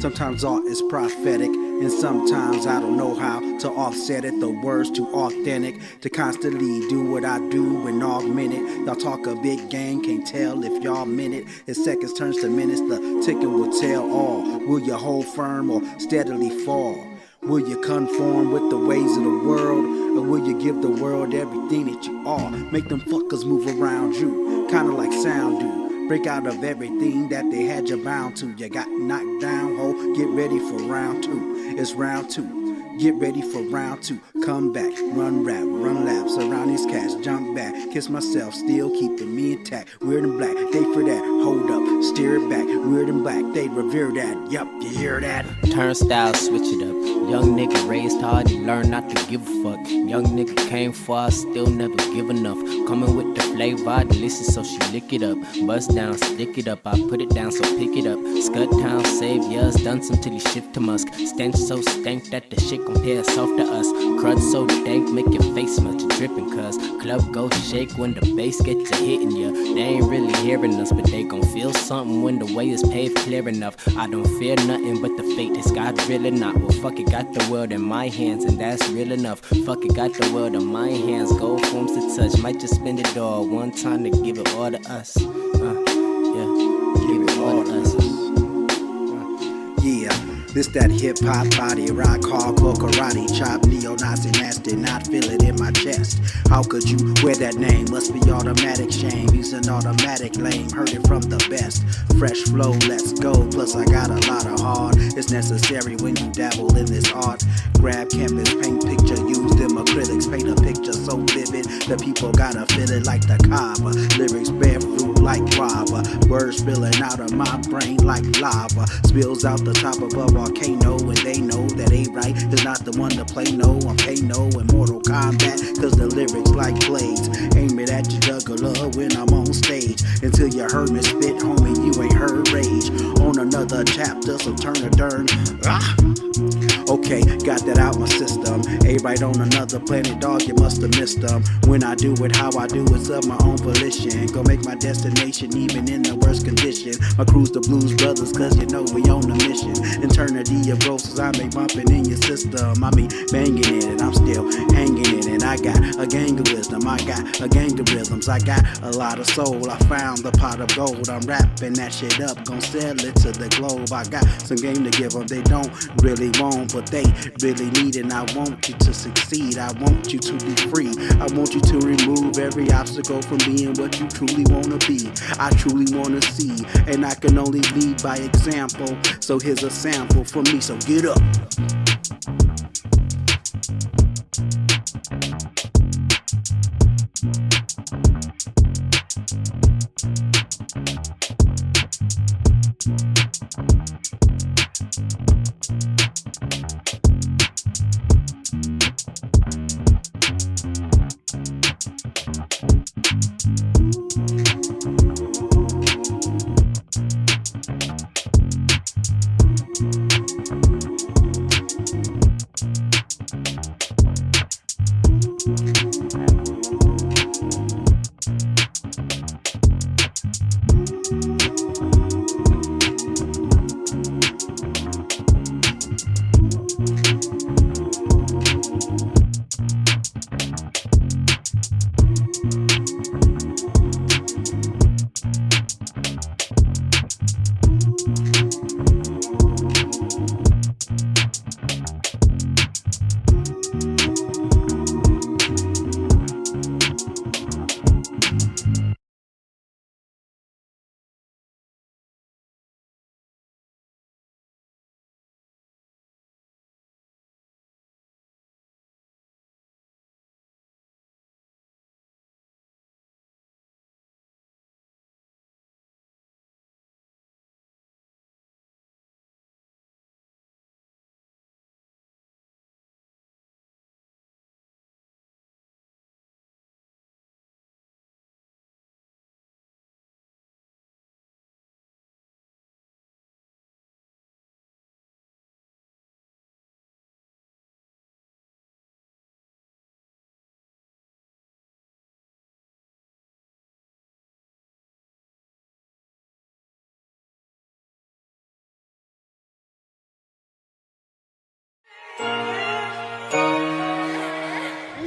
Sometimes art is prophetic, and sometimes I don't know how to offset it. The words too authentic to constantly do what I do and augment it. Y'all talk a big game, can't tell if y'all meant it. As seconds turns to minutes, the ticking will tell all. Will you hold firm or steadily fall? Will you conform with the ways of the world, or will you give the world everything that you are? Make them fuckers move around you, kinda like sound do. Break out of everything that they had you bound to. You got knocked down, ho, get ready for round two. It's round two. Get ready for round two. Come back, run rap, run laps around these cats, jump back, kiss myself, still keeping me intact. Weird and black, they for that, hold up, steer it back. Weird and black, they revere that. Yup, you hear that? Turnstile, switch it up. Young nigga raised hard, he learned not to give a fuck. Young nigga came far, still never give enough. Coming with the flavor, delicious, so she lick it up. Bust down, stick it up, I put it down, so pick it up. Scut town, saviors, done some till he shift to musk. Stench so stank that the shit compare soft to us. Crud so dank, make your face much dripping, cuz club go shake when the bass gets to hitting ya. They ain't really hearing us, but they gon' feel something when the way is paved clear enough. I don't fear nothing but the fate is God really not. Well, fuck it, got the world in my hands, and that's real enough. Fuck it, got the world in my hands, gold forms to touch. Might just spend it all one time to give it all to us. Yeah, give it all to us. Yeah. This that hip-hop body, rock, hardcore, karate, chop, neo-Nazi, nasty, not feel it in my chest. How could you wear that name? Must be automatic shame. He's an automatic lame, heard it from the best. Fresh flow, let's go, plus I got a lot of heart. It's necessary when you dabble in this art. Grab canvas, paint picture, use them acrylics, paint a picture so vivid, the people gotta feel it like the Kaaba. Lyrics bear fruit like guava, words spilling out of my brain like lava. Spills out the top of a volcano, and they know that A-Right is not the one to play no. I'm Kano in Mortal Kombat, cause the lyrics like blades. Aim it at your jugular when I'm on stage. Until you heard me spit, homie, you ain't heard rage. On another chapter, so turn a turn. Okay, got that out my system. A-Right on another planet, dog, you must have missed them. When I do it how I do it's of my own volition. Go make my destination even in the worst condition. My crew's the Blues Brothers, cause you know we on a mission. Eternity of roses I make bumping in your system. I mean banging in it, I'm still hanging in it. I got a gang of wisdom, I got a gang of rhythms, I got a lot of soul. I found the pot of gold, I'm wrapping that shit up, gon' sell it to the globe. I got some game to give them, they don't really want, but they really need it. And I want you to succeed, I want you to be free. I want you to remove every obstacle from being what you truly wanna be. I truly wanna see, and I can only lead by example. So here's a sample for me, so get up.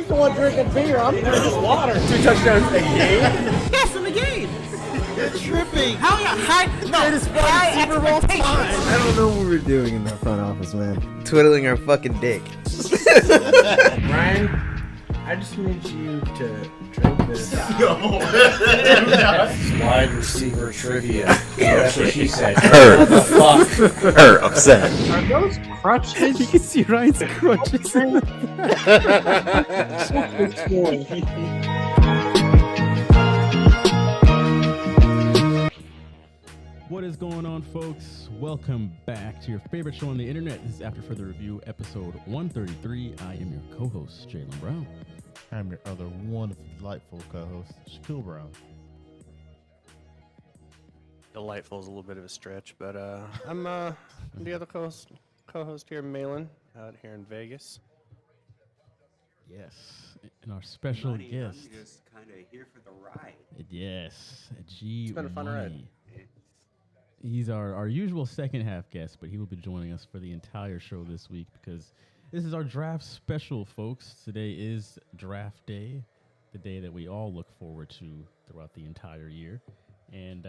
the one drinking beer. I'm just water. 2 touchdowns a game? Yes, in the game. You're tripping. How high? No, high Super Bowl expectations. I don't know what we're doing in the front office, man. Twiddling our fucking dick. Ryan, I just need you to drink this. Wide receiver trivia. That's what she said. Her upset. Are those crutches? You can see Ryan's crutches. What is going on, folks? Welcome back to your favorite show on the internet. This is After Further Review, episode 133. I am your co-host, Jalen Brown. I'm your other wonderful, delightful co-host, Shaquille Brown. Delightful is a little bit of a stretch, but I'm the other co-host here, Malin, out here in Vegas. Yes, and our special guest. I'm just kind of here for the ride. Yes, G. It's been a fun ride. He's our usual second half guest, but he will be joining us for the entire show this week because this is our draft special, folks. Today is draft day, the day that we all look forward to throughout the entire year. And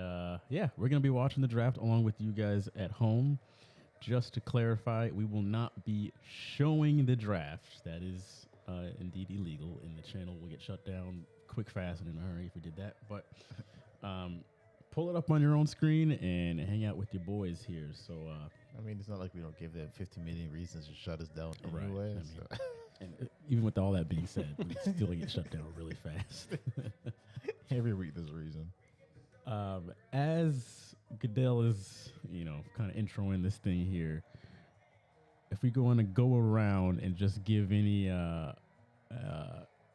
yeah, we're going to be watching the draft along with you guys at home. Just to clarify, we will not be showing the draft. That is indeed illegal, and the channel will get shut down quick, fast, and in a hurry if we did that. But pull it up on your own screen and hang out with your boys here. So, I mean, it's not like we don't give them 50 million reasons to shut us down right, anyway. I mean, So. and even with all that being said, we still get shut down really fast. Every week there's a reason. As Goodell is, kind of introing this thing here, if we want to go around and just give any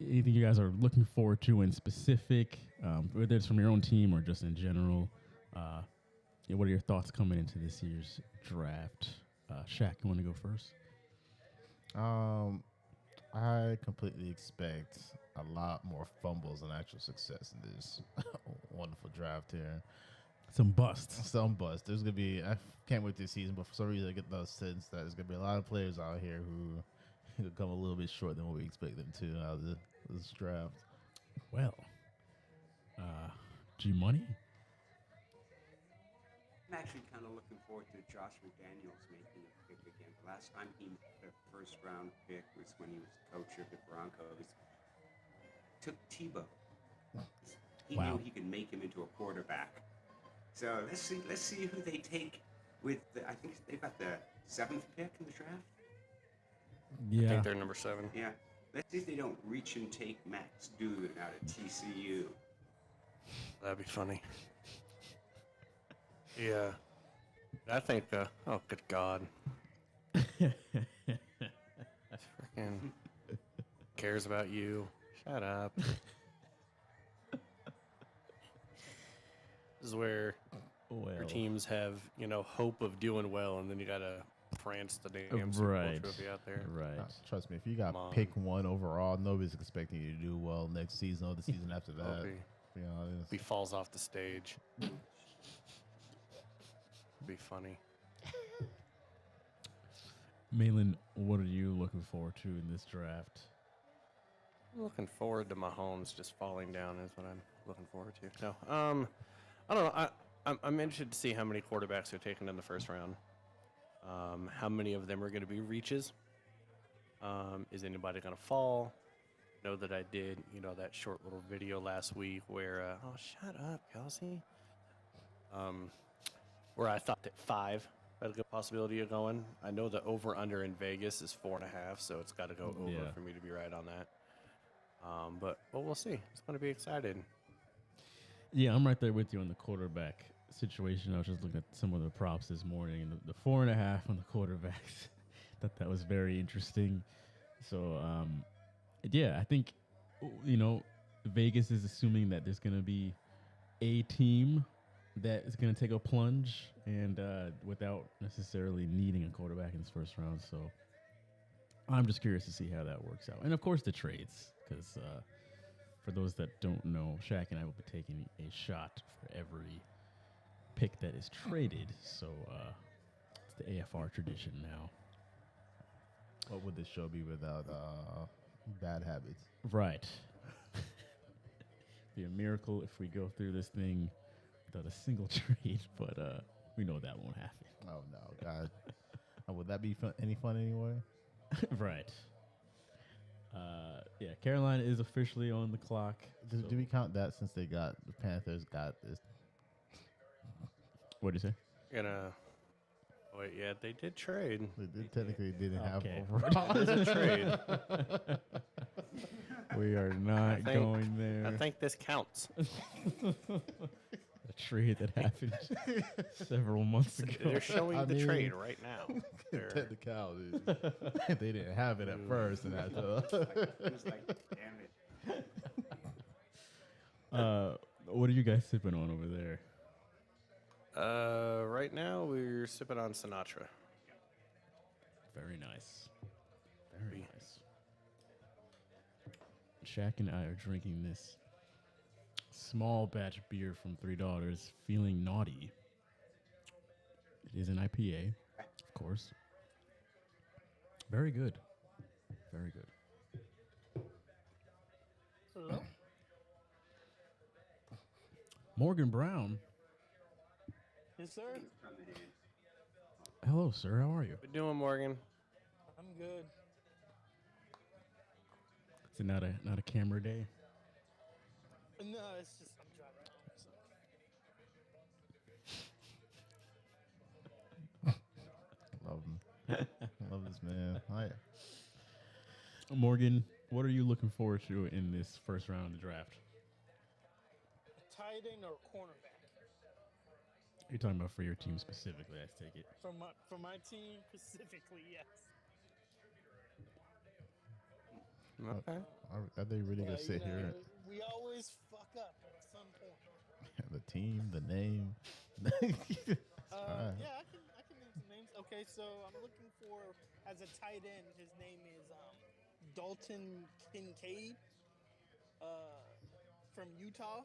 anything you guys are looking forward to in specific, whether it's from your own team or just in general, what are your thoughts coming into this year's draft? Shaq, you want to go first? I completely expect a lot more fumbles and actual success in this wonderful draft here. Some busts. Some busts. There's going to be, I can't wait this season, but for some reason I get the sense that there's going to be a lot of players out here who come a little bit short than what we expect them to out of this draft. Well, G-Money? I'm actually kind of looking forward to Josh McDaniels making a pick again. Last time he made a first-round pick was when he was coach of the Broncos. Took Tebow. He Wow. knew he could make him into a quarterback. So let's see who they take with I think they've got the 7th pick in the draft. I Yeah. think they're number 7. Yeah. Let's see if they don't reach and take Max Duggan out of TCU. That'd be funny. Yeah. I think, oh, good God. Freaking cares about you. Shut up. This is where your teams have, hope of doing well, and then you gotta prance the damn Super Bowl Right. trophy out there. Right. Trust me, if you got Come on. pick 1 overall, nobody's expecting you to do well next season or the season after that. Hope To be honest. he falls off the stage. Be funny. Malin, what are you looking forward to in this draft? I'm looking forward to Mahomes just falling down is what I'm looking forward to. No, I don't know. I'm interested to see how many quarterbacks are taken in the first round. How many of them are going to be reaches? Is anybody going to fall? Know that I did, that short little video last week where, oh, shut up, Kelsey. Where I thought that 5 had a good possibility of going. I know the over-under in Vegas is 4.5, so it's got to go over Yeah. for me to be right on that. But we'll see. It's going to be exciting. Yeah, I'm right there with you on the quarterback situation. I was just looking at some of the props this morning, and the 4.5 on the quarterbacks. Thought that was very interesting. So, yeah, I think, Vegas is assuming that there's going to be a team that is going to take a plunge and without necessarily needing a quarterback in this first round. So I'm just curious to see how that works out. And, of course, the trades, because for those that don't know, Shaq and I will be taking a shot for every pick that is traded. So it's the AFR tradition now. What would this show be without bad habits. Right. Be a miracle if we go through this thing without a single trade, but we know that won't happen. Oh no, God! Would that be fun, any fun anyway? Right. Yeah, Carolina is officially on the clock. Do we count that since the Panthers got this? What did you say? Wait, yeah, they did trade. They technically didn't have Okay. overall. There's a trade. We are not think- going there. I think this counts. A trade that happened several months ago. They're showing I the mean- trade right now. They're- Technicalities. They didn't have it at first, and had to. It was like, damn it. What are you guys sipping on over there? Right now we're sipping on Sinatra. Very nice. Very nice. Shaq and I are drinking this small batch beer from $3, Feeling Naughty. It is an IPA, of course. Very good. Very good. Hello? Morgan Brown. Yes, sir. Coming in. Hello, sir. How are you? What you doing, Morgan? I'm good. Is it not a camera day? No, it's just I'm driving home. So. Love him. Love this man. Hi. Morgan, what are you looking forward to in this first round of the draft? Tight end or cornerback? You're talking about for your team specifically, I take it. For my team specifically, yes. Okay. Are they really gonna Yeah, sit here? we always fuck up at some point. The team, the name. Alright. Yeah, I can name some names. Okay, so I'm looking for as a tight end. His name is Dalton Kincaid from Utah.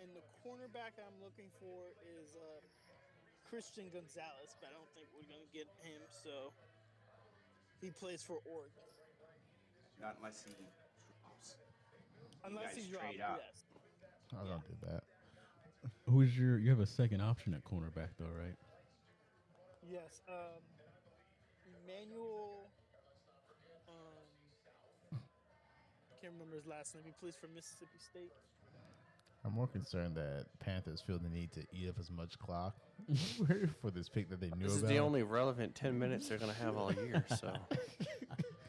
And the cornerback I'm looking for is Christian Gonzalez, but I don't think we're gonna get him. So he plays for Oregon. Not unless he drops. Unless guys he drops, trade up. yes. I don't do that. You have a second option at cornerback though, right? Yes, Emmanuel. I can't remember his last name. He plays for Mississippi State. I'm more concerned that Panthers feel the need to eat up as much clock for this pick that they knew This is about. the only relevant 10 minutes they're gonna have all year, so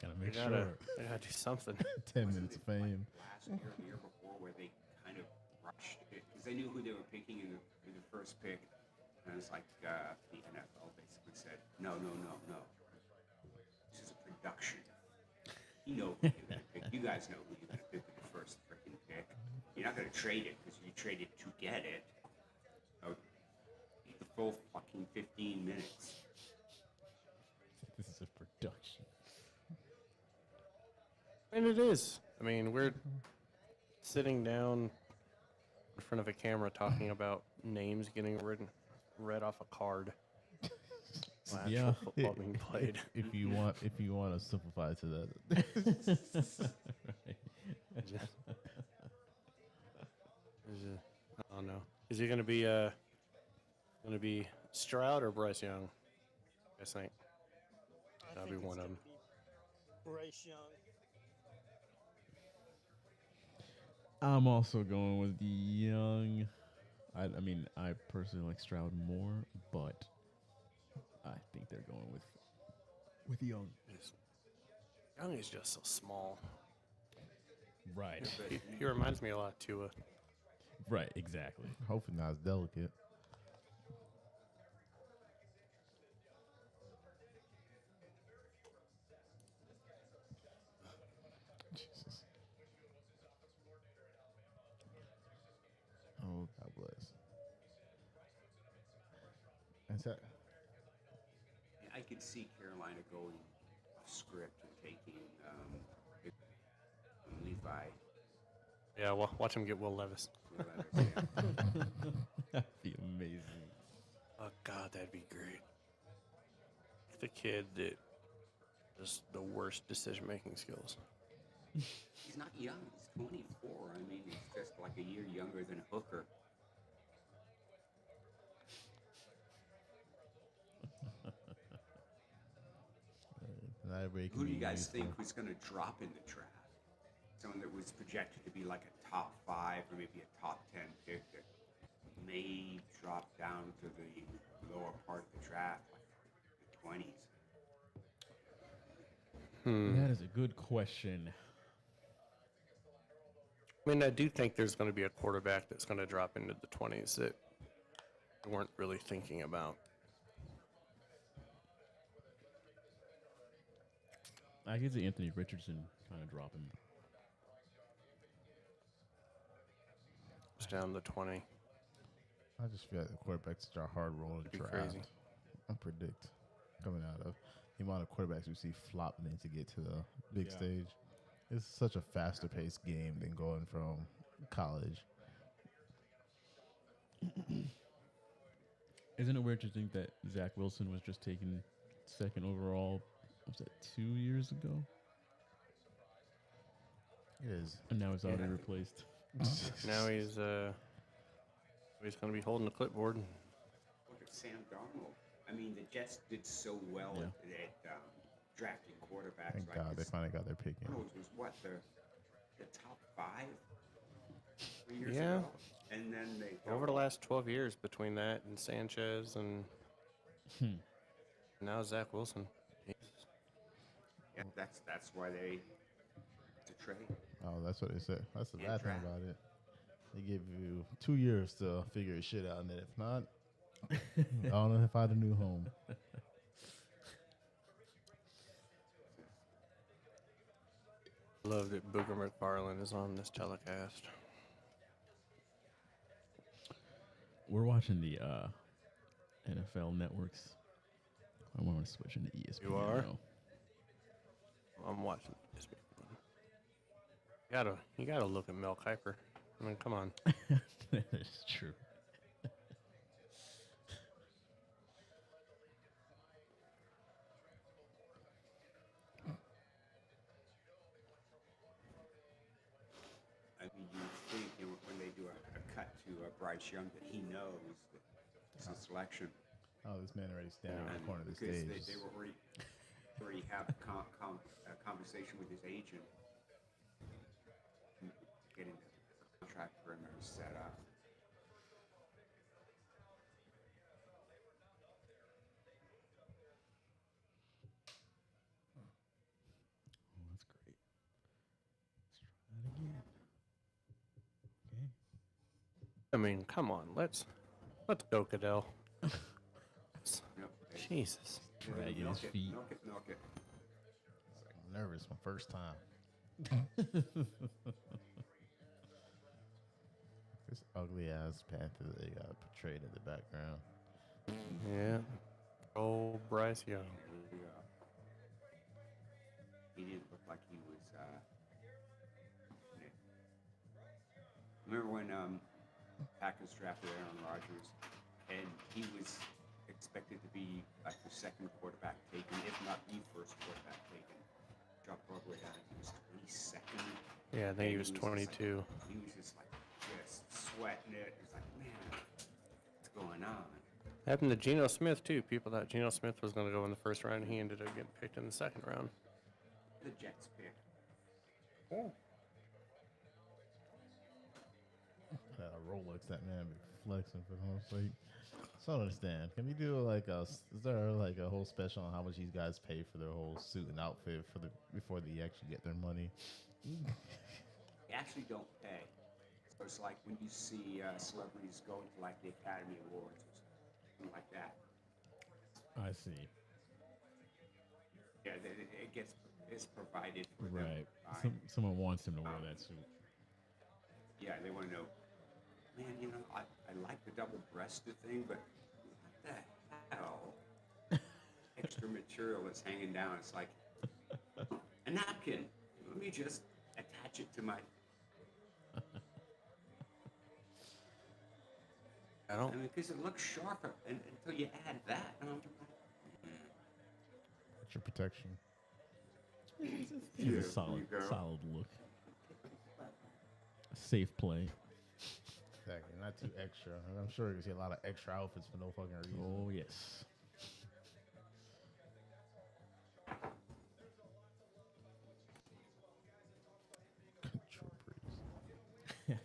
Gotta they make gotta, sure. they gotta do something. 10 minutes of fame. Last year, the year before, where they kind of rushed it because they knew who they were picking in the first pick, and it's like the NFL basically said, no. This is a production. You know who you're gonna pick. You guys know who you're gonna pick with the first freaking pick. You're not gonna trade it because you traded to get it. So, the full fucking 15 minutes. This is a production. And it is. I mean, we're sitting down in front of a camera talking about names getting read off a card. While actual Yeah. football being played. If you want to simplify it to that. I don't know. Is he gonna be Stroud or Bryce Young? I think. That'll be one of them. Bryce Young. I'm also going with the Young. I mean, I personally like Stroud more, but I think they're going with Young. Young is just so small. Right. He reminds me a lot of Tua. Right, exactly. Hopefully not as delicate. Jesus. Oh, God bless. Is that? I could see Carolina going off script and taking Levi. Yeah, well, watch him get Will Levis. That'd be amazing. Oh God, that'd be great. The kid that Just the worst decision-making skills. He's not young. He's 24. I mean, he's just like a year younger than Hooker. Not everybody can Who do be you guys useful. think was going to drop in the draft? Someone that was projected to be like a top 5 or maybe a top 10 pick that may drop down to the lower part of the draft, like the 20s. That is a good question. I mean, I do think there's going to be a quarterback that's going to drop into the 20s that we weren't really thinking about. I could see Anthony Richardson kind of dropping. It's down to 20. I just feel like the quarterback's such a hard role to It'd be draft. crazy. I predict coming out of the amount of quarterbacks we see flopping in to get to the big Yeah. stage. It's such a faster paced game than going from college. Isn't it weird to think that Zach Wilson was just taken second overall? Was that 2 years ago? It is. And now he's already Yeah. replaced. Now he's going to be holding the clipboard. Look at Sam Darnold. I mean, the Jets did so well Yeah. at drafting quarterbacks. Thank right? God they This finally got their pick in. Darnold was what, the top 5 3 years Yeah. ago? And then they Over the last 12 years between that and Sanchez and now Zach Wilson. Yeah, that's why they to trade. Oh, that's what they said. That's the And bad thing draft. about it. They give you 2 years to figure your shit out, and then if not, I don't know if I had a new home. Love that Booger McFarland is on this telecast. We're watching the NFL networks. I want to switch into ESPN. You are? now. I'm watching this. You gotta look at Mel Kiper. I mean, come on. That is true. I mean, you would think when they do a cut to Bryce Young that he knows that it's a selection. Oh, this man already standing in the And corner of the because stage. they were already have a conversation with his agent, getting the contract for him set up. Oh, that's great. Let's try that again. Okay. I mean, come on. Let's go, Goodell. Yep. Jesus. Dragging Milk his it, feet. milk it, milk it. I'm nervous, my first time. This ugly ass panther they got portrayed in the background. Yeah. Oh, Bryce Young. He didn't look like he was. Remember when Packers drafted Aaron Rodgers, and he was expected to be like the second quarterback taken, if not the first quarterback taken. Dropped all the way down. He was 22nd. Yeah, I think he and was just 22. he was just sweating it. He's like, man, what's going on? Happened to Geno Smith, too. People thought Geno Smith was going to go in the first round, and he ended up getting picked in the second round. The Jets pick. That Rolex that man be flexing for home sake. So I don't understand. Can we do like is there like a whole special on how much these guys pay for their whole suit and outfit before they actually get their money? They actually don't pay. So it's like when you see celebrities go to like the Academy Awards or something like that. I see. Yeah, it's provided for them. Right. by- Someone wants him to wear that suit. Yeah, they want to know, man, you know, I like the double-breasted thing, but what the hell? Extra material that's hanging down. It's like a napkin. Let me just attach it to my. I don't. I mean, because it looks sharper until you add that. And I'm like, What's your protection? It's a solid, solid look. Safe play. Exactly. Not too extra. I'm sure you see a lot of extra outfits for no fucking reason. Oh yes. True breeze.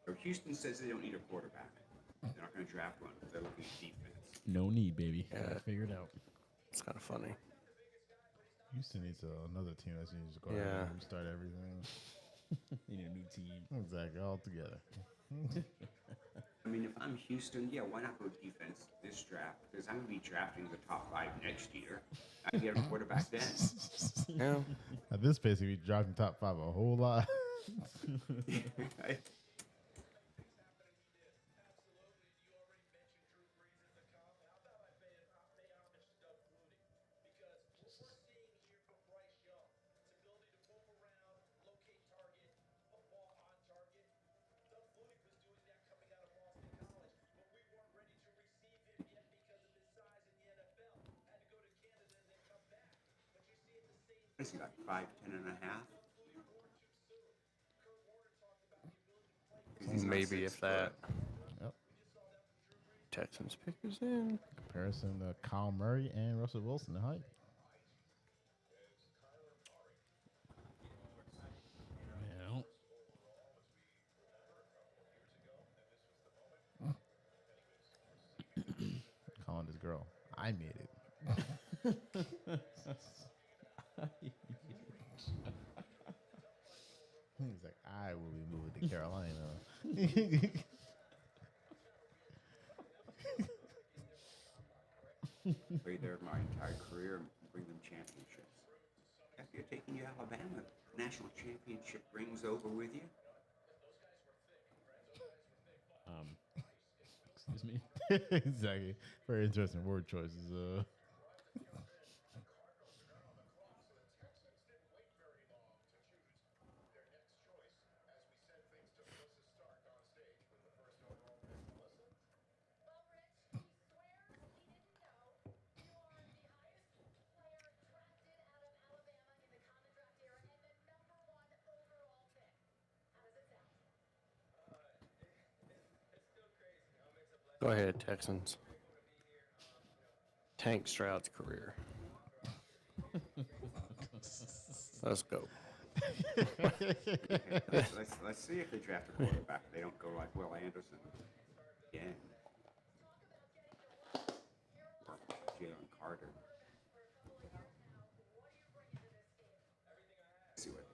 So Houston says they don't need a quarterback. They're not going to draft one. They're looking at defense. No need, baby. Yeah. Got it figured out. It's kind of funny. Houston needs another team that needs to go Yeah. ahead and restart everything. You need a new team. Exactly, all together. I mean, if I'm Houston, yeah, why not go defense this draft? Because I'm going to be drafting the top 5 next year. I can get a quarterback then. Yeah. At this pace, we dropping top 5 a whole lot. What is he, like 5'10" and a half? 'Cause he's not Maybe 6 if that. foot. Yep. Texans pick is in. Comparison to Kyle Murray and Russell Wilson in height. Yeah. Calling this girl. I made it. He's like, I will be moving to Carolina. Play there my entire career and bring them championships. If you're taking you Alabama, national championship rings over with you. Excuse me. Exactly. Very interesting word choices. Go ahead, Texans. Tank Stroud's career. Let's go. Let's see if they draft a quarterback. They don't go like Will Anderson again. Or Jalen Carter. See what.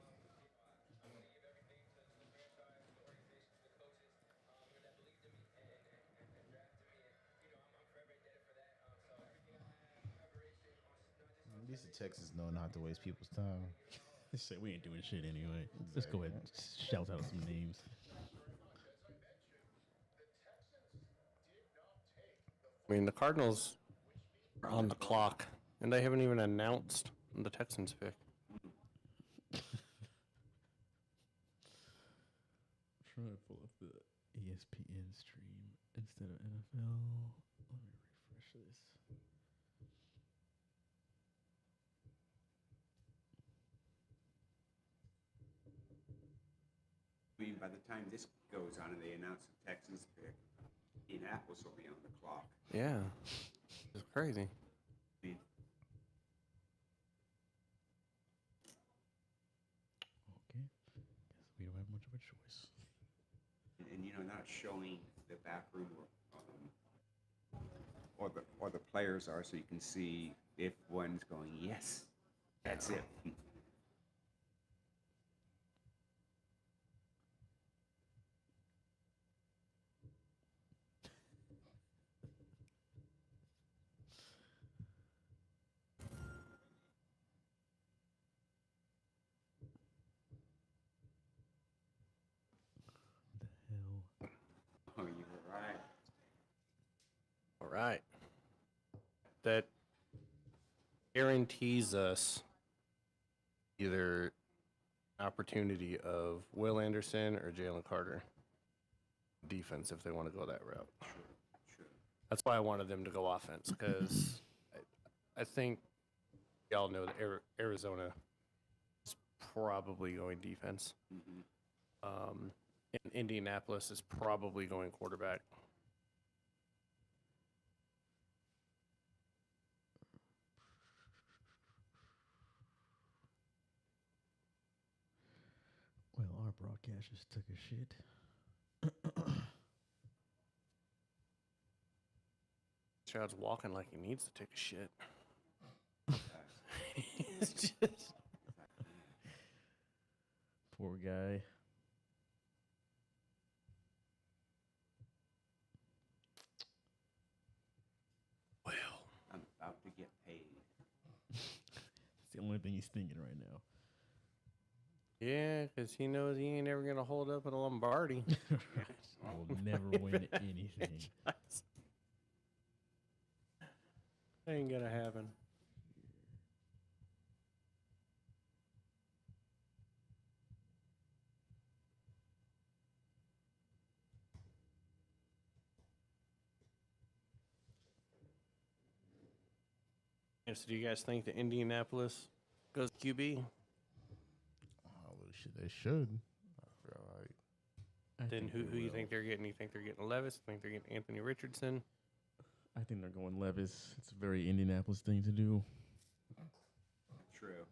At least the Texans know not to waste people's time. They say we ain't doing shit anyway. Let's go ahead and shout out some names. I mean, the Cardinals are on the clock, and they haven't even announced the Texans pick. Trying to pull up the ESPN stream instead of NFL. Let me refresh this. I mean, by the time this goes on and they announce the Texans pick, Indianapolis will be on the clock. Yeah. It's crazy. I mean, Okay. Guess we don't have much of a choice. and you know, not showing the back room or the players are, so you can see if one's going, yes, that's it. The hell? Oh, you were right. All right. That guarantees us either opportunity of Will Anderson or Jalen Carter. defense if they want to go that route. True. That's why I wanted them to go offense because I think y'all know that Arizona is probably going defense. Mm-hmm. And Indianapolis is probably going quarterback. Well, our broadcast just took a shit. Chad's walking like he needs to take a shit. It's just Poor guy. well. I'm about to get paid. It's the only thing he's thinking right now. Yeah, because he knows he ain't ever gonna hold up at a Lombardi. I will never win anything. Ain't gonna happen. Yeah, so do you guys think that Indianapolis goes QB? Oh, shit, they should. I feel like. Then who you think they're getting? You think they're getting Levis? Think they're getting Anthony Richardson? I think they're going Levis. It's a very Indianapolis thing to do. True.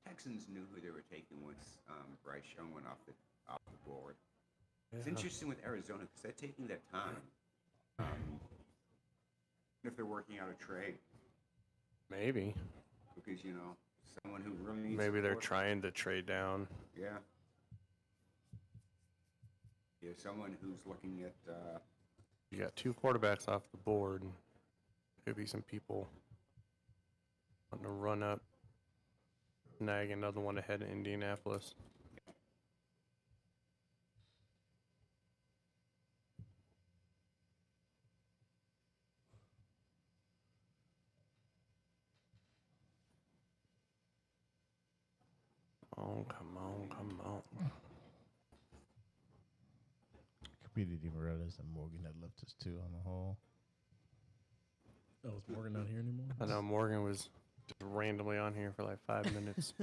Texans knew who they were taking once Bryce Young went off the board. It's interesting with Arizona because they're taking their time. If they're working out a trade, Maybe. because someone who really needs Maybe they're support. trying to trade down. Yeah. Yeah, someone who's looking at You got two quarterbacks off the board. Could be some people wanting to run up, snag another one ahead of Indianapolis. Oh, come on, come on. Completely didn't realize that Morgan had left us too on the whole. Oh, is Morgan not here anymore? I know Morgan was just randomly on here for like 5 minutes.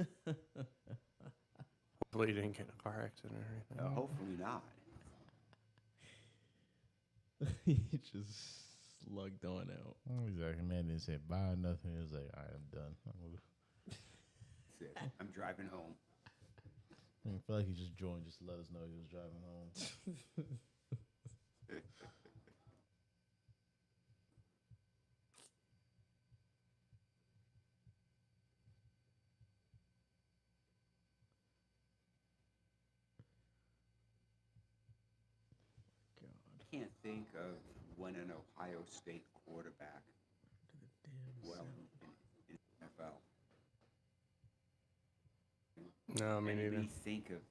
Hopefully he didn't get in a car accident or anything. hopefully not. He just slugged on out. Exactly, man didn't say bye, nothing. He was like, all right, I'm done. That's it. I'm driving home. I feel like he just joined just to let us know he was driving home. I can't think of when an Ohio State quarterback well in NFL. No, me neither. Maybe think of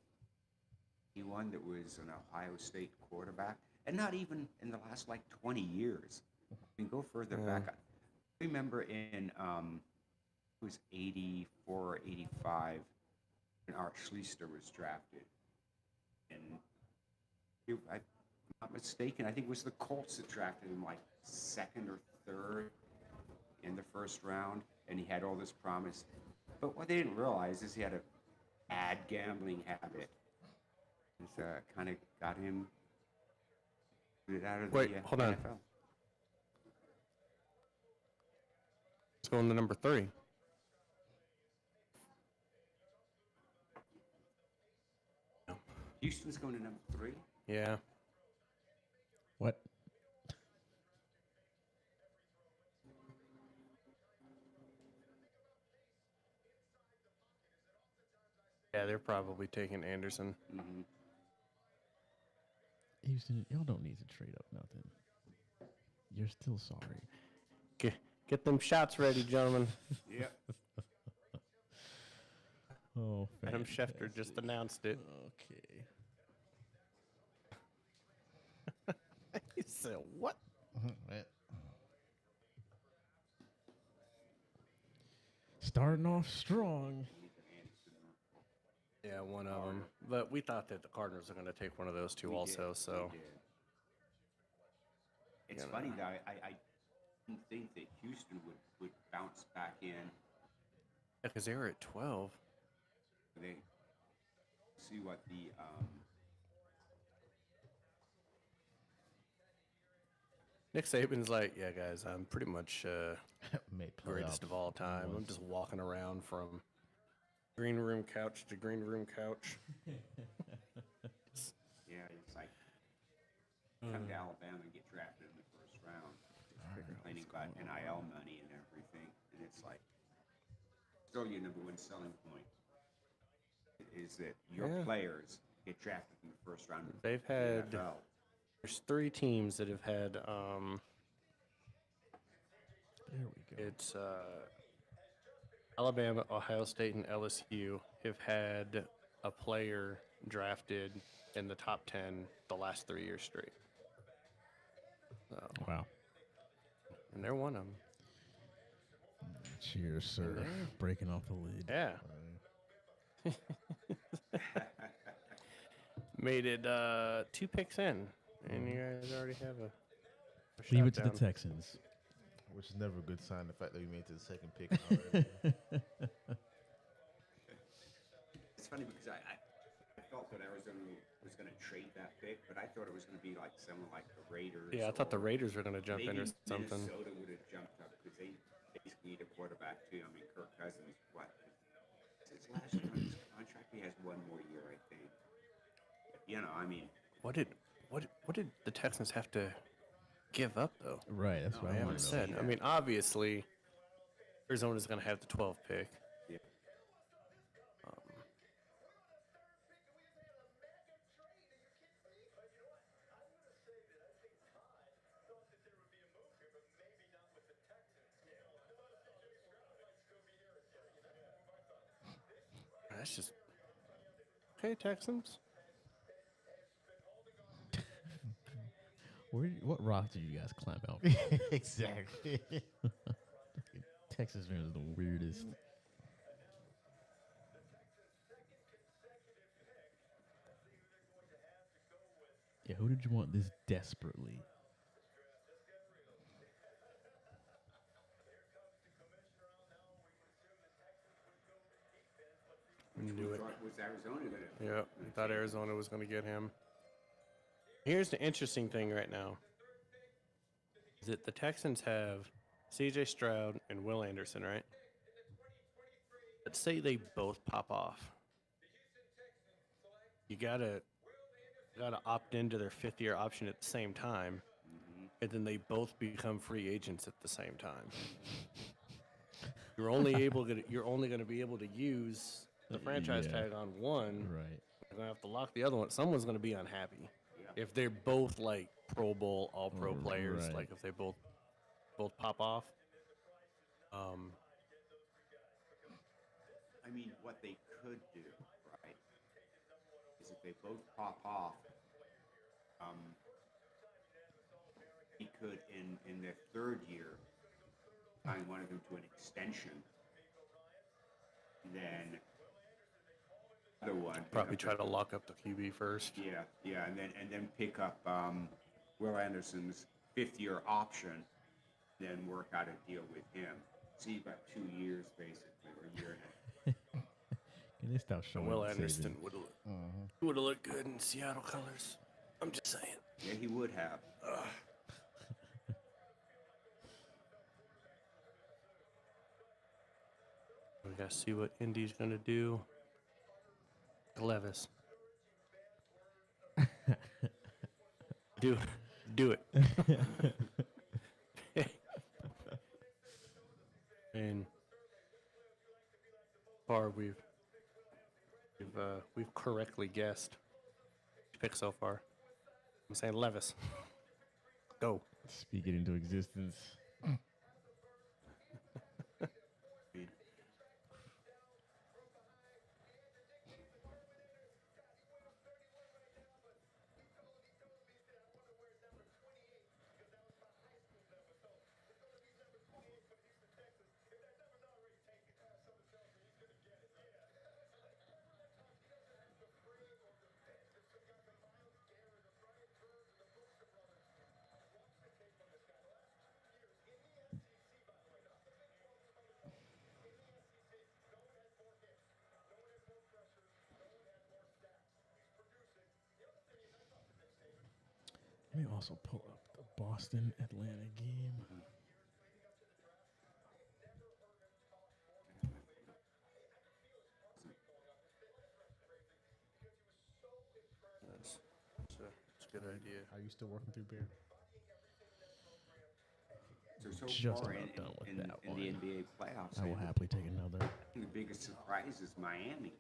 anyone that was an Ohio State quarterback, and not even in the last 20 years. I mean, go further back. I remember in it was 84 or 85 when Art Schlichter was drafted, and if I'm not mistaken, I think it was the Colts that drafted him second or third in the first round, and he had all this promise. But what they didn't realize is he had a bad gambling habit. It's kind of got him out of Wait, the hold on. NFL. Let's go on to number 3. Houston's going to number 3. Yeah. What? Yeah, they're probably taking Anderson. Mm-hmm. Houston, y'all don't need to trade up nothing. You're still sorry. Get them shots ready, gentlemen. Yep. Oh, Adam Schefter just fantastic. announced it. Okay. He said, "What?" Right. Starting off strong. Yeah, one of them. But we thought that the Cardinals are going to take one of those two We also. did, So we did. It's You know. funny that I didn't think that Houston would bounce back in. because they were at 12. They see what the Nick Saban's like, "Yeah, guys, I'm pretty much Made greatest of all time. I'm just walking around from green room couch to green room couch." yeah, it's like come to Alabama and get drafted in the first round, complaining about NIL money and everything, and it's like still your number one selling point is that your Yeah. players get drafted in the first round. of They've the had NFL. there's 3 teams that have had There we go. it's Alabama, Ohio State, and LSU have had a player drafted in the top 10 the last 3 years straight. So, Wow. and they're one of them. Cheers, sir. Breaking off the lid. Yeah. Made it 2 picks in, and you guys already have a Leave shot it to the down. Texans. Which is never a good sign. The fact that we made it to the second pick already. It's funny because I felt that Arizona was going to trade that pick, but I thought it was going to be like someone like the Raiders. Yeah, I thought the or Raiders were going to jump in maybe or something. Minnesota would have jumped up because they basically need a quarterback too. I mean, Kirk Cousins, what? It's his last year on his contract. He has one more year, I think. But, you know, I mean, What did the Texans have to give up though? Right, that's what I I haven't want to know. said. I mean, obviously, Arizona's going to have the 12th pick. yeah. That's just okay, Texans. What rock did you guys climb out? Exactly. Texas fans are the weirdest. Yeah, who did you want this desperately? Knew it. Was Arizona going to? Yeah, I thought Arizona was going to get him. Here's the interesting thing right now. Is that the Texans have C.J. Stroud and Will Anderson, right? Let's say they both pop off. You gotta opt into their 5th-year option at the same time, and then they both become free agents at the same time. You're only going to be able to use the franchise Yeah. tag on one. Right. You're gonna have to lock the other one. Someone's gonna be unhappy if they're both like Pro Bowl, All Pro players. Right. Like if they both pop off. I mean, what they could do, right, is if they both pop off, he could, in their 3rd year, sign one of them to an extension. Then the other one Probably try to lock up the QB first. Yeah, and then pick up Will Anderson's 5th-year option, then work out a deal with him. So you got 2 years basically, or a year and a Can they stop showing Will Saban? Anderson would have looked good in Seattle colors. I'm just saying. Yeah, he would have. We gotta see what Indy's gonna do. Levis. do it. And far we've correctly guessed pick so far. I'm saying Levis. Go. Speak it into existence. Let me also pull up the Boston Atlanta game. That's a good idea. Are you still working through beer? So Just far about done with in that the one. NBA playoffs, I will happily take another. the biggest surprise is Miami.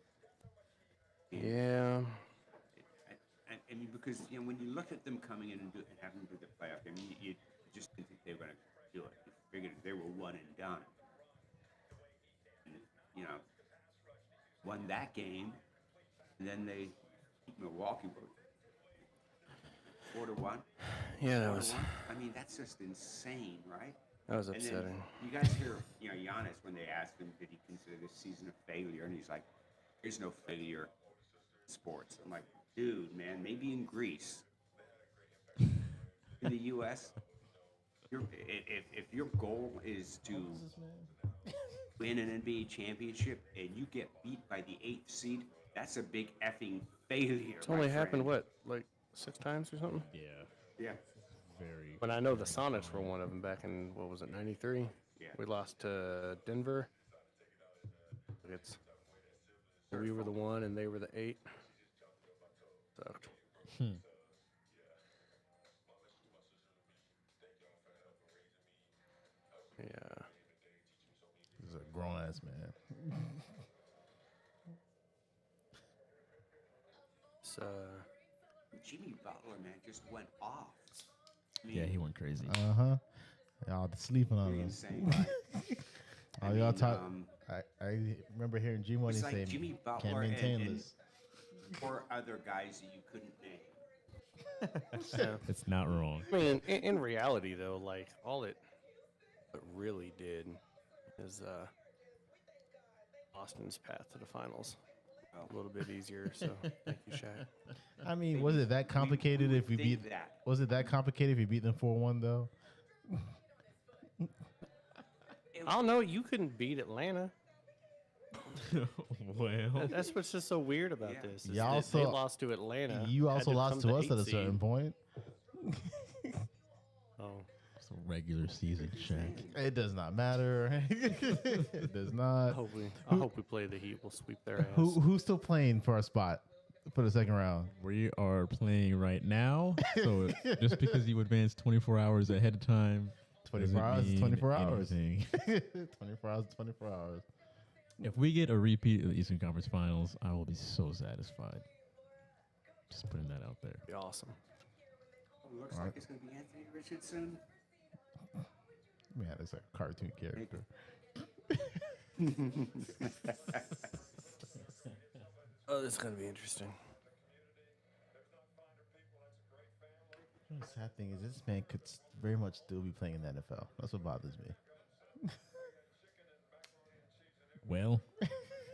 And Yeah. I mean, because when you look at them coming in and having to do the playoff game, you just didn't think they were going to do it. You figured they were one and done. And, won that game, and then they beat Milwaukee 4-1. Yeah, that 4-1. was I mean, that's just insane, right? that was And then upsetting. you guys hear, Giannis when they asked him, did he consider this season a failure? And he's like, there's no failure in sports. I'm like, dude, man, maybe in Greece. In the U.S., if your goal is to win an NBA championship and you get beat by the 8th seed, that's a big effing failure. It's only my happened, friend. what, like 6 times or something? Yeah, Yeah. very. But I know the Sonics were one of them back in, what was it, 93? Yeah. We lost to Denver. It's we were the 1 and they were the 8. Sucked. Yeah. He's a grown ass man. It's, Jimmy Butler, man, just went off. I mean, Yeah, he went crazy. Y'all sleeping on pretty him. insane, right? Oh, y'all talk. I remember hearing G Money It's like say, Jimmy "Can't Butler maintain and this." 4 other guys that you couldn't name. yeah. It's not wrong. I mean, in reality, though, like all it really did is Austin's path to the finals a little bit easier. So thank you, Shaq. I mean, was it that complicated if we think beat? that. Was it that complicated if we beat them 4-1 though? I don't know. You couldn't beat Atlanta. Well, That's what's just so weird about Yeah. this. Is You that also- they lost to Atlanta. You had also to lost come to us at a 8th certain seed. point. Oh, it's a regular season check. It does not matter. It does I not. hope we play the Heat. We'll sweep their ass. Who's still playing for a spot for the second round? We are playing right now, so just because you advance 24 hours ahead of time, 24 hours is doesn't 24 mean hours. anything. 24 hours is 24 hours. If we get a repeat of the Eastern Conference Finals, I will be so satisfied. Just putting that out there. Be awesome. Oh, looks like it's going to be Anthony Richardson. Man, it's like a cartoon character. Oh, this is gonna be interesting. The sad thing is, this man could very much still be playing in the NFL. That's what bothers me. Well,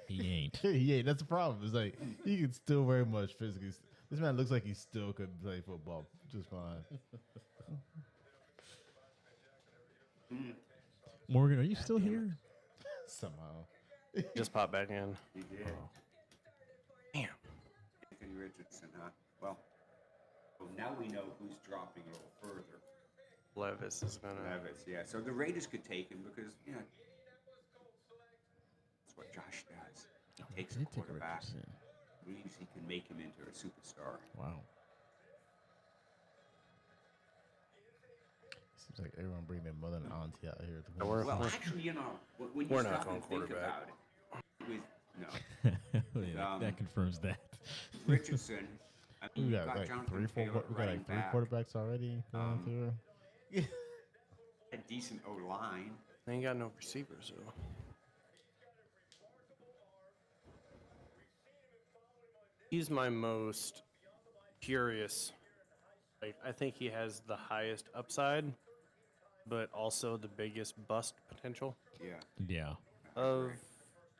he ain't. Yeah, that's the problem. It's like he can still very much physically. This man looks like he still could play football just fine. Morgan, are you still here? Somehow. Just pop back in. He did. Damn. Anthony Richardson, huh? Well, now we know who's dropping a little further. Levis is gonna. Levis, yeah. So the Raiders could take him because, that's what Josh does. He takes a They take quarterback, Richardson. believes he can make him into a superstar. Wow. Seems like everyone bring their mother and auntie out here. Yeah, we're- Well, actually, when you We're not stop going and think quarterback. about it, with Yeah, Um, that confirms that. Richardson, I mean, We you got like Jonathan three, four. Taylor We got running like 3 back, quarterbacks already going through. a decent O-line. They ain't got no receivers though. He's my most curious. Like, I think he has the highest upside, but also the biggest bust potential Yeah. Yeah. of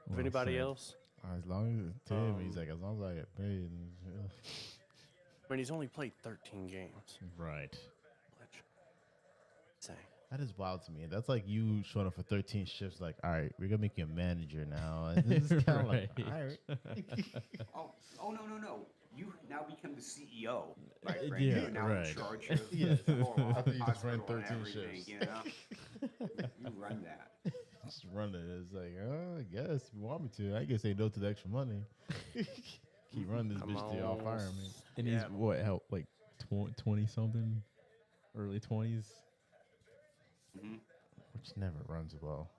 Well anybody said. else. As long as it's him, he's like, as long as I get paid. And, I mean, he's only played 13 games. Right. Which, insane. That is wild to me. That's like you showing up for 13 shifts. Like, all right, we're gonna make you a manager now. And this is kind of Right. like, all right. Oh, no. you now become the CEO, my friend. Yeah, You're now right. in charge of Yes. the whole After you just ran hospital and 13 everything, shifts. you know? You run that. Just run it. It's like, I guess if you want me to. I guess say no to the extra money. Keep running this I'm bitch till y'all fire me. almost- And yeah, he's what, how, like 20 something, early 20s. Hmm. Which never runs well.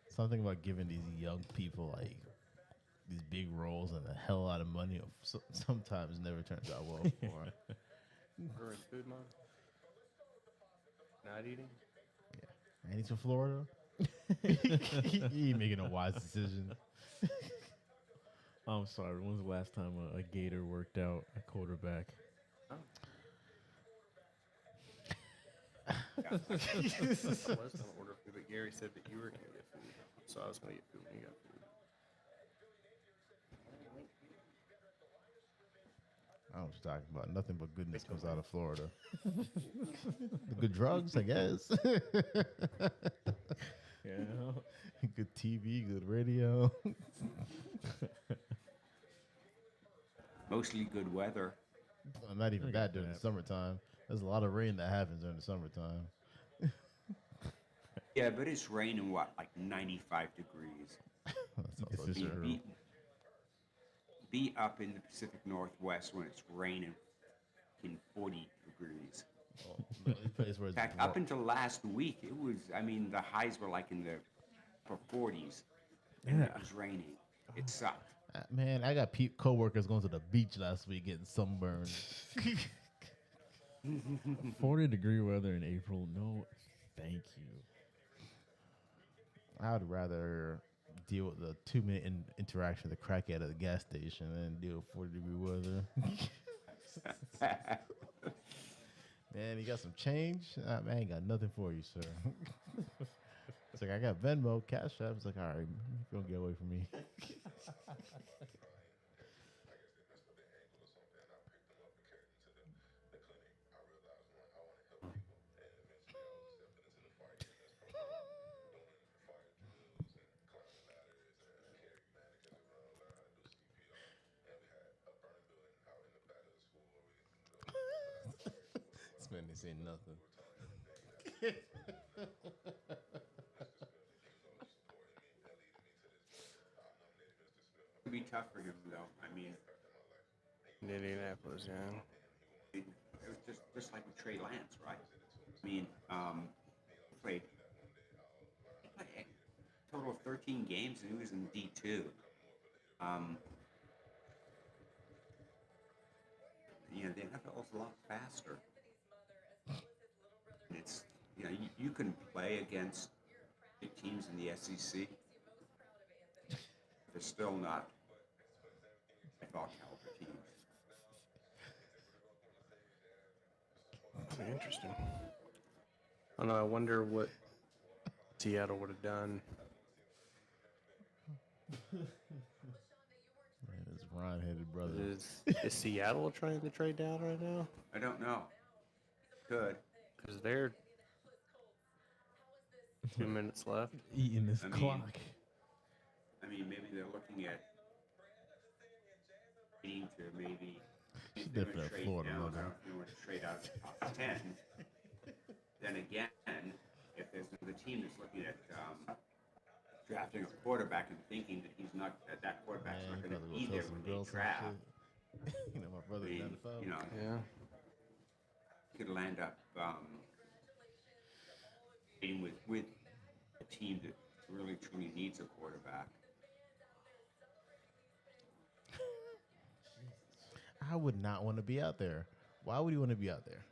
Something about giving these young people like these big roles and a hell lot of money sometimes never turns out well for 'em. Ordering food, Mom? Not eating? And he's from Florida. He ain't making a wise decision. I'm sorry. When's the last time a Gator worked out at quarterback? Oh. I was going to order food, but Gary said that you were going to get food. So I was going to get food when you got food. I don't know what you're talking about. Nothing but goodness comes out of Florida. The good drugs, I guess. Yeah. Good TV, good radio. Mostly good weather. Well, not even that during the summertime. There's a lot of rain that happens during the summertime. Yeah, but it's raining, what, like 95 degrees? That's also This is true. true. Be up in the Pacific Northwest when it's raining in 40 degrees. Well, the only place where In it's fact, up until last week, it was, I mean, the highs were like in the upper 40s. And it Yeah. was raining. It sucked. Man, I got co-workers going to the beach last week getting sunburned. 40-degree weather in April. No, thank you. I would rather deal with the 2-minute interaction with the crackhead at the gas station than deal with 40-degree weather. Man, you got some change? Man, I ain't got nothing for you, sir. It's like, I got Venmo, Cash App. It's like, all right, don't get away from me. This man ain't saying nothing. It'd be tough for him, though. I mean, In Indianapolis, yeah. it was just like with Trey Lance, right? I mean, played a total of 13 games, and he was in D2. You know, the NFL is a lot faster. It's, you know, you can play against big teams in the SEC. They're still not NFL caliber teams. Interesting. I don't know. I wonder what Seattle would have done. Man, this Ron-headed brother. Is Seattle trying to trade down right now? I don't know. Could. Because they're 2 minutes left. Eating this I mean, clock. I mean, maybe they're looking at needing to maybe. She's if they're different gonna at trade Florida, down, look. I don't know if they want to trade out of the top 10. Then again, if there's the team that's looking at drafting a quarterback and thinking that he's not that quarterback's Man, not you going to probably be go there tell some when they girls some draft, shit. You know, my brother I in mean, the NFL. you know, Yeah. could land up being with a team that really truly needs a quarterback. I would not want to be out there. Why would you want to be out there?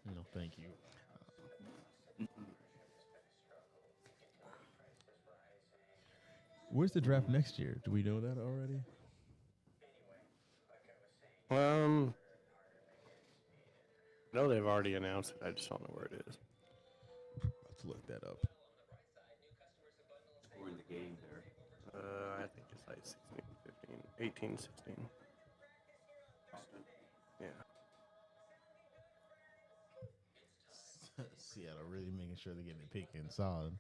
No, thank you. Where's the draft next year? Do we know that already? No, they've already announced it. I just don't know where it is. Let's look that up. Scoring the game there. I think it's like 16, 15, 18, 16. Boston. Yeah. Seattle really making sure they're getting it picky and solid.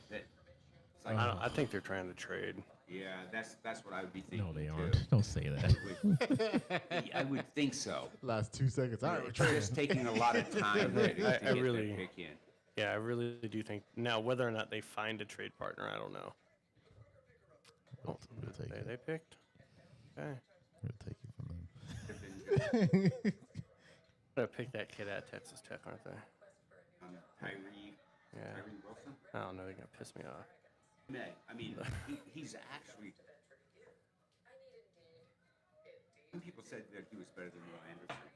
It's I think they're trying to trade. Yeah, that's what I would be thinking. No, they too. aren't. Don't say that. I would think so. Last 2 seconds. All right, we're It's trading. just taking a lot of time to get I really- that pick in. Yeah, I really do think. Now, whether or not they find a trade partner, I don't know. We'll take it. They picked. Okay. We'll take it from them. Gonna pick that kid at Texas Tech, aren't they? Tyree Yeah. Wilson. I don't know. They're gonna piss me off. May. I mean, he's actually. Some people said that he was better than Will Anderson.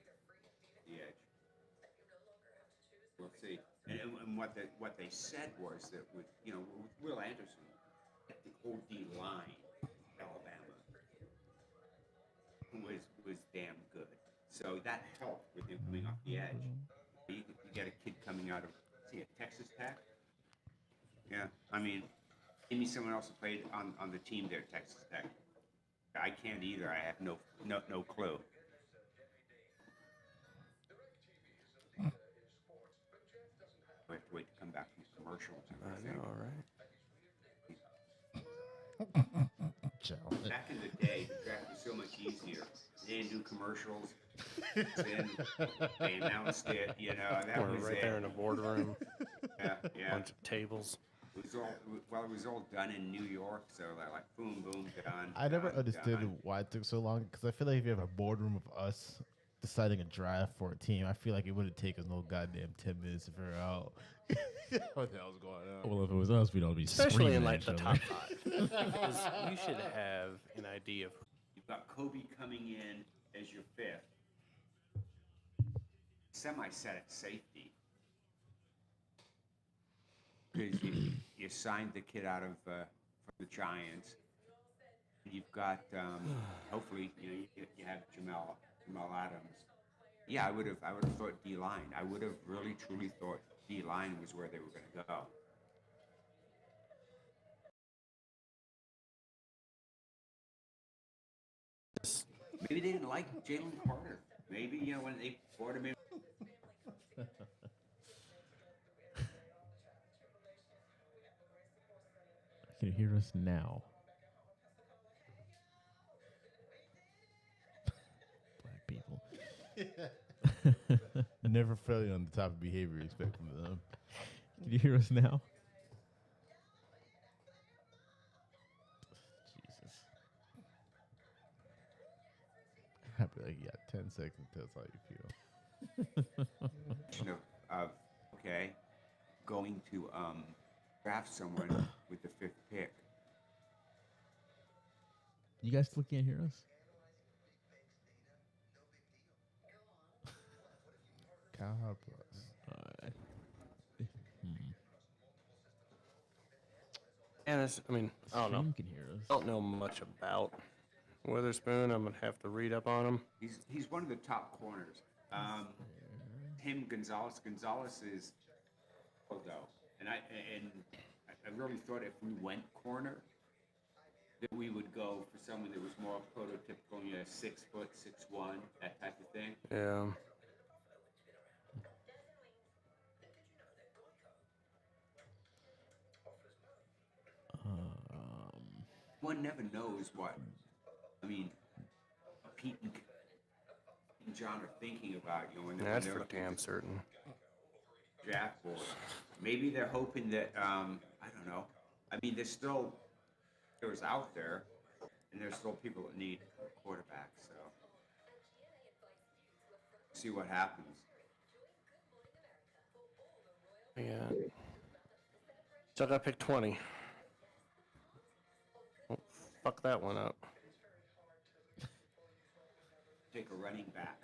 The edge. We'll see. And what they said was that with with Will Anderson, the whole D line, Alabama, was damn good. So that helped with him coming off the edge. You get a kid coming out of Texas Tech. Yeah, I mean, give me someone else who played on the team there at Texas Tech. I can't either. I have no clue. We have to wait to come back from commercials. I know, right? Back in the day, the draft was so much easier. They didn't do commercials. Then they announced it. That We're was right it. there in the boardroom. Yeah. Bunch of tables. It was all done in New York, so like boom, boom, done. I never done, understood done. why it took so long because I feel like if you have a boardroom of us deciding a draft for a team, I feel like it wouldn't take us no goddamn 10 minutes to figure out what the hell's going on. Well, if it was us, we'd all be Especially screaming in at like each the other. top five. Because you should have an idea of You've got Kobe coming in as your fifth. Semi-set at safety. Because you signed the kid out of from the Giants. You've got hopefully you have Jamal Adams. Yeah, I would have thought D line. I would have really truly thought D line was where they were going to go. Maybe they didn't like Jalen Carter. Maybe when they brought him in. Can you hear us now? Black people. Never fail you on the type of behavior you expect from them. Can you hear us now? Jesus. I'd be like, yeah, 10 seconds tells how you feel. Okay, going to draft someone with the fifth pick. You guys still can't hear us? Kyle Plus. And I mean, I don't know. Stream can hear us. I don't know much about Witherspoon. I'm gonna have to read up on him. He's one of the top corners. Tim Gonzalez. Gonzalez is though, and I really thought if we went corner, that we would go for someone that was more prototypical, 6 foot, 6'1", that type of thing. Yeah. One never knows what. I mean, Pete and John are thinking about when they're That's when for they're looking damn at certain. the draft board. Maybe they're hoping that I don't know. I mean, there's out there, and there's still people that need a quarterback. So see what happens. Yeah. Still got to pick 20. Oh, fuck that one up. Take a running back.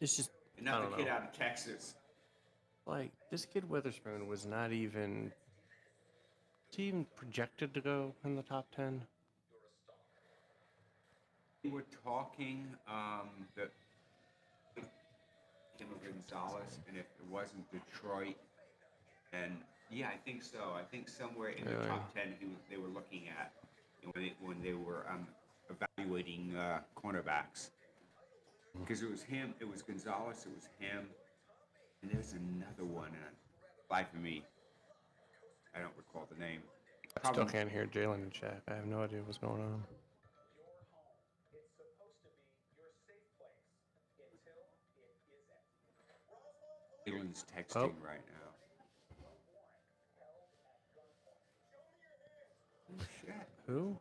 It's just I Another don't kid know. out of Texas. Like this kid Witherspoon was not even. Was he even projected to go in the top 10? We were talking that Kim Gonzalez, and if it wasn't Detroit, and yeah, I think so. I think somewhere in the Really? top 10 they were looking at when they were evaluating cornerbacks. Because it was him, it was Gonzalez, it was him, and there's another one. And life of me, I don't recall the name. I still can't hear Jalen in chat. I have no idea what's going on. Jalen's texting Oh. right now. Oh, shit. Who?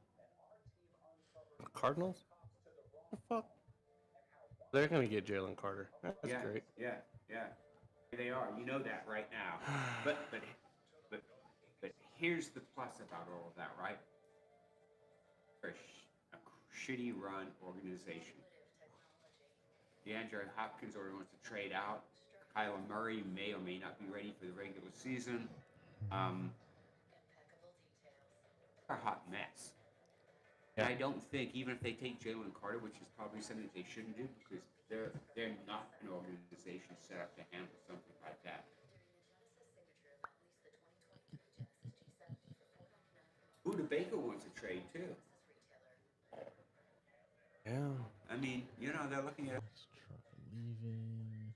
The Cardinals? The fuck? They're gonna get Jalen Carter. That's Yeah, great. yeah. They are. You know that right now. But here's the plus about all of that, right? A shitty run organization. DeAndre Hopkins already wants to trade out. Kyler Murray may or may not be ready for the regular season. A hot mess. And I don't think, even if they take Jalen Carter, which is probably something that they shouldn't do, because they're not an organization set up to handle something like that. Buda Baker wants to trade too. Yeah. I mean, you know, they're looking at This truck leaving.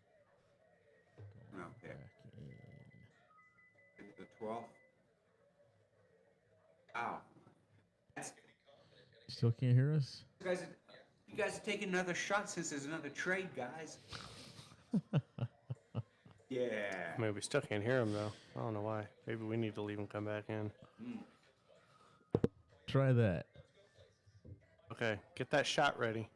Going Okay. back in. the 12th. Wow. Still can't hear us? You guys are taking another shot since there's another trade, guys. Yeah. I mean, we still can't hear him, though. I don't know why. Maybe we need to leave and come back in. Try that. Okay, get that shot ready.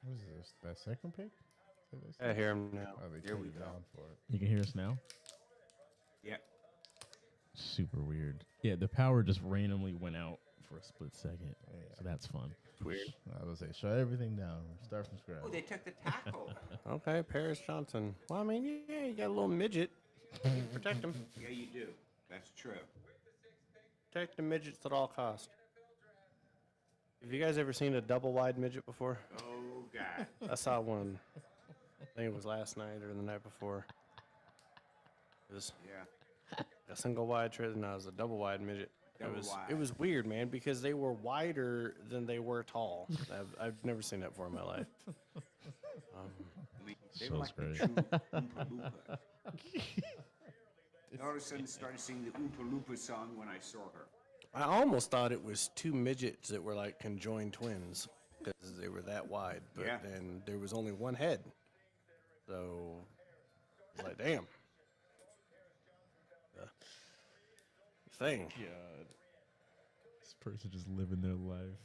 What is this? That second pick? I hear him now. Oh, they Here we traded go. down for it. You can hear us now? Yeah. Super weird. Yeah, the power just randomly went out for a split second. Yeah. So that's fun. Weird. I would say shut everything down. Start from scratch. Oh, they took the tackle. Okay, Paris Johnson. Well, I mean, yeah, you got a little midget. Protect him. Yeah, you do. That's true. Protect the midgets at all costs. Have you guys ever seen a double wide midget before? Oh, God. I saw one. I think it was last night or the night before. It was Yeah. a single wide trade, and I was a double wide midget. Double It wide. was weird, man, because they were wider than they were tall. I've never seen that before in my life. I mean, they So were like the great. true Oompa Loompa. All of a sudden started singing the Oompa Loompa song when I saw her. I almost thought it was two midgets that were like conjoined twins because they were that wide, but Yeah. then there was only one head. So I was like, damn. Thing. God. This person just living their life.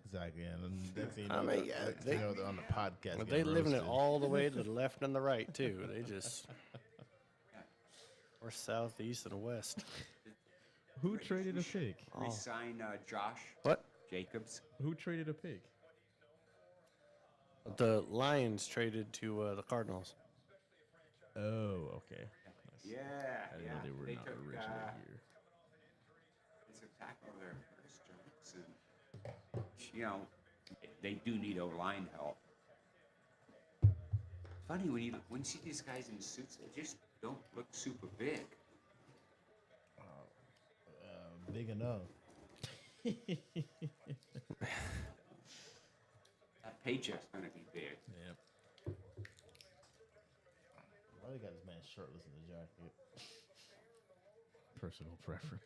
Exactly. And then next thing you I know, mean, they're- yeah, next thing you know, they're on the podcast. But they getting living it roasted. all the way to the left and the right too. They just or south, east, and west. Who traded a pick? Oh. Resign Josh What? Jacobs. Who traded a pick? The Lions traded to the Cardinals. Oh, okay. Yeah. I didn't know they were not took, originally here. It's a tackle there, Chris Johnson. You know, they do need O-line help. Funny when you see these guys in suits, they just don't look super big. Big enough. That paycheck's gonna be big. Yep. Why they got this man shirtless in the jacket? Personal preference.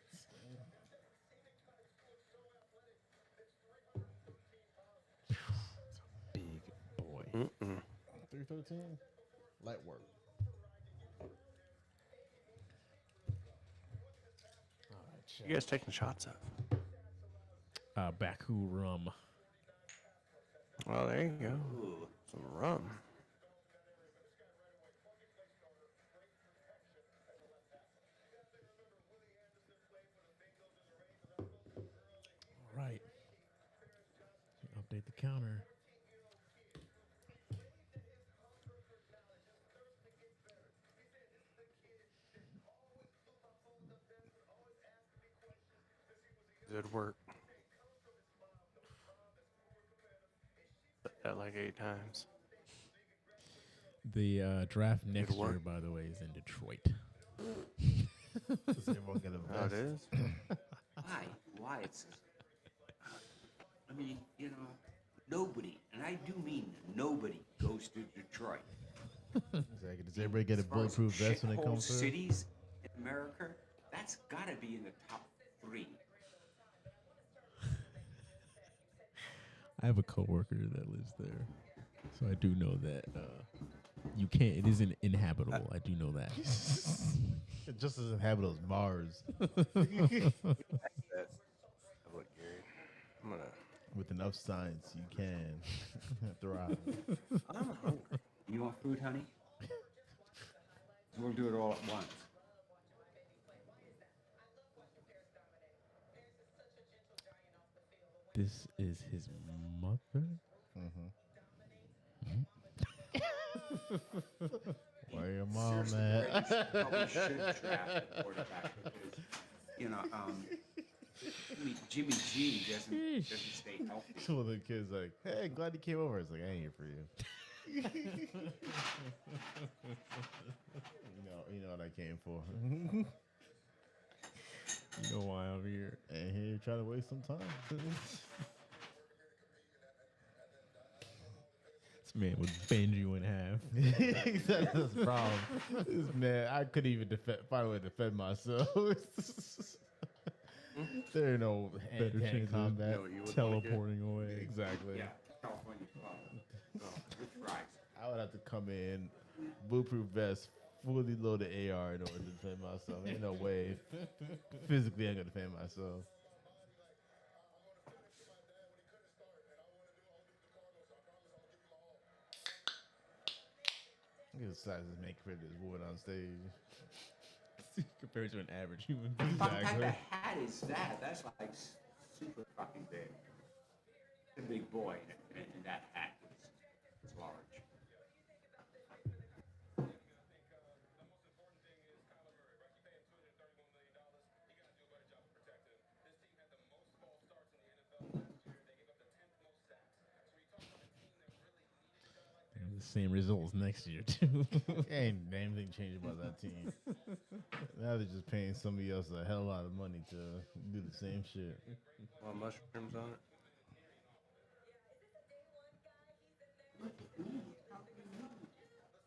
Big boy. 313? Light work. You guys taking shots of? Baku rum. Well, there you go. Ooh. Some rum. All right. Update the counter. Good work. Said that like 8 times. The draft next work. year, by the way, is in Detroit. Does everyone get a Oh, it vest? is. Why? It's. I mean, you know, nobody, and I do mean nobody, goes to Detroit. Exactly. Does everybody get a As far as bulletproof vest when it shithole comes through? cities in America, that's got to be in the top 3. I have a coworker that lives there, so I do know that you can't. It isn't inhabitable. I do know that. It just as inhabitable as Mars. Look, Gary. I'm gonna. With enough science, you can thrive. I'm hungry. You want food, honey? We'll do it all at once. This is his mother. Where your mom at? Probably should draft a quarterback because, you know, Jimmy G doesn't stay healthy. So the kid's like, "Hey, glad you came over." It's like, "I ain't here for you." You know what I came for. You know why I'm here? Ain't here trying to waste some time. This man would bend you in half. That's the problem. This man, I couldn't even find a way to defend myself. There ain't no Better hand-to-hand chance of combat. teleporting away. Exactly. Yeah, California club. Oh, with fries. I would have to come in, bulletproof vest, fully loaded AR in order to defend myself. Ain't no way. Physically, I'm gonna defend myself. Look at the size of this man created this wood on stage. Compared to an average human. What type of hat is that? That's like super fucking big. The big boy, and that hat is large. The same results next year too. Ain't anything changed about that team. Now they're just paying somebody else a hell of a lot of money to do the same shit. Want mushrooms on it?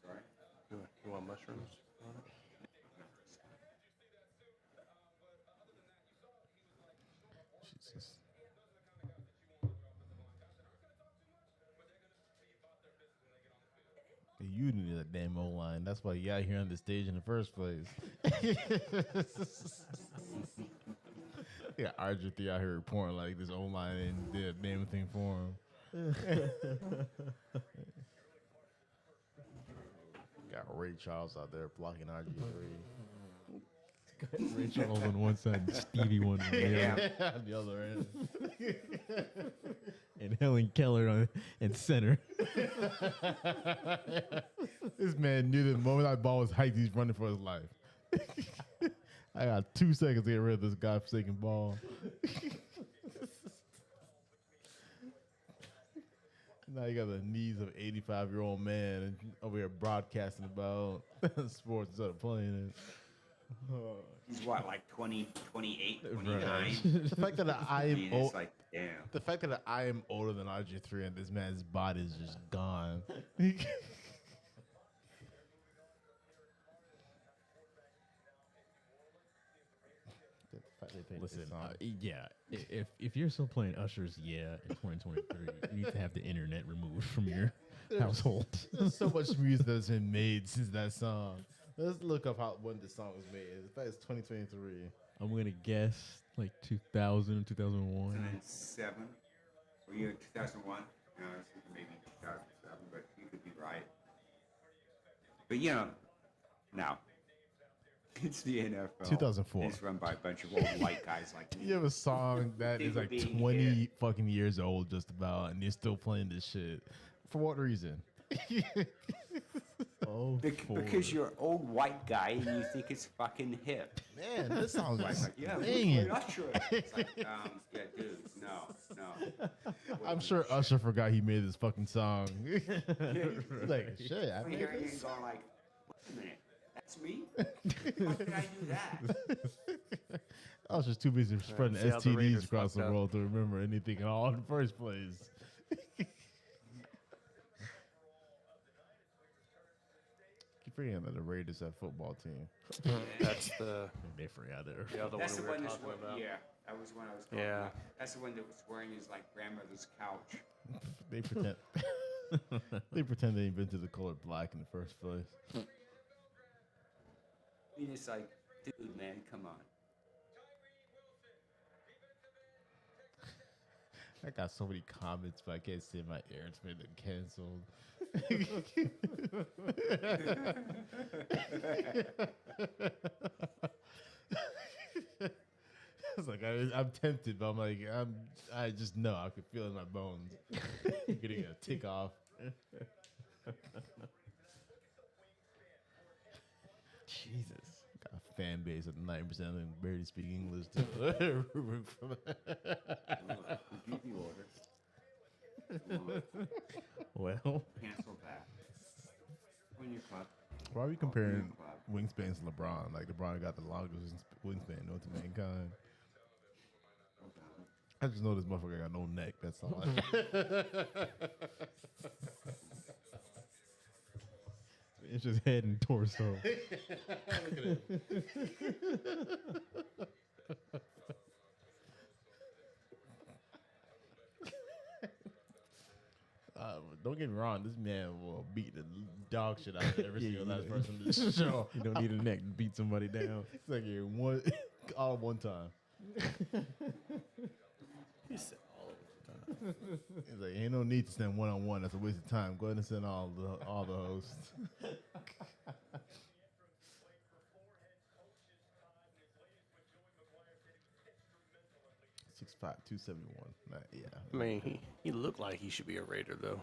Sorry? You want mushrooms on it? Jesus. You needed that damn O line. That's why you got here on the stage in the first place. Yeah, RG3 out here reporting like this O line and did a damn thing for him. Got Ray Charles out there blocking RG3. Ray Charles on one side, and Stevie Wonder on the other, On the other end. and Helen Keller on in center. This man knew the moment that ball was hiked, he's running for his life. I got 2 seconds to get rid of this godforsaken ball. Now you got the knees of an 85-year-old man and over here broadcasting about sports instead of playing it. He's what, like 20, 28, 29? The fact that I I am mean, old, it's like, damn. the fact that I am older than RG3 and this man's body is just gone. Listen, yeah, if you're still playing Ushers, yeah, in 2023, you need to have the internet removed from your household. There's so much music that's been made since that song. Let's look up when the song was made. In fact, it's 2023. I'm gonna guess like 2000, 2001. 2007? Were you in 2001? No, I was thinking maybe 2007, but you could be right. But you know, now, it's the NFL. 2004. It's run by a bunch of old white guys like me. You have a song that is like 20 fucking years old just about, and you're still playing this shit. For what reason? Oh, Because you're an old white guy and you think it's fucking hip. Man, this sounds Like, like yeah, banging. Usher. It's like, yeah, dude, no. I'm sure Usher forgot he made this fucking song. Like, shit, I I'm made hearing you this. going like, wait a minute, that's me? Why did I do that? I was just too busy spreading see how the STDs Raiders across the fucked up. world to remember anything at all in the first place. Keep forgetting that the Raiders have football team. That's the They forgot it. the other That's the one we one were that's talking about. yeah, that was one I was talking Yeah. about. That's the one that was wearing his like grandmother's couch. They pretend. They pretend they invented the color black in the first place. I mean, it's like, dude, man, come on. I got so many comments, but I can't say my ear. It's been canceled. It's like I'm tempted, but I'm like I just know I can feel it in my bones. Getting a tick off. Jesus, got a fan base of 9% of them barely speak English. Give the order. Well, Cancel that. Win your club. why are we comparing wingspans to LeBron? Like LeBron got the longest wingspan known to mankind. I just know this motherfucker got no neck. That's all. It's just head and torso. Don't get me wrong. This man will beat the dog shit out of every single last person in this show. You don't need a neck to beat somebody down. It's like you're one, all at one time. He said all of the time. It's like ain't no need to send one on one. That's a waste of time. Go ahead and send all the hosts. 6'5", 271. Yeah. I mean, he looked like he should be a Raider though.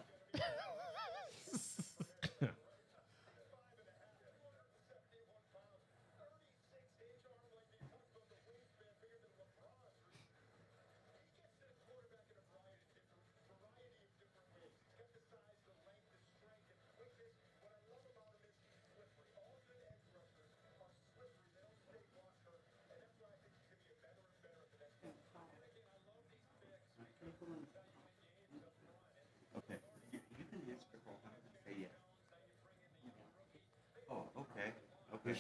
Okay. You can answer the call. Say yes. Oh, okay. Okay. This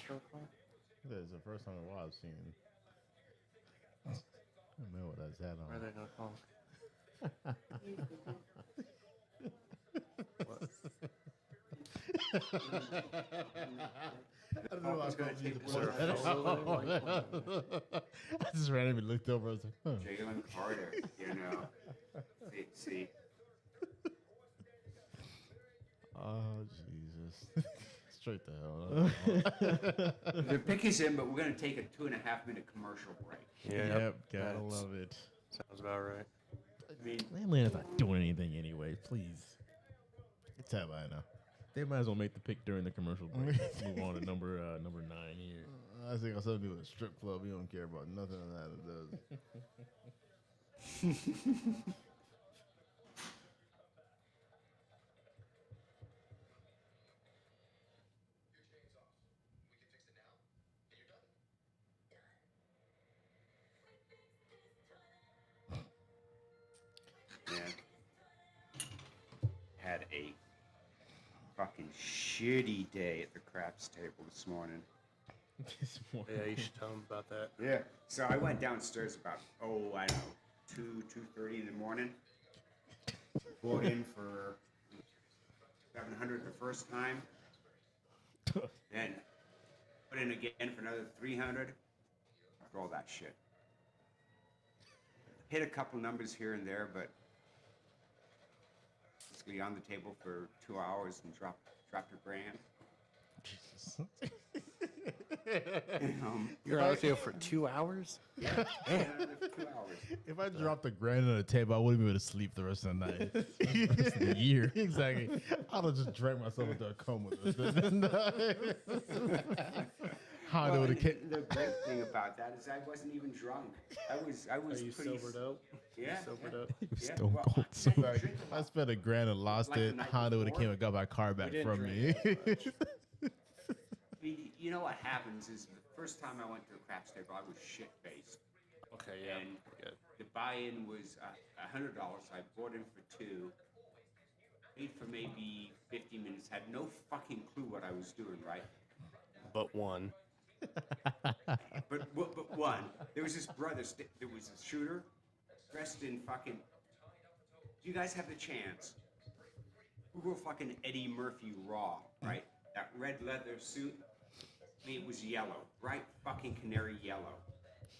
is the first time in a while I've seen. I don't know what that's had on. Where are they gonna call? I don't know. I was going to Is there a photo? I just randomly looked over. I was like, huh. Jalen Carter, you know. See. Oh, Jesus. Straight to hell. The pick is in, but we're going to take a 2.5-minute commercial break. Yep, gotta That's- love it. Sounds about right. I mean, Atlanta's not doing anything anyway. Please. It's Atlanta. They might as well make the pick during the commercial break. Move on to number 9 here. I think I'll something to do with a strip club. We don't care about nothing of that it does. man. Had a fucking shitty day at the craps table this morning. This morning. Yeah, you should tell him about that. Yeah. So I went downstairs about, I don't know, 2:30 in the morning. Bought in for $700 the first time. Then put in again for another $300. After all that shit. Hit a couple numbers here and there, but basically on the table for 2 hours and dropped $1,000. Jesus. You're out there for 2 hours? Yeah, for 2 hours. If I dropped a grand on the table, I wouldn't be able to sleep the rest of the night. The rest of the year. Exactly. I'd have just drank myself into a coma. How Well, would and have the great thing about that is I wasn't even drunk. I was Are you pretty sobered up? Yeah, Sobered yeah. up? Yeah, Stone well, cold I sober. didn't drink a I lot. spent a grand and lost Like the it. night Honda would have before? came and got my car back didn't from drink me. You know what happens is the first time I went to a craps table, I was shit faced. Okay, yeah. And Good. the buy-in was $100. I bought in for 2. Paid for maybe 50 minutes. Had no fucking clue what I was doing, right? But one. But one, there was this brother. There was a shooter, dressed in fucking. Do you guys have the chance? Google fucking Eddie Murphy Raw, right? That red leather suit. I mean, it was yellow, bright fucking canary yellow.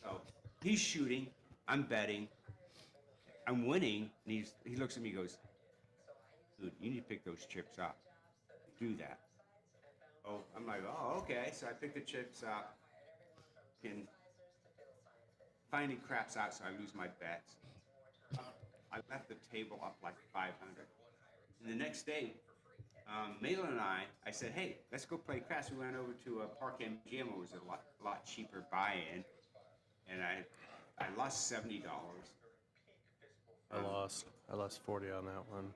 So he's shooting. I'm betting. I'm winning, and he looks at me, and goes, "Dude, you need to pick those chips up. Do that." Oh, I'm like, oh, okay. So I pick the chips up, and finally craps out, so I lose my bets. I left the table up like 500. And the next day, Malin and I said, hey, let's go play craps. We went over to Park MGM. It was a lot cheaper buy-in, and I lost $70. I lost 40 on that one.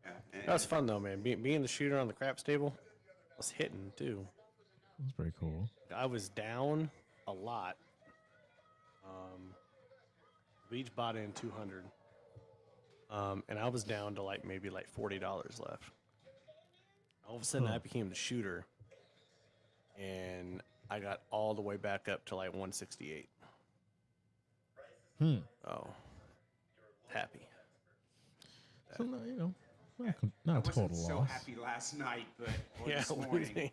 Yeah, and That was fun though, man. Being the shooter on the craps table, I was hitting too. That's pretty cool. I was down a lot. We each bought in 200, and I was down to maybe $40 left. All of a sudden, I became the shooter, and I got all the way back up to 168. Oh, happy. So, no, you know, not a I wasn't total so loss. happy last night, but or Yeah, this morning.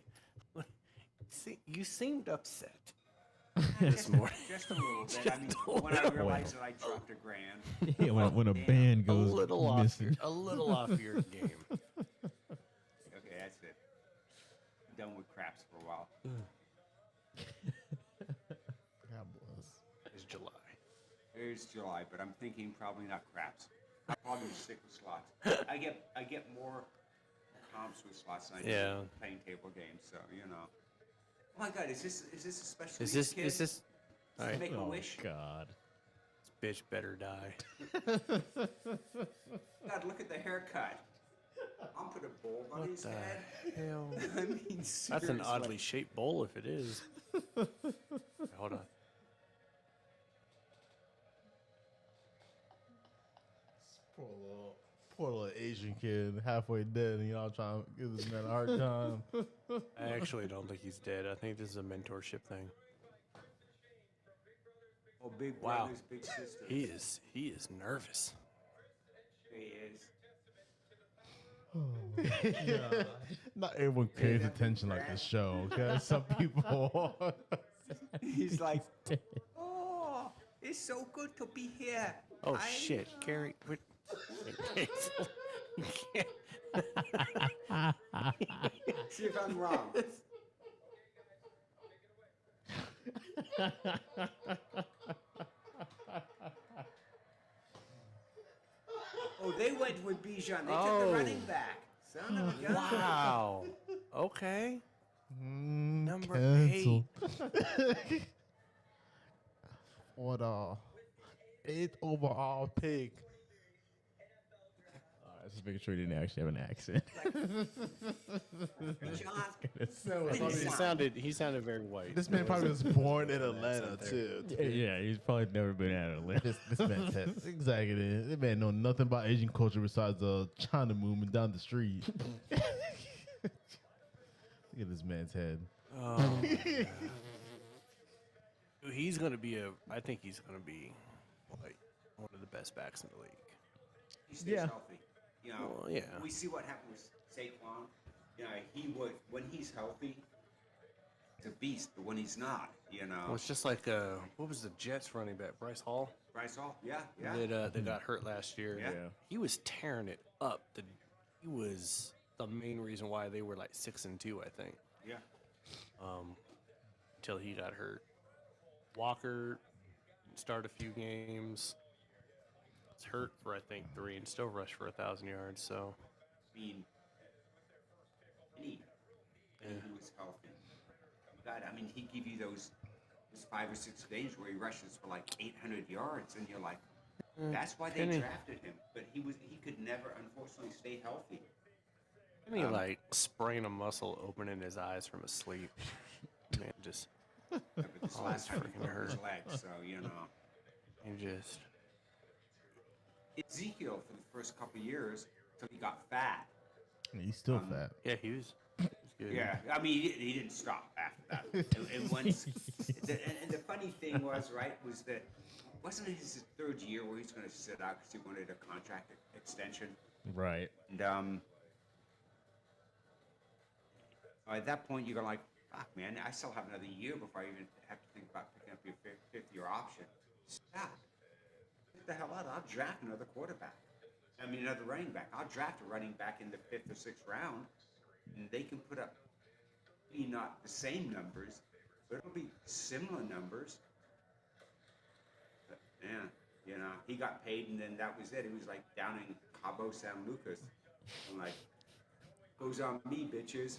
you seemed upset this morning. Just a little bit. I mean, when I realized that I dropped a grand. Yeah, when a band A goes little off, missing. a little off your game. Okay, that's it. I'm done with craps for a while. God bless. It's July. It's July, but I'm thinking probably not craps. I'll probably stick with slots. I get more comps with slots than I Yeah. do playing table games, so you know. Oh my God, is this a special? Is needs this kid? is this? All right, Make a Oh, wish. God. this bitch better die. God, look at the haircut. I'm put a bowl on What his the head. hell? I mean, That's an seriously. oddly shaped bowl if it is. Hold on. Poor little Asian kid, halfway dead, and y'all trying to give this man a hard time. I actually don't think he's dead. I think this is a mentorship thing. Oh, big Wow. brothers, big sisters. He is nervous. He is. Not everyone pays attention like this show, okay? Some people. He's like, oh, it's so good to be here. Oh I- shit, Carrie. See if I'm wrong. Oh, they went with Bijan. They took Oh. the running back. Son of a gun. Wow. Okay. Number Cancel. 8. For the 8th overall pick. All right, just making sure he didn't actually have an accent. John, He sounded very white. This man probably was born in Atlanta, too. Yeah, he's probably never been out of Atlanta. This man said, exactly. This man know nothing about Asian culture besides the China movement down the street. Look at this man's head. Oh, he's gonna be I think he's gonna be like one of the best backs in the league. he stays healthy. You know, Well, yeah. we see what happened with Saquon. You know, he would when he's healthy, he's a beast. But when he's not, you know, Well, it's just like what was the Jets running back, Bryce Hall? Bryce Hall. Yeah, yeah. That got hurt last year. Yeah. He was tearing it up. He was the main reason why they were like 6-2, I think. Yeah. till he got hurt. Walker started a few games. It's hurt for I think 3 and still rushed for 1,000 yards. So I mean, any who was healthy. God, I mean, he give you those 5 or 6 days where he rushes for like 800 yards, and you're like, that's why they Penny. drafted him. But he could never, unfortunately, stay healthy. and he like sprained a muscle opening his eyes from his sleep. Man, just Yeah, but this Oh, last it's time he freaking broke his hurt. leg, so you know. he just Ezekiel for the first couple of years till he got fat. He's still fat. yeah he was good. Yeah, I mean, he didn't stop after that. And once, and the funny thing was, right, was that wasn't it his 3rd year where he's going to sit out because he wanted a contract extension? Right. And at that point, you're like, fuck, man, I still have another year before I even have to think about picking up your 5th-year option. Stop. Get the hell out. I'll draft another quarterback. I mean, another running back. I'll draft a running back in the 5th or 6th round, and they can put up maybe not the same numbers, but it'll be similar numbers. But, man, you know, he got paid, and then that was it. He was like down in Cabo San Lucas. I'm like, goes on me, bitches.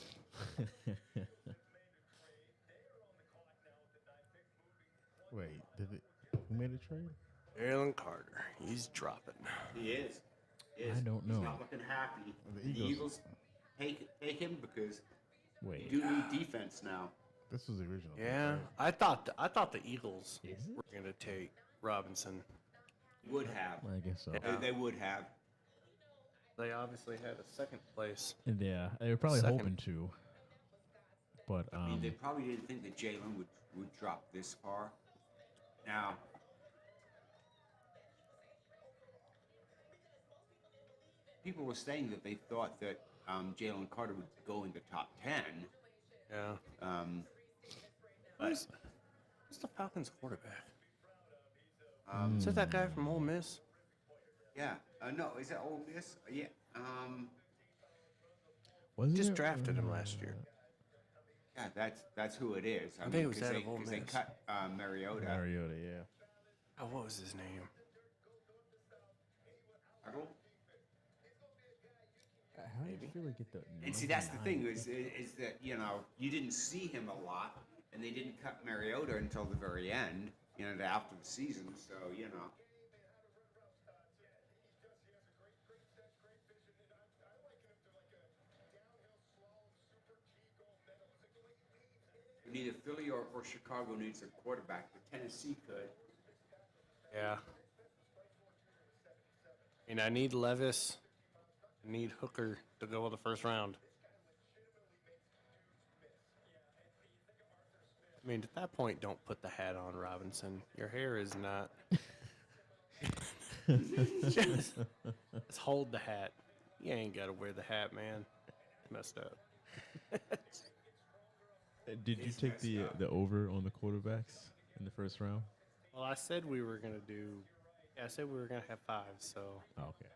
Wait, who made a trade? Jalen Carter, he's dropping. He is. I don't know. He's not looking happy. The Eagles- take him because you Wait. do need defense now. This was the original. pick, Yeah, right? I thought the Eagles Is it? were gonna take Robinson. Would have. I guess so. Yeah. They would have. They obviously had a second place. Yeah, they were probably Second. hoping to. But I mean, they probably didn't think that Jalen would drop this far. Now, people were saying that they thought that Jalen Carter would go in the top 10. Yeah. But Who's the Falcons quarterback? Is that guy from Ole Miss? yeah, no, is that Ole Miss? Yeah. was Just it? drafted him last year. Yeah, that's who it is. I think it was 'cause out they, of Ole 'cause they Miss. cut Mariota. Mariota, yeah. Oh, what was his name? Huddle. How do you feel like get the? And see, that's the thing is that you know you didn't see him a lot, and they didn't cut Mariota until the very end, you know, after the season. So you know, neither Philly or Chicago needs a quarterback, but Tennessee could. Yeah. And I need Levis. I need Hooker to go in the first round. I mean, at that point, don't put the hat on, Robinson. Your hair is not. just hold the hat. You ain't got to wear the hat, man. It's messed up. Did you take the over on the quarterbacks in the first round? Well, I said we were going to do. Yeah, I said we were going to have 5, so. Oh, okay.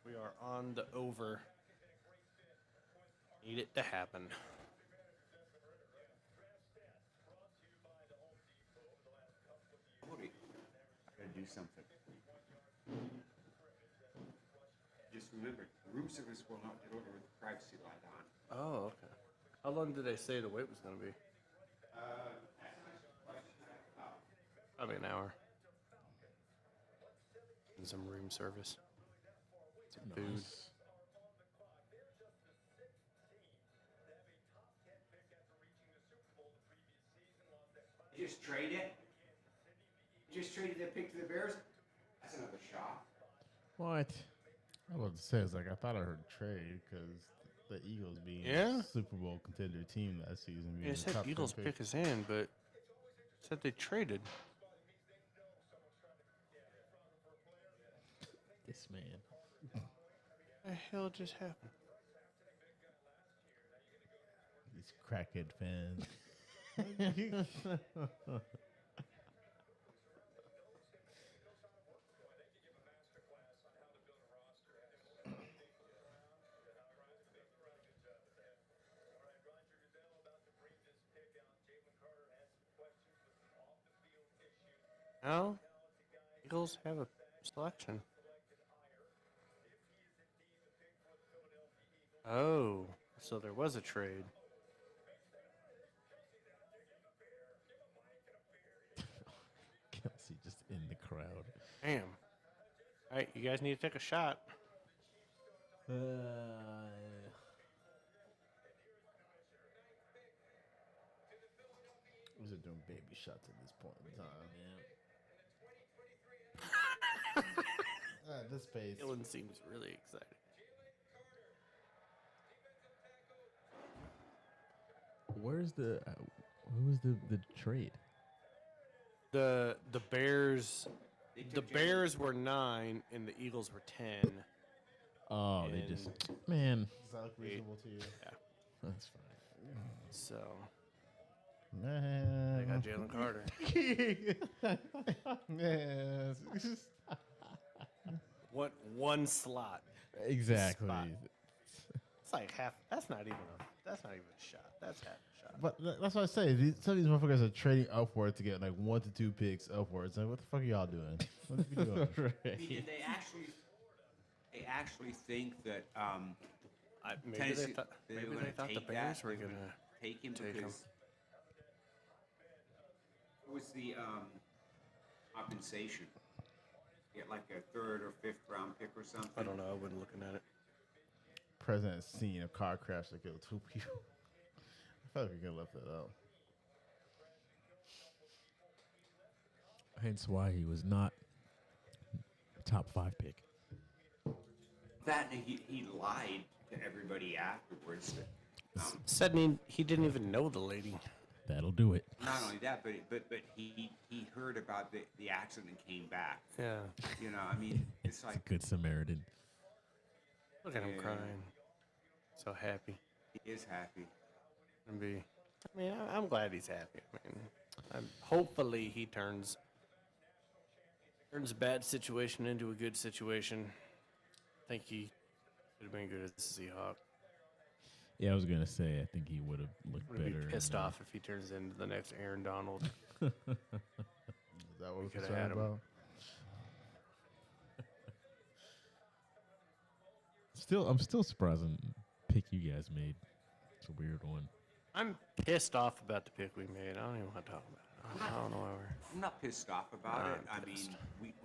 We are on the over. Need it to happen. Cody, I gotta do something. Just remember, room service will not deliver with the privacy light on. Oh, okay. How long did they say the wait was going to be? Probably an hour. And some room service. Some food. Nice. You just trade it? You just traded that pick to the Bears? That's another shot. What? I was about to say, it's like I thought I heard trade because the Eagles being Yeah. a Super Bowl contender team that season. Being Yeah, it the said top 10 Eagles pick is in, but it said they traded. This man. What the hell just happened? These crackhead fans. No, Eagles have a selection. Oh, so there was a trade. Kelsey just in the crowd. Damn. All right, you guys need to take a shot. We're doing baby shots at this point in time. At this pace. Dylan seems really excited. Where's the? Who was the trade? The Bears. They The took Jalen- Bears were 9 and the Eagles were 10. Oh, they just And- man. Does that look reasonable to you? Yeah. That's fine. So Man. they got Jalen Carter. Man. What one slot? Exactly. Spot. It's like half. That's not even a shot. That's half a shot. But that's what I say. Some of these motherfuckers are trading upward to get like 1 to 2 picks upwards. Like, what the fuck are y'all doing? What are you doing? I mean, did they actually think that Maybe Tennessee, they thought, they maybe were they gonna thought the take Bears that? were They were gonna. gonna take him take him. because what was the compensation? Get like a 3rd or 5th round pick or something. I don't know. I wasn't looking at it. President seen a car crash that killed 2 people. I felt like we could have left that out. Hence why he was not a top 5 pick. That and he lied to everybody afterwards. That, Said he didn't even know the lady. That'll do it. not only that, but he heard about the accident and came back. Yeah. You know, I mean, it's like Good Samaritan. Look at him Yeah. crying. So happy. he is happy. I'm glad he's happy. Hopefully he turns a bad situation into a good situation. I think he could have been good as a Seahawk. Yeah, I was gonna say I think he would have looked Would better. be pissed in, off if he turns into the next Aaron Donald. Is that what we're coulda concerned had him. about? I'm still surprised on the pick you guys made. It's a weird one. I'm pissed off about the pick we made. I don't even want to talk about it. I don't know why we're. I'm not pissed off about it. I'm I mean, pissed.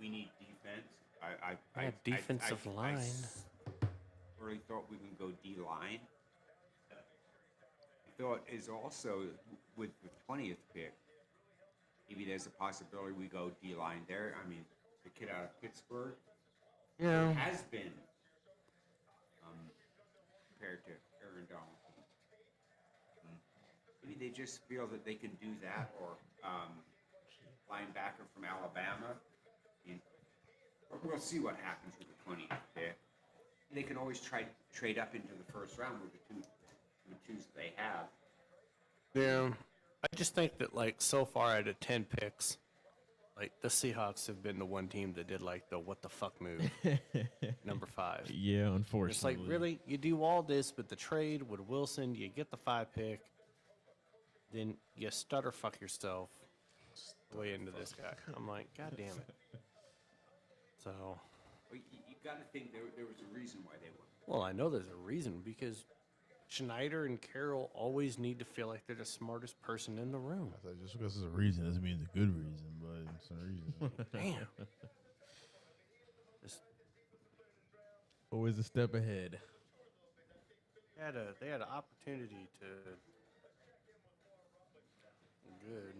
we need defense. Yeah, defensive line. Really thought we would go D line. I thought is also with the 20th pick. Maybe there's a possibility we go D line there. I mean, the kid out of Pittsburgh Yeah. has been compared to Aaron Donald. Maybe they just feel that they can do that, or linebacker from Alabama. We'll see what happens with the 20th pick. They can always trade up into the first round with the twos that they have. Yeah. I just think that so far out of 10 picks, the Seahawks have been the one team that did the what the fuck move. Number 5. Yeah, unfortunately. It's really, you do all this with the trade with Wilson, you get the 5 pick, then you stutter fuck yourself way into this guy. I'm like, God damn it. So, Well, you got to think there was a reason why they won. well, I know there's a reason because Schneider and Carroll always need to feel like they're the smartest person in the room. I thought just because there's a reason doesn't mean it's a good reason, but it's a reason. Damn. Just, Always a step ahead. they had an opportunity to good.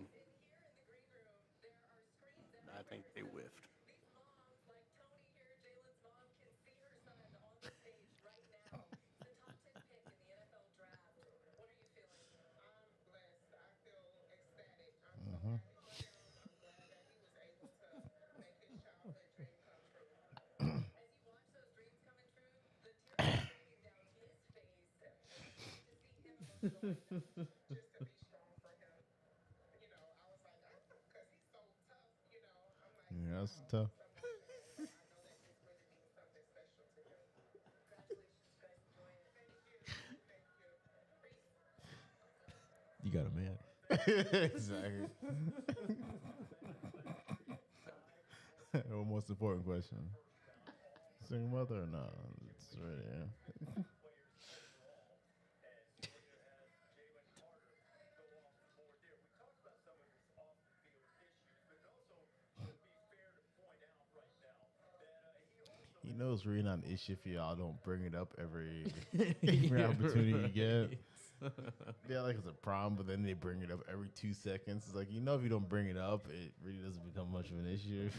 I think they whiffed. Yeah, that's tough. You got a man. Exactly. Or most important question. Single mother or not? It's right here. He knows really not an issue if y'all don't bring it up every opportunity you get. Yeah, like it's a problem, but then they bring it up every 2 seconds. It's like, if you don't bring it up, it really doesn't become much of an issue.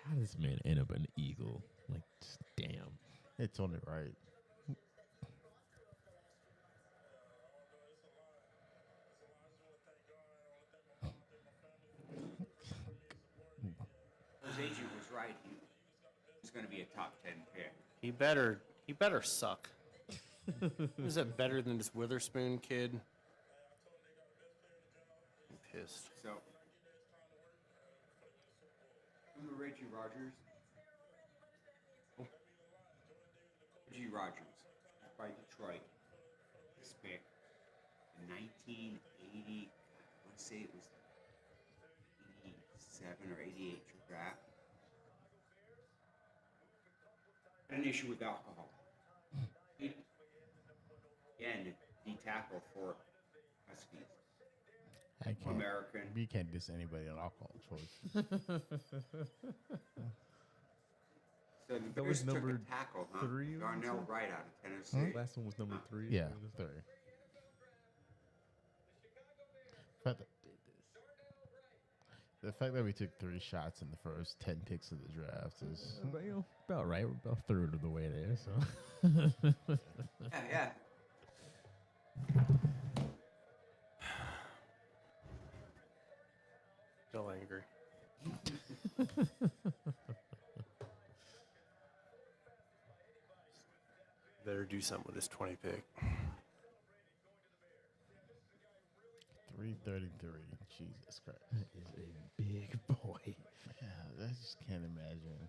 How does this man end up an Eagle? Like, just damn. It's only right. His agent was right. He was going to be a top 10 pick. He better suck. Is that better than this Witherspoon kid? I'm pissed. So, remember Reggie Rogers? Reggie Rogers by Detroit. This pick in 1980. I want to say it was 87 or 88 draft. Had an issue with alcohol. Again, D tackle for Huskies. I can't. American. You can't diss anybody on alcohol choice. So the That was Bears took number a tackle, huh? 3, Darnell wasn't it? Wright out of Tennessee. Last one was number 3. Yeah, 3. The fact that we took 3 shots in the first 10 picks of the draft is But, about right. We're about a third of the way there. So. Yeah. Still angry. Better do something with this 20 pick. 333. Jesus Christ. That is a big boy. Yeah, I just can't imagine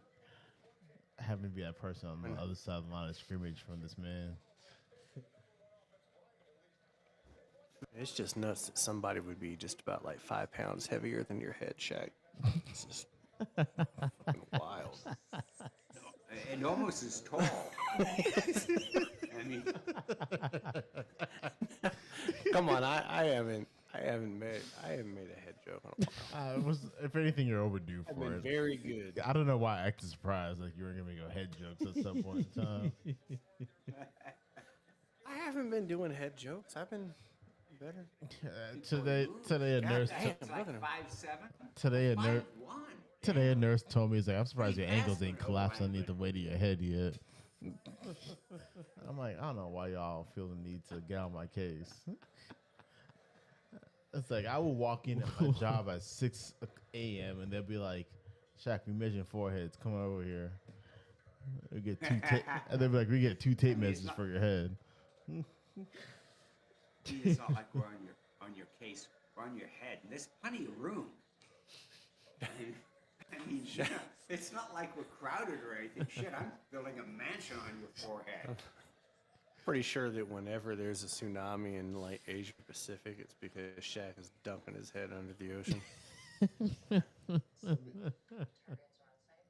having to be that person on the other side of the line of scrimmage from this man. It's just nuts that somebody would be just about like 5 pounds heavier than your head, Shaq. It's just fucking wild. And almost as tall. I mean, Come on, I haven't made a head joke in a while. If anything, you're overdue I've for been it. very good. I don't know why I acted surprised like you were gonna make a head jokes at some point in time. I haven't been doing head jokes. I've been better. Today a nurse it's like 5'7". today a nurse 5'1". today a nurse told me, he's like, I'm surprised your ankles ain't collapsed underneath the weight of your head yet. I'm like, I don't know why y'all feel the need to get on my case. It's like I will walk in at my job at 6 a.m. and they'll be like, Shaq, we measuring foreheads. Come over here. We get 2 tape, and they'll be like, we get 2 tape measures for your head. It's not like we're on your case. We're on your head. And there's plenty of room. I mean, it's not like we're crowded or anything. Shit, I'm building a mansion on your forehead. Pretty sure that whenever there's a tsunami in like Asia Pacific, it's because Shaq is dumping his head under the ocean.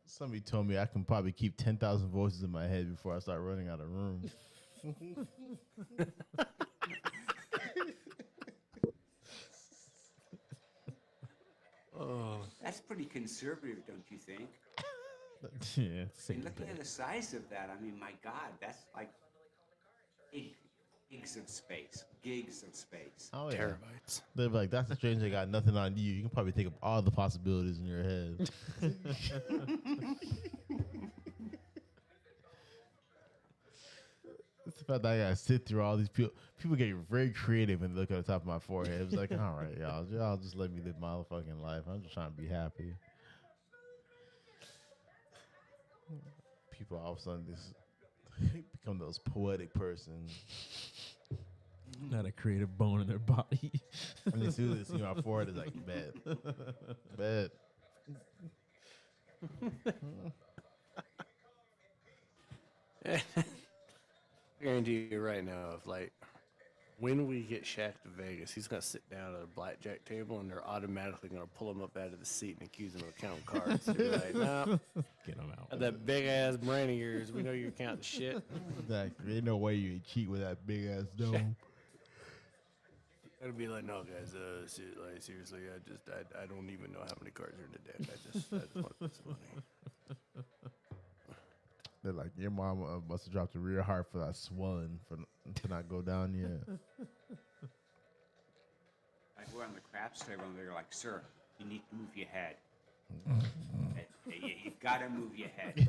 Somebody told me I can probably keep 10,000 voices in my head before I start running out of room. Oh, That's pretty conservative, don't you think? Yeah, I mean, look at the size of that. I mean, my God, that's like gigs of space. Gigs of space. Oh yeah. terabytes. They're like, that's strange. I got nothing on you. You can probably think of all the possibilities in your head. It's the fact that I gotta sit through all these people. People get very creative and look at the top of my forehead. It's like, all right, y'all just let me live my fucking life. I'm just trying to be happy. People all of a sudden just become those poetic persons. Not a creative bone in their body. And as soon as they see my forehead, it's like, bet. I guarantee you right now, if like when we get Shaq to Vegas, he's gonna sit down at a blackjack table, and they're automatically gonna pull him up out of the seat and accuse him of counting cards. They'll be like, nah, Get him out. that big ass brain of yours, we know you're counting shit. Exactly. Ain't no way you cheat with that big ass dome. I'd be like, no, guys, seriously, I don't even know how many cards are in the deck. I just want to put some money. They're like, your mom must have dropped a real hard for that swelling to not go down yet. Like we're on the craps table and they're like, sir, you need to move your head. You've got to move your head.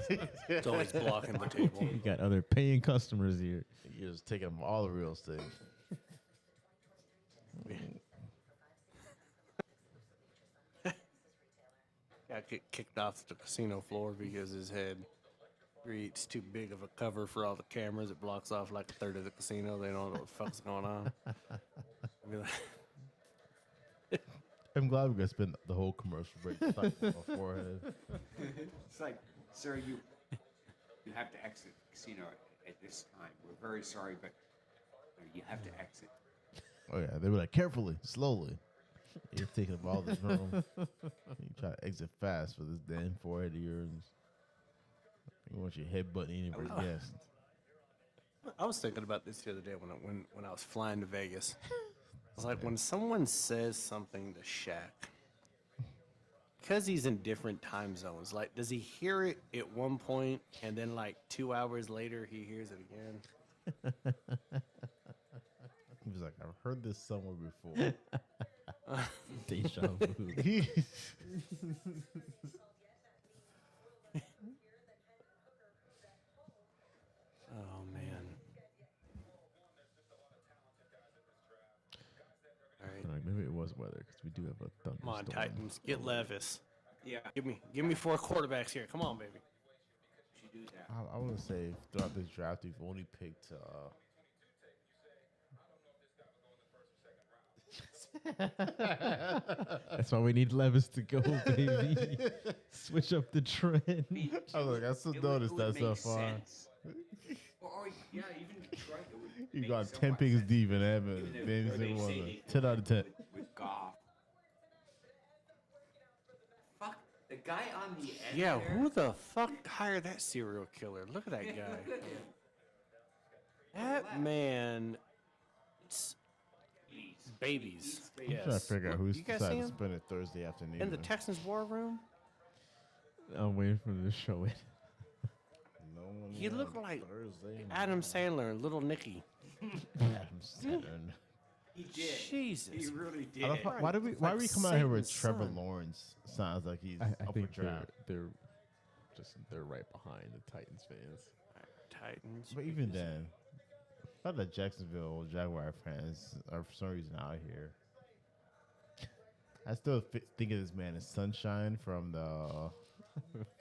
It's always blocking the table. You got other paying customers here. You're just taking them all the real estate. Got kicked off the casino floor because his head creates too big of a cover for all the cameras. It blocks off like a third of the casino. They don't know what the fuck's going on. I'd be like, I'm glad we got to spend the whole commercial break talking about my forehead. It's like, sir, you have to exit the casino at this time. We're very sorry, but you have to exit. Oh yeah, they were like, carefully, slowly. You're taking up all this room. You try to exit fast with this damn forehead of yours. You want your headbutt anywhere guest. I was thinking about this the other day when I was flying to Vegas. It's like when someone says something to Shaq, because he's in different time zones. Like, does he hear it at one point and then like 2 hours later he hears it again? He was like, I've heard this somewhere before. Deja vu. Oh man. All right. Like, maybe it was weather because we do have a thunderstorm. Come on, Titans. Get Levis. Yeah. Give me 4 quarterbacks here. Come on, baby. We should do that. I want to say throughout this draft, we've only picked. That's why we need Levis to go, baby. Switch up the trend. I was like, I still It noticed would that so make far. sense. Or yeah, even Detroit. It would You make got so 10 much picks sense. deep in Evans. Even Then where they one say of they 10 out of 10. with Goff. Fuck the guy on the end. Yeah, there, who the fuck hired that serial killer? Look at that guy. That man. It's babies. I'm trying to Yes. figure out who's You guys see decided to him? spend it Thursday afternoon. In the Texans war room? I'm waiting for them to show it. No one He on looked like Thursday. Adam Sandler and Little Nicky. Adam Sandler. He did. Jesus. He really did. I don't know, why do we? It's Why like are we coming out here with Satan's Trevor son. Lawrence? Sounds like he's I up for think draft. they're right behind the Titans fans. Titans. But even then, I thought the Jacksonville Jaguar fans are for some reason out here. I still think of this man as Sunshine from the.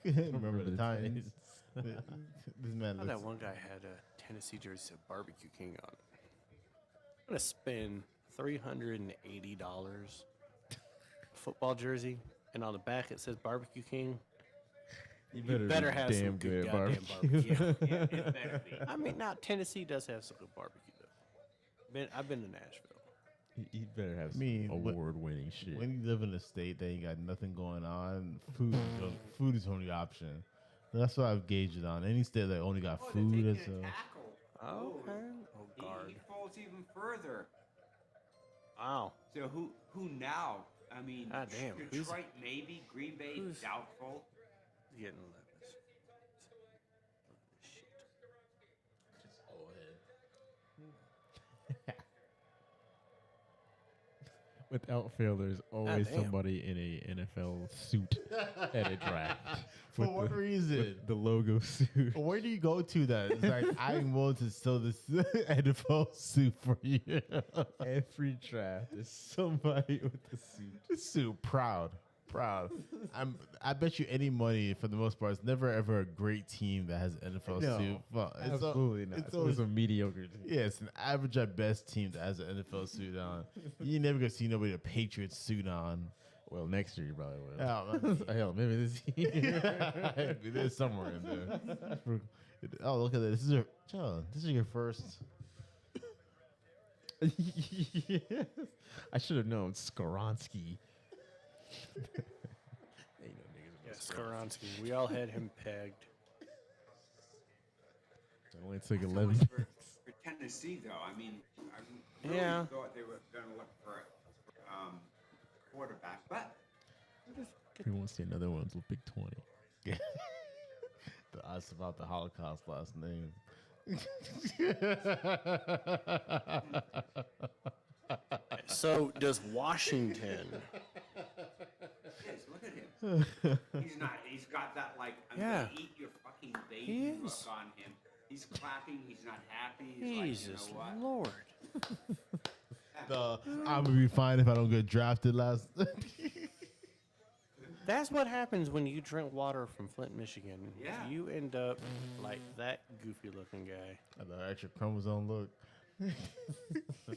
Remember the Titans? This man I thought looks. that one guy had a Tennessee jersey said Barbecue King on it. I'm gonna spend $380 football jersey, and on the back it says Barbecue King. You better be have some damn good good goddamn barbecue. barbecue. Yeah, it better be. I mean, now Tennessee does have some good barbecue though. I've been to Nashville. He'd better have some mean, what- award-winning shit. When you live in a state that ain't got nothing going on, food is the only option. That's what I've gauged it on. Any state that only got Oh, food, they're that's taking a a, tackle. Oh, okay. Oh, He, guard. he falls even further. Wow. So who now? I mean, Ah, damn. Who's- Detroit maybe, Green Bay who's- doubtful. He's getting Levis. Shit. With outfielders, always damn. somebody in a NFL suit at a draft. For With what the- reason? with the logo suit. Where do you go to that? It's like, I'm willing to sell this NFL suit for you. Every draft is somebody with a suit. This suit, proud. I bet you any money, for the most part, it's never ever a great team that has an NFL No, suit. Well, Absolutely not. It's It's always always a mediocre team. yeah, it's an average at best team that has an NFL suit on. You never gonna see nobody with a Patriots suit on. Well, next year you probably will. Oh, man. Hell, maybe this year. There's somewhere in there. Oh, look at that! This is your first. Yes. I should have known Skoronsky. Yeah, Skoronsky. We all had him pegged. It only took Not so 11 much picks. for Tennessee, though. I mean, I really Yeah. thought they were going to look for a quarterback, but We won't see another one until pick 20. The us about the Holocaust last name. So does Washington? yes, look at him. He's not. He's got that like I'm Yeah. gonna eat your fucking He baby is. look on him. He's clapping. He's not happy. He's Jesus like, you know what? Lord. I'm gonna be fine if I don't get drafted last. That's what happens when you drink water from Flint, Michigan. Yeah. You end up like that goofy looking guy. The extra chromosome look.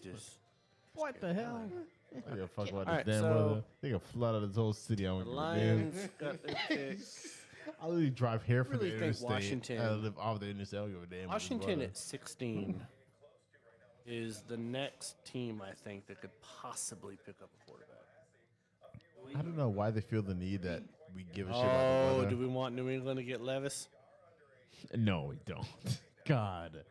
Just What the hell? I give a fuck about Alright, this damn so- weather. They can flood out this whole city. I the don't give a Lions damn. got their picks. I literally drive here for Really the think interstate. Washington- I live off the interstate. I don't give a damn. about this Washington weather. at 16 is the next team I think that could possibly pick up a quarterback. I don't know why they feel the need that we give a shit about the Oh, weather. do we want New England to get Levis? No, we don't. God.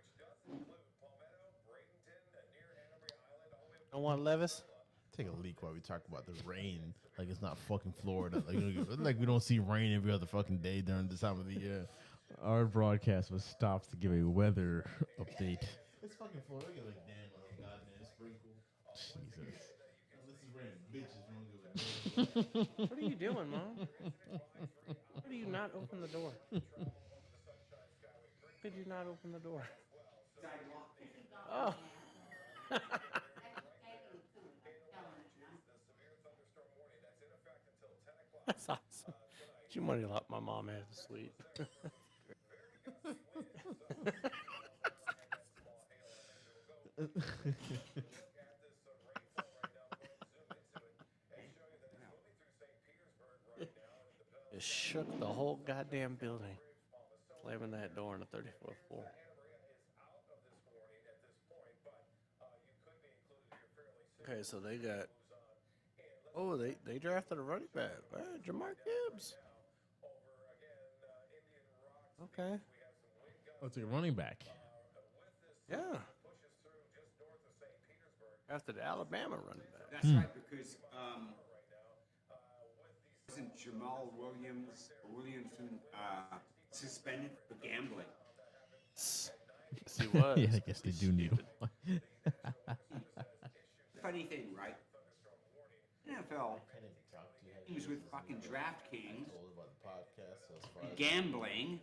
Don't want Levis? Take a leak while we talk about the rain. Like it's not fucking Florida. Like we don't see rain every other fucking day during this time of the year. Our broadcast was stopped to give a weather update. It's fucking Florida. Get like damn goddamn sprinkle. Jesus. Unless it's raining bitches, we don't give a damn. What are you doing, Mom? Why do you not open the door? Could you not open the door? Oh. That's awesome. She money lot my mom has to sleep. It shook the whole goddamn building, slamming that door on the 34th floor. Okay, so they got. Oh, they drafted a running back. Jamar Gibbs. Okay. Oh, it's a running back. Yeah. After the Alabama running back. That's right, because wasn't Jamal Williamson suspended for gambling? Yes, he was. Yeah, I guess they do need one. Funny thing, right? NFL teams with fucking DraftKings gambling,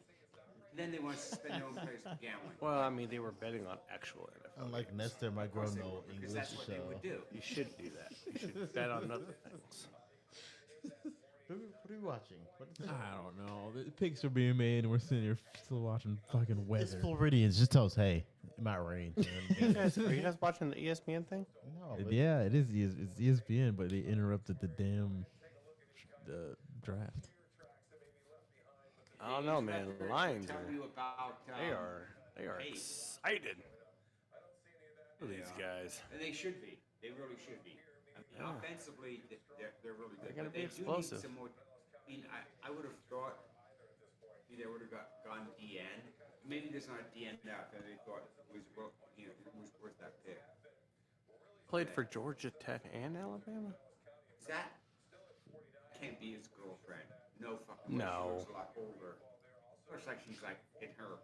and then they want to suspend their own players for gambling. Well, I mean, they were betting on actual NFL. Unlike Nestor, my girl Of course they no would, because English that's what they would do. You should do that. You should bet on other things. What are you watching? What is I don't know. The picks are being made, and we're sitting here still watching fucking It's weather. Floridians. Just tell us, hey, it might rain. Are you guys watching the ESPN thing? No, but Yeah, it is. It's ESPN, but they interrupted the damn draft. I don't know, man. The Lions Tell are. you about They are hey. excited. Look at these guys. And they should be. They really should be. I mean, Yeah. offensively, they're really good. They're gonna but be they do explosive. need some more. I mean, I would have thought maybe they would have gone DN. Maybe there's not a DN out there they thought was was worth that pick. Played for Georgia Tech and Alabama. Is that can't be his girlfriend? No fucking way. No. She looks a lot older. Looks like she's like in her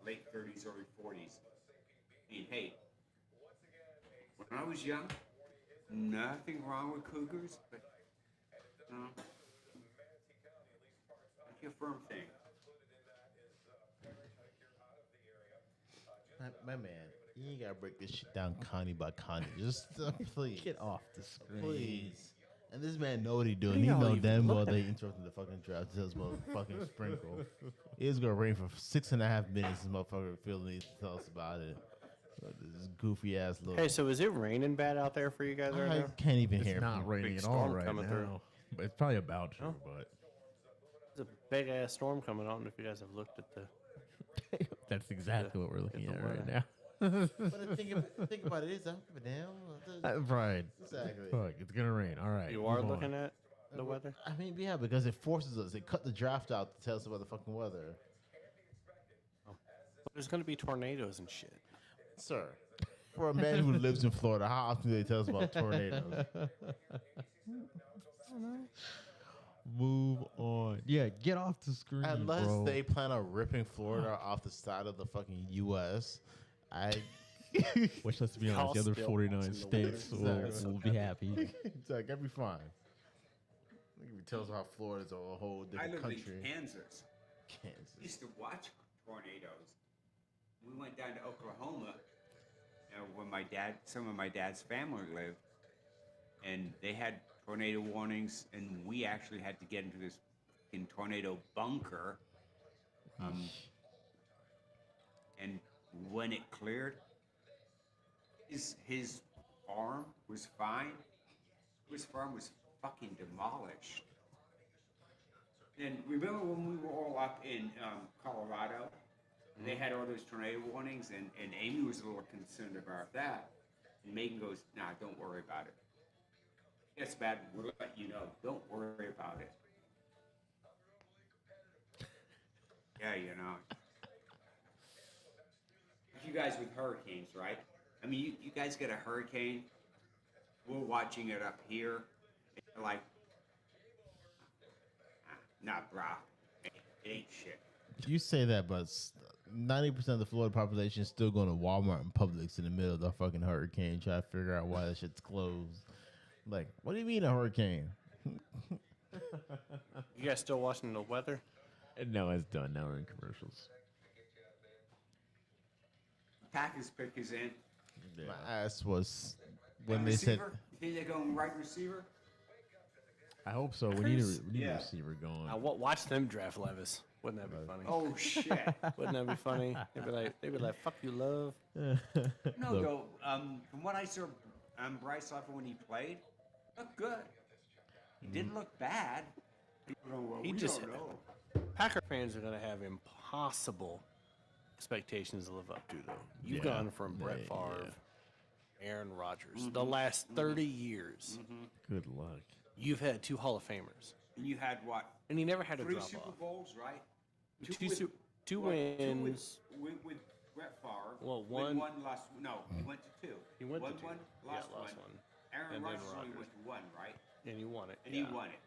late 30s, early 40s. I mean, hey, when I was young, nothing wrong with cougars, but like a firm thing. my man, you ain't gotta break this shit down Connie by Connie. Just please. Get off the screen. Please. And this man know what he doing. What are He y'all know even damn well looking they at? interrupted the fucking draft. Tells about fucking sprinkle. It was gonna rain for 6.5 minutes. This motherfucker Phil needs to tell us about it. This goofy ass look. Hey, so is it raining bad out there for you guys right I now? can't even It's hear. not from- raining big at all storm right coming now. through. But it's probably about to. Oh. But There's a big ass storm coming on. If you guys have looked at the. that's exactly what we're looking the at right weather. now. But think about it. Is I don't give a damn. Right. Exactly. Fuck, it's gonna rain. All right. You are move on. looking at the weather? I mean, yeah, because it forces us. They cut the draft out to tell us about the fucking weather, There's going to be tornadoes and shit. sir. For a man who lives in Florida, how often do they tell us about tornadoes? Move on. Yeah, get off the screen, Unless bro. they plan on ripping Florida off the side of the fucking U.S., Which, let's be Y'all honest, the other still 49 watching the states weather. will be happy. it's like, I'd be fine. If it tells how Florida's a whole I different lived country. in Kansas. Kansas. Used to watch tornadoes. We went down to Oklahoma, where some of my dad's family lived, and they had tornado warnings, and we actually had to get into this fucking tornado bunker. And when it cleared, his farm was fine. His farm was fucking demolished. And remember when we were all up in Colorado? They had all those tornado warnings, and Amy was a little concerned about that. And Megan goes, "Nah, don't worry about it. It's bad. We'll let you know. Don't worry about it." Yeah, you know. You guys with hurricanes, right? I mean, you guys get a hurricane. We're watching it up here. And you're like, nah, brah. It ain't shit. You say that, but 90% of the Florida population is still going to Walmart and Publix in the middle of the fucking hurricane, trying to figure out why that shit's closed. Like, what do you mean a hurricane? You guys still watching the weather? No, it's done. Now we're in commercials. Packers pick is in. My ass was when And they said, receiver? You think they're going right receiver? I hope so. We need a Yeah. receiver going. Now, watch them draft Levis. Wouldn't that be funny? Oh shit! Wouldn't that be funny? They'd be like, "Fuck you, love." No, Look. though. From what I saw, Bryce Harper when he played, looked good. He didn't look bad. He just Packer fans are gonna have impossible expectations to live up to, though. You've Yeah. gone from Brett Yeah, Favre, Aaron Rodgers, the last 30 years. Good luck. You've had 2 Hall of Famers, And you had what? and he never had a 3 drop Super off. Bowls, right? Two Well, wins. with Brett Favre. Well, Win one- one, lost. No, he went to 2. He went to Won 2. one, Yeah, lost lost one. one. Aaron And then Rodgers only Rodgers. went to 1, right? And he won it. And yeah. he won it.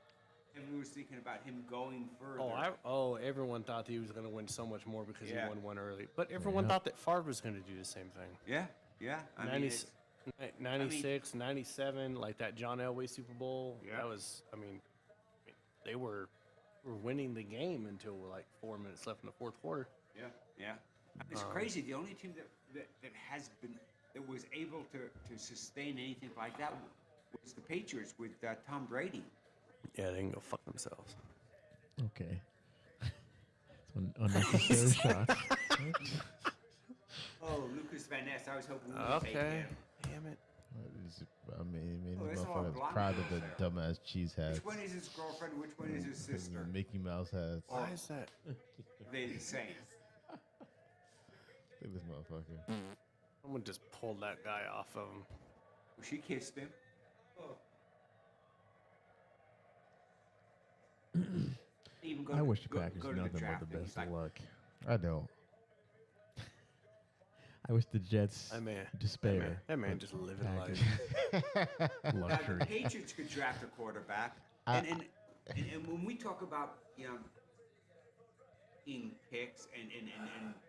Everyone was thinking about him going further. Everyone thought that he was going to win so much more because Yeah. he won one early. But everyone thought that Favre was going to do the same thing. Yeah, yeah. I mean, 90, it's- 96, 97, like that John Elway Super Bowl. Yeah. That was, they were winning the game until like 4 minutes left in the fourth quarter. yeah, yeah. It's crazy. The only team that was able to sustain anything like that was the Patriots with Tom Brady. Yeah, they can go fuck themselves. Okay. It's an unnecessary shot. Oh, Lucas Van Ness. I was hoping we would take Okay. him. Damn it. I mean, Oh, these that's all motherfuckers blonde proud of girls the there. dumbass cheese hats. Which one is his girlfriend? Which one is his sister? Mickey Mouse hats. Why is that? They're the same. Look at this motherfucker. Someone just pulled that guy off of him. Well, she kissed him. Even go I to- wish the go- Packers go to the nothing but draft the and he's best of like, luck. I don't. I wish the Jets That man, despair. that man just living Packers life. Now, the luxury. Patriots could draft a quarterback, I- and when we talk about in picks and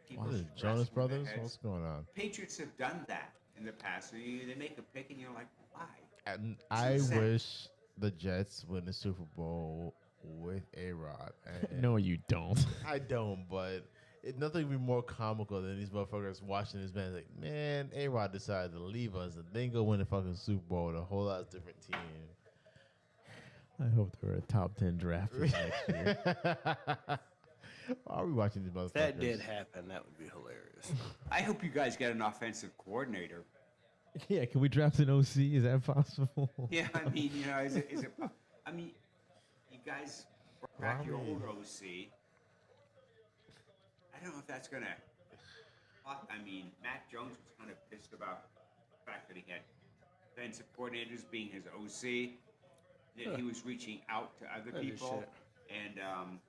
people, What is wrestling Jonas with their Brothers? heads, What's going on? Patriots have done that in the past. So they make a pick, and you're like, why? And I insane. wish the Jets win the Super Bowl with A-Rod. And No, you don't. I don't, but nothing would be more comical than these motherfuckers watching this man like, man, A-Rod decided to leave us and then go win the fucking Super Bowl with a whole lot of different team. I hope they're a top 10 draft pick next year. Why are we watching these motherfuckers? If that did happen, that would be hilarious. I hope you guys get an offensive coordinator. Yeah, can we draft an OC? Is that possible? Yeah, I mean, is it? I mean, you guys brought back your old OC. I don't know if that's gonna. I mean, Mac Jones was kind of pissed about the fact that he had defensive coordinators being his OC. That he was reaching out to other Holy people. shit. And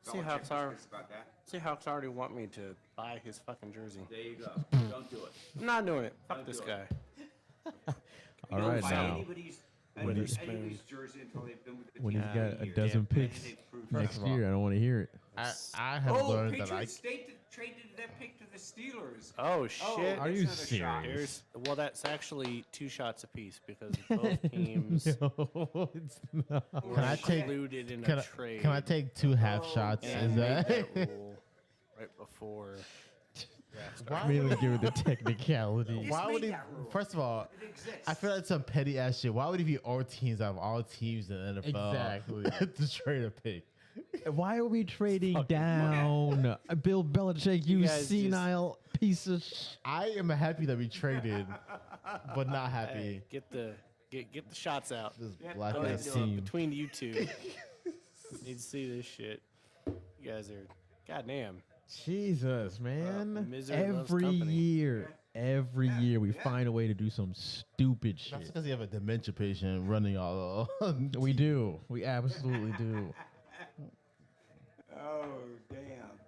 Seahawks Belichick are- was pissed about that. Seahawks already want me to buy his fucking jersey. There you go. Don't do it. I'm not doing it. Fuck Don't this do guy. All Don't right buy now. anybody's jersey until they've been with the When team he's for got a year. dozen And picks they prove next it. year, I don't want to hear it. I have learned that I Patriots traded that pick to the Steelers. Oh shit! Are that's you not a shock. serious? Well, that's actually 2 shots apiece because both teams No, it's not. were Can I take- included in Can a I, trade. can I take 2 half shots? And I Is made that? that rule right before draft started. Why Really would- give it the technicality. Just Why would make he? that rule. First of all, It exists. I feel like some petty ass shit. Why would he be all teams out of all teams in the NFL Exactly. to trade a pick? Why are we trading Fucking down? Bill Belichick, you guys just- senile piece of I am happy that we traded, but not happy. Hey, get the shots out. This black Go ahead, ass do it team. between you two. Need to see this shit. You guys are goddamn. Jesus, man. misery loves Every company. year we find a way to do some stupid That's shit. because you have a dementia patient running all. We do. We absolutely do. Oh, damn.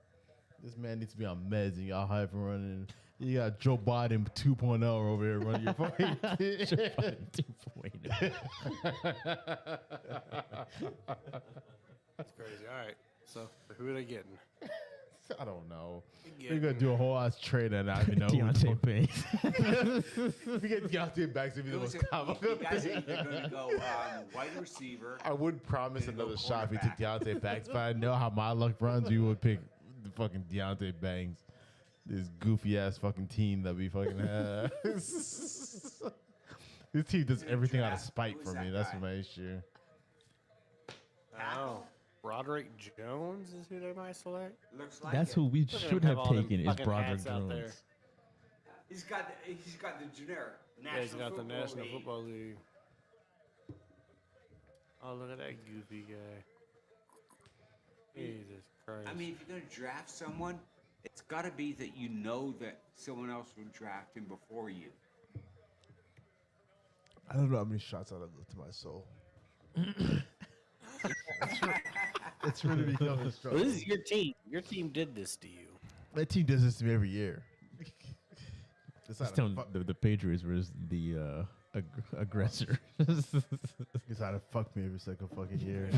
This man needs to be on meds, and y'all have him running. You got Joe Biden 2.0 over here running your fucking That's crazy. All right. So who are they getting? I don't know. Yeah. We're gonna do a whole ass trade and I don't even know. who the Deontay Banks. fuck- we get Deontay back to be the It was most a- comical you guys thing. think they're going to go wide receiver. I would promise Gonna go another shot if we took quarterback. Deontay Banks, but I know how my luck runs. We would pick the fucking Deontay Banks. This goofy ass fucking team that we fucking have. This team does everything out of draft. spite Who's for me. that That's guy? my issue. Oh, Broderick Jones is who they might select. Looks like That's it. who we Look at him should have have all them taken is fucking Broderick hats out there. Jones. He's got the generic Yeah, National he's got the Football National League. Football League. Oh, look at that goofy guy. Jesus Christ. I mean, if you're going to draft someone, it's got to be that you know that someone else will draft him before you. I don't know how many shots I've looked to my soul. It's really becoming a Well, struggle. this is your team. Your team did this to you. My team does this to me every year. It's Just not, telling the Patriots was the aggressor. it's how to fuck me every second fucking year.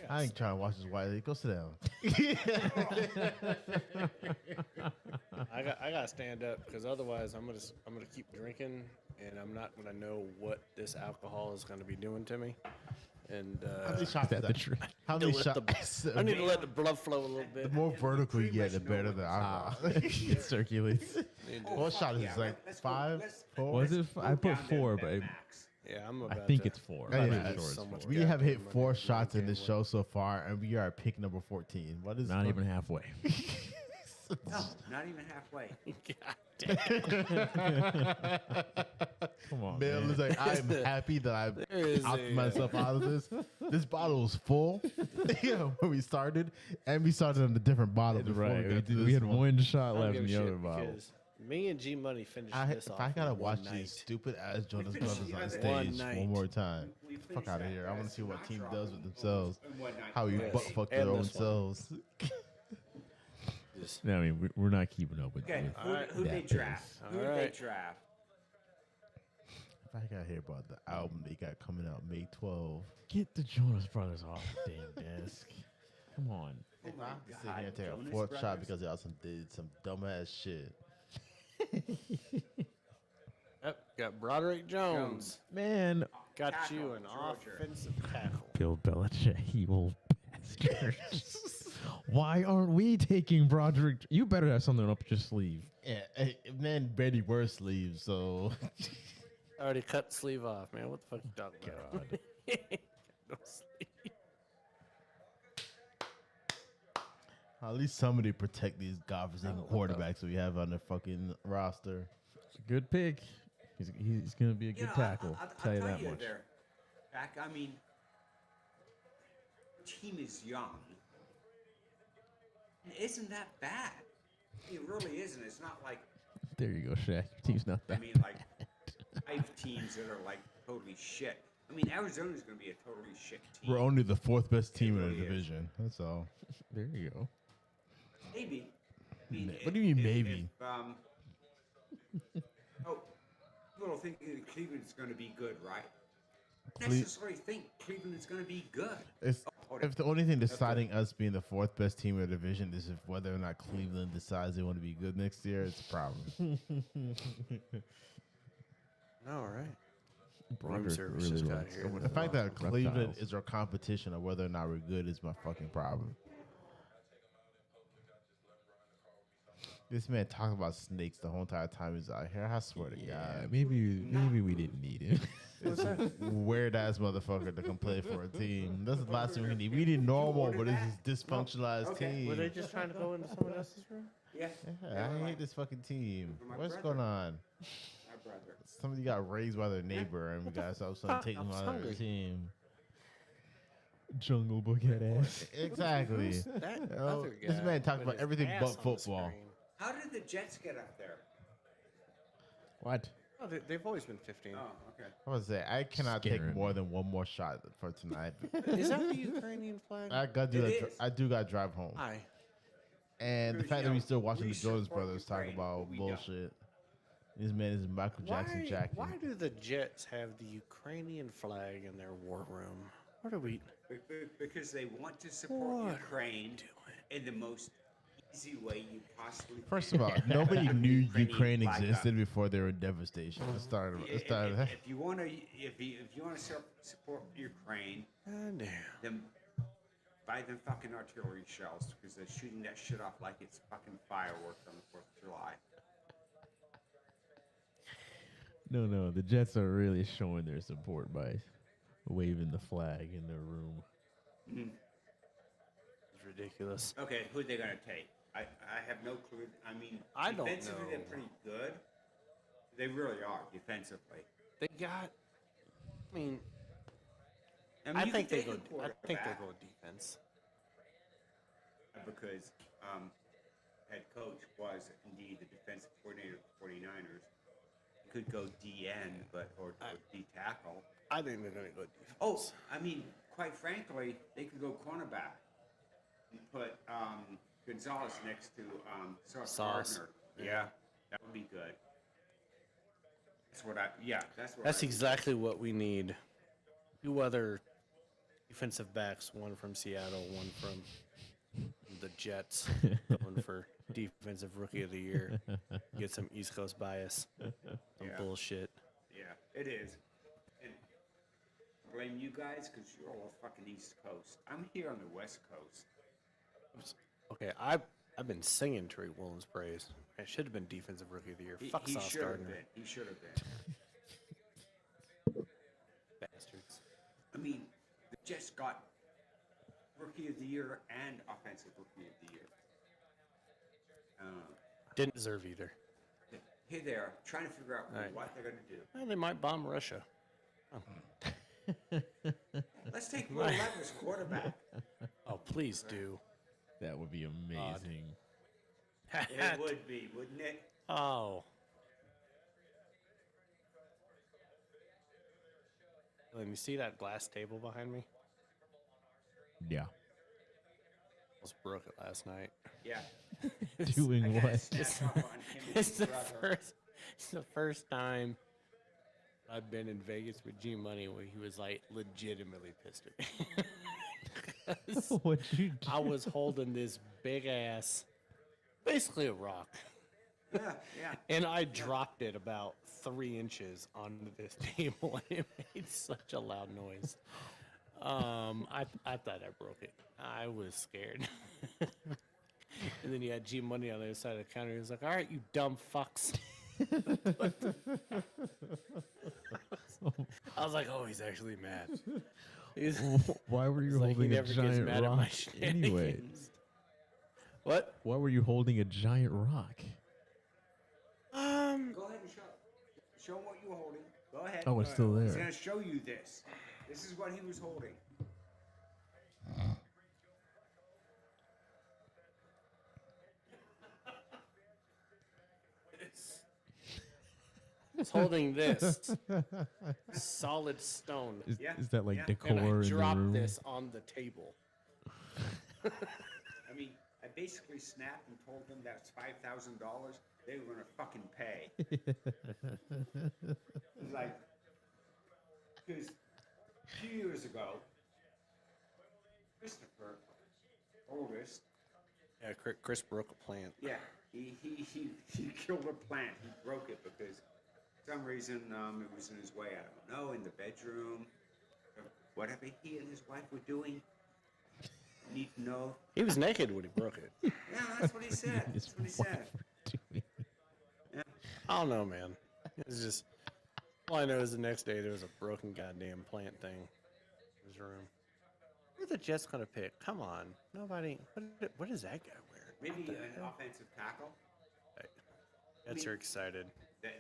I ain't trying to watch this white lady. Go sit down. I gotta stand up because otherwise I'm gonna keep drinking and I'm not gonna know what this alcohol is gonna be doing to me. And How many shots is That the that? truth. How to many let shots? I need to let the blood flow a little The bit. more vertical you get, the better the alcohol. It circulates. Need to- What shot is this? Like Let's go- 5, let's- 4? Was it? I put Down to 4, that but max. Yeah, I'm I about think to, it's 4. Yeah, I'm yeah, pretty it's sure it's so much 4. We have goddamn hit money 4 to shots in gamble. this show so far, and we are at pick number 14. What is Not even halfway. No, not even halfway. Come on, Bill man. is like, I'm happy that I've There is opted a- myself out of this. This bottle was full when we started, and we started on a different bottle before Right. we got to We this had one. one shot I don't left give in a the other shit bottle. because me and G Money finished this If off. I gotta in watch one these night. stupid ass Jonas finished Brothers the on other stage night. one more time, We fuck finished out of that here. I want to see what Sinatra team album does with in themselves. one night. How you Yes. butt fuck And their own this one. selves. Just- No, I mean, we're not keeping up with Okay, with who that they pace. draft? Who did they Alright. draft? If I gotta hear about the album they got coming out May 12th. Get the Jonas Brothers off the damn desk. Come on. If I have to sit God, here and take Jonas a fourth shot Brothers? because they also did some dumbass shit. Yep, got Broderick Jones. Man, Got Tackle, you an Georgia. offensive tackle. Bill Belichick, evil bastard. Why aren't we taking Broderick? You better have something up your sleeve. Yeah, man, Betty Worst leaves, so I already cut the sleeve off, man. What the fuck you talking about? No sleeve. at least somebody protect these godforsaken quarterbacks we have on the fucking roster. It's a good pick. He's going to be a good know, tackle. I'll tell you that much. There, Back, I mean, team is young. And isn't that bad? It really isn't. It's not like There you go, Shaq. Your team's not I that. mean, like 5 teams that are like totally shit. I mean, Arizona's going to be a totally shit team. We're only the 4th best team in really the is. division. That's all. There you go. Maybe. I mean, What do you mean, maybe? People think that Cleveland's going to be good, right? Cle- Necessarily think Cleveland is going to be good. It's, hold on. if the only thing deciding us being the 4th best team in the division is if whether or not Cleveland decides they want to be good next year, it's a problem. All right. Room Broderick service just got here. The fact that Cleveland Reptiles. is our competition of whether or not we're good is my fucking problem. This man talking about snakes the whole entire time he's out here. I swear to God. Maybe we didn't need him. It's a weird ass motherfucker to come play for a team. That's the last thing we need. We need normal, but this is dysfunctionalized Okay. Were they team. just trying to go into someone else's room? Yeah. Yeah, I hate this fucking team. My What's brother. going on? My brother. Somebody got raised by their neighbor, and we got all of a sudden taking them out of their hungry. team. Jungle Book head ass. Exactly. That Oh, other this guy man talks with about his everything ass but on the football. screen. How did the Jets get up there? What? Oh, they've always been 15. Oh, okay. I was say I cannot take Scaring more me. than one more shot for tonight. Is that the Ukrainian flag? I got to do It that. is. I do got to drive home. Hi. And the Because, fact you that we know, still watching we the Jonas support Brothers talk Ukraine, about but we don't. bullshit. This man is Michael Jackson Jackie. Why do the Jets have the Ukrainian flag in their war room? What are we? Because they want to support What Ukraine in the most easy way you possibly can. First of all, nobody Put the knew Ukrainian Ukraine flag up. existed before they were in devastation. It started. It started. If you want to, if you want to support Ukraine, God damn. then buy them fucking artillery shells because they're shooting that shit off like it's fucking fireworks on the 4th of July. No. The Jets are really showing their support by waving the flag in their room. It's ridiculous. Okay, who are they gonna take? I have no clue. I mean, I don't defensively know. they're pretty good. They really are defensively. They got. I mean, I think they you go. can take a I think they quarterback go defense. because head coach was indeed the defensive coordinator of the 49ers. He could go DN, or D tackle. I think they're gonna go defense. Oh, I mean, quite frankly, they could go cornerback and put Gonzalez next to Sauce. Gardner. Yeah, that would be good. That's what I. Yeah, that's what. That's I exactly what we need. 2 other defensive backs, one from Seattle, one from the Jets, going for defensive rookie of the year. Get some East Coast bias. Some Yeah. bullshit. Yeah, it is. And blame you guys because you're all fucking East Coast. I'm here on the West Coast. Okay, I've been singing Tariq Woolen's praise. It should have been defensive rookie of the year. Fuck He Sauce should have Gardner. been. He should have been. Bastards. I mean, the Jets got rookie of the year and offensive rookie of the year. Didn't deserve either. Here they are trying to figure out Right. what they're going to do. Well, they might bomb Russia. Let's take Will Levis quarterback. Oh, please do. That would be amazing. It would be, wouldn't it? Oh. Let me see that glass table behind me. Yeah. Almost broke it last night. Yeah. Doing I gotta what? snap up on him and It's his the brother. first time I've been in Vegas with G Money where he was like legitimately pissed at me. 'Cause What'd you do? I was holding this big ass, basically a rock, Yeah, yeah. and I dropped it about 3 inches onto this table, and it made such a loud noise. I thought I broke it. I was scared. And then you had G Money on the other side of the counter. He was like, "All right, you dumb fucks." I was like, "Oh, he's actually mad." He's, Why were you it's like he holding a never gets giant mad at my rock anyway? shenanigans. What? Why were you holding a giant rock? Go ahead and show him what you were holding. Go ahead. Oh, it's Go still ahead. He's there. going to show you this. This is what he was holding. He's holding this solid stone. Is that like yeah. decor And I in the dropped room? this on the table. I mean, I basically snapped and told them that's $5,000 they were gonna fucking pay. It's like, because 2 years ago, Christopher, oldest, Yeah, Chris broke a plant. yeah, he killed a plant. He broke it because for some reason it was in his way. I don't know, in the bedroom, or whatever he and his wife were doing. Need to know. He was naked when he broke it. Yeah, that's what he said. His That's what he said. wife were doing. I don't know, man. It's just all I know is the next day there was a broken goddamn plant thing in his room. Where's the Jets gonna pick? Come on, nobody. What is that guy wearing? Maybe What the an hell? offensive tackle. Jets are excited.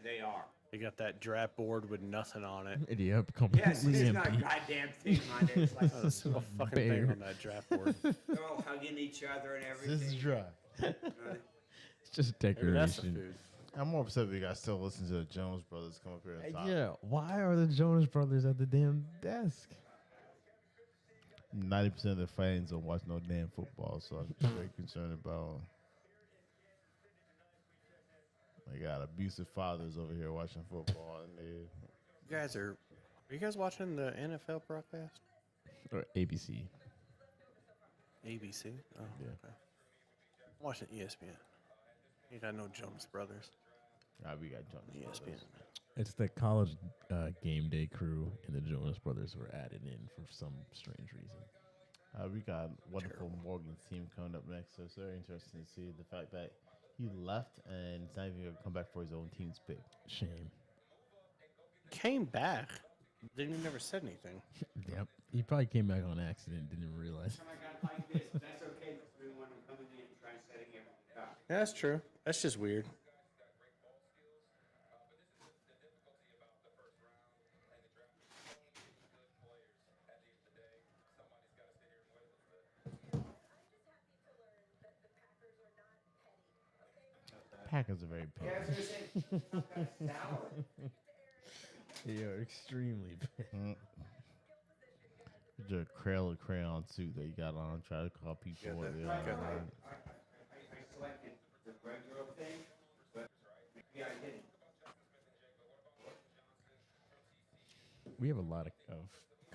They are. They got that draft board with nothing on it. Yep, Yes, completely there's not a empty. goddamn thing on it. It's like Not a single fucking thing Bare. on that draft board. they're all hugging each other and everything. This is dry. It's just Maybe that's the decoration. food. I'm more upset we got still listen to the Jones Brothers come up here and talk. Yeah, why are the Jonas Brothers at the damn desk? 90% of the fans don't watch no damn football, so I'm just very concerned about. They got abusive fathers over here watching football, and they. You guys are you guys watching the NFL broadcast? Or ABC. ABC. Oh, Yeah. okay. I'm watching ESPN. You got no Jonas Brothers. We got Jones ESPN. Brothers. It's the college game day crew, and the Jonas Brothers were added in for some strange reason. We got wonderful Morgan's team coming up next, so it's very interesting to see the fact that he left and it's not even going to come back for his own team's pick. Shame. Came back. Then you never said anything. Yep. He probably came back on accident, didn't even realize. Something like this, that's okay because we want them coming in and trying setting everything up. Yeah, that's true. That's just weird. Packers are very petty. Yeah, I was gonna say, not that salad. They are extremely bad. The crayon suit that you got on, try to call people what they Right, are. right. I selected the regular thing, but maybe I didn't. We have a lot of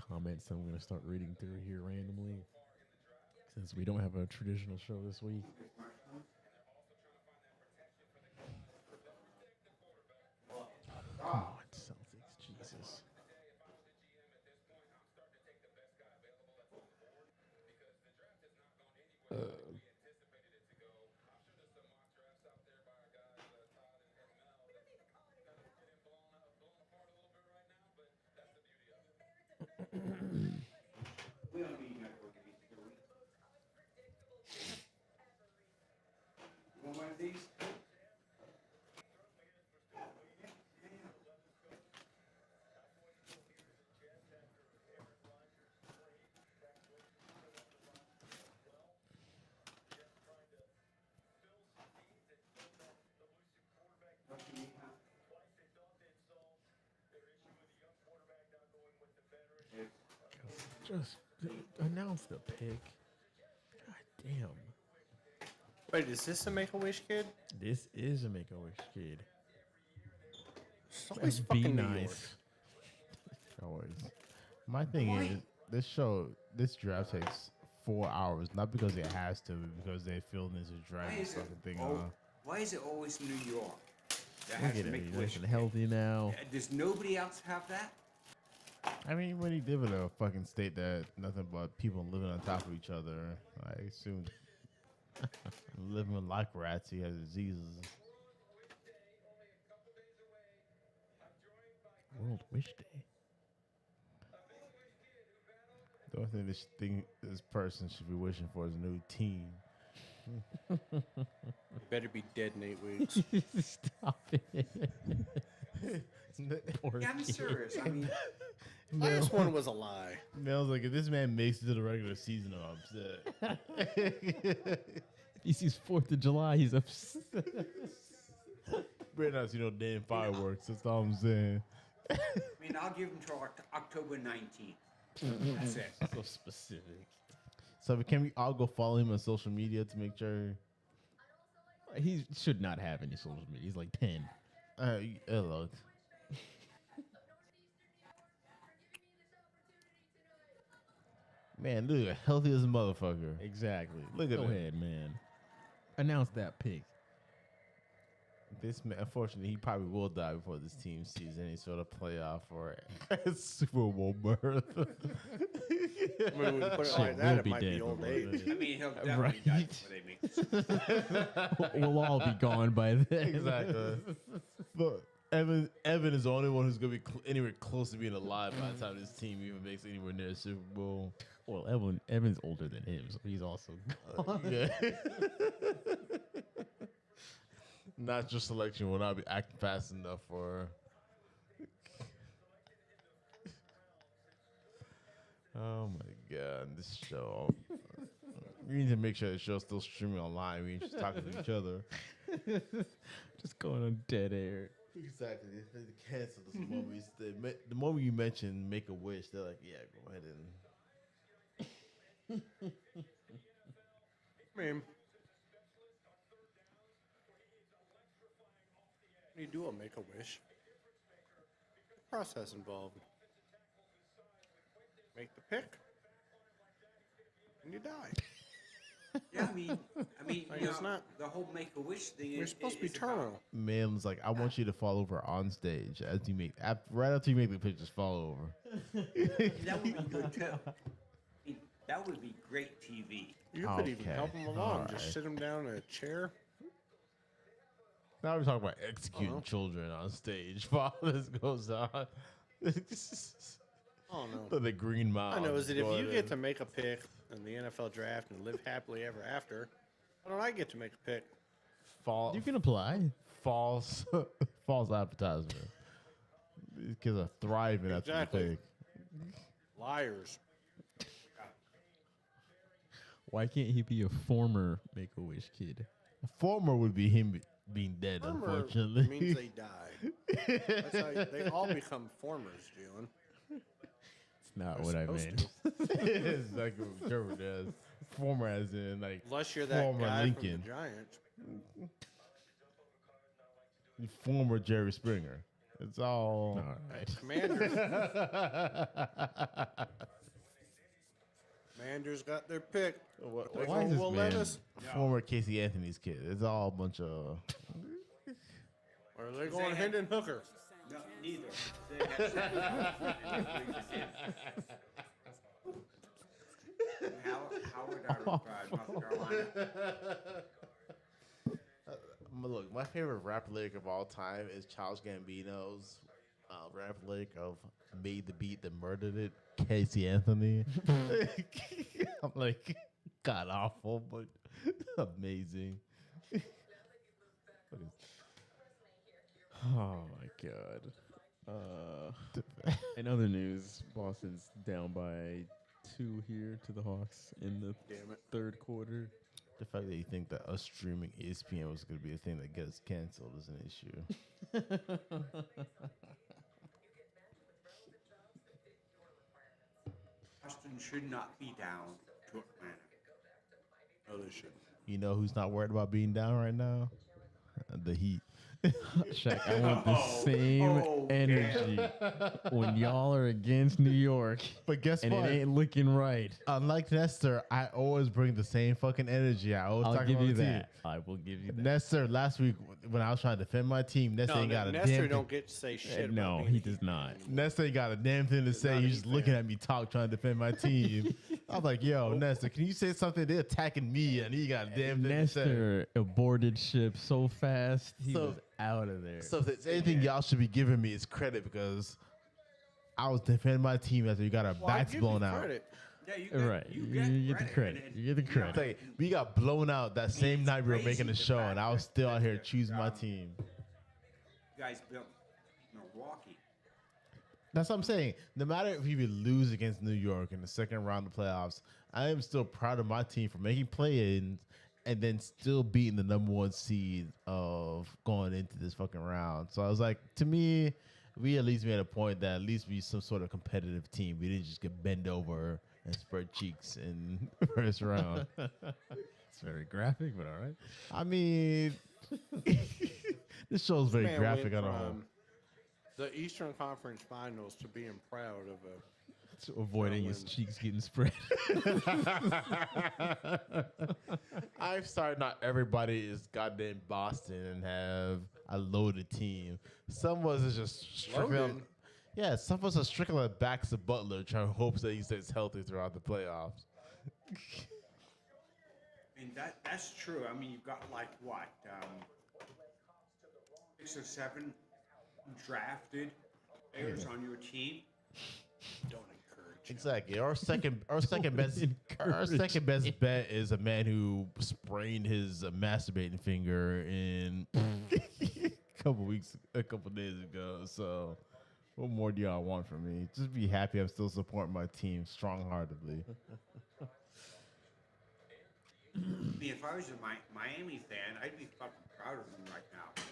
comments that I'm going to start reading through here randomly since we don't have a traditional show this week. Come on, Celtics, Jesus. We don't need network these, do we? You want one of these? What do you have? Just announce the pick. God damn. Wait, is this a Make-A-Wish kid? This is a Make-A-Wish kid. It's always Be fucking New York. nice. Always. My thing is, this draft takes 4 hours, not because it has to, but because they feel this is Why dragging is this it? fucking thing Oh, on. why is it always New York? That Look has at to him. make He's wish. looking healthy now. Does nobody else have that? I mean, when he live in a fucking state that nothing but people living on top of each other, I assume living like rats, he has diseases. World Wish Day. The only thing this person should be wishing for is a new team. You better be dead in 8 weeks. Stop it. Poor Yeah, I'm kid. serious. I mean, Last one was a lie. Mel's like, if this man makes it to the regular season, I'm upset. If he sees 4th of July, he's upset. better not see no damn fireworks. That's all I'm saying. I mean, I'll give him till October 19th. That's it. So specific. So can we all go follow him on social media to make sure? He should not have any social media. He's like 10. Look. Man, look, healthy as a motherfucker. Exactly. Look at Go him. ahead, man. Announce that pick. This man, unfortunately, he probably will die before this team sees any sort of playoff or Super Bowl berth. I mean, we put it Shit, like that, we'll it be might be dead old before age. I mean, he'll definitely Right. die before they make this. We'll all be gone by then. Exactly. But Evan is the only one who's gonna be anywhere close to being alive by the time this team even makes anywhere near a Super Bowl. Well, Evan's older than him, so he's also gone. Yeah. Natural selection will not be acting fast enough for. Oh my god, this show. We need to make sure the show's still streaming online. We ain't just talking to each other. Just going on dead air. Exactly. They cancel this movie. The moment you mention Make a Wish, they're like, yeah, go ahead and. I mean, when you do a Make-A-Wish, process involved. Make the pick, and you die. Yeah, I mean, Like, you it's know, not- the whole Make-A-Wish thing. You're is- supposed to be is about- terminal. Man's like, I want you to fall over on stage as you make right after you make the pitch, just fall over. That would be good too. I mean, that would be great TV. You could even Okay. help them along. All Just right. sit them down in a chair. Now we're talking about executing Uh-huh. children on stage while this goes on. Oh no. The Green Mile. I know is that if going you get in. to make a pick in the NFL draft and live happily ever after, why don't I get to make a pick? You can apply. false advertisement. These kids are thriving after the Exactly. pick. Liars. Why can't he be a former Make-A-Wish kid? Former would be him being dead, Former unfortunately. means they died. That's how they all become formers, Jalen. It's not They're what I supposed meant. It's like what Trevor does. Former as in like Unless you're that former guy Lincoln. from the Giants. Former Jerry Springer. It's all. All right. Commanders. Commanders got their pick. Why is this Will man Levis? former Casey Anthony's kid? It's all a bunch of. Or are they going Hendon Hooker? No, neither. They have Howard out of North Carolina. Look, my favorite rap lyric of all time is Charles Gambino's rap lyric of "Made the beat that murdered it." Casey Anthony. I'm like, god awful, but amazing. Oh my god. In other news, Boston's down by 2 here to the Hawks in the Damn it. third quarter. The fact that you think that us streaming ESPN was going to be a thing that gets canceled is an issue. Boston should not be down to Atlanta. No, they shouldn't. You know who's not worried about being down right now? The Heat. Shaq, I want the same energy when y'all are against New York But guess and what? it ain't looking right. Unlike Nestor, I always bring the same fucking energy. I always I'll talk give about you the team. that. I will give you that. Nestor, last week when I was trying to defend my team, Nestor No, ain't got a Nestor damn don't thing. get to say shit. No, about being he a does Heat not. fan. Nestor ain't got a damn thing to say. not a He's Heat just looking fan. at me talk, trying to defend my team. I'm like, yo, Nestor, can you say something? They're attacking me, and he got a damn thing to say. Nestor aborted ship so fast, he So- was out of there. So if there's anything y'all should be giving me is credit because I was defending my team after you got our Well, I backs give you blown out. credit. Yeah, you Right. You get the credit. and You get the know, credit. Like, we got blown out that same it's night we were crazy making the the show, fact and I was that- still out that here they're, choosing my team. You guys built Milwaukee. That's what I'm saying. No matter if we would lose against New York in the second round of playoffs, I am still proud of my team for making play-ins and then still beating the number 1 seed of going into this fucking round. So I was like, to me, we at least made a point that at least be some sort of competitive team. We didn't just get bent over and spread cheeks in the first round. It's very graphic, but all right. I mean, this show's very Man graphic went on a whole. from the Eastern Conference Finals to being proud of a. To avoiding his cheeks getting spread. I'm sorry, not everybody is goddamn Boston and have a loaded team. Some of us is just strictly Loaded? yeah, some of us are strictly on the backs of Butler trying to hope that he stays healthy throughout the playoffs. I mean, that's true. I mean, you've got like what, 6 or 7 drafted players on your team. Don't encourage. Exactly. Our second best bet is a man who sprained his masturbating finger in a couple days ago. So, what more do y'all want from me? Just be happy I'm still supporting my team strong-heartedly. I mean, if I was a Miami fan, I'd be fucking proud of them right now.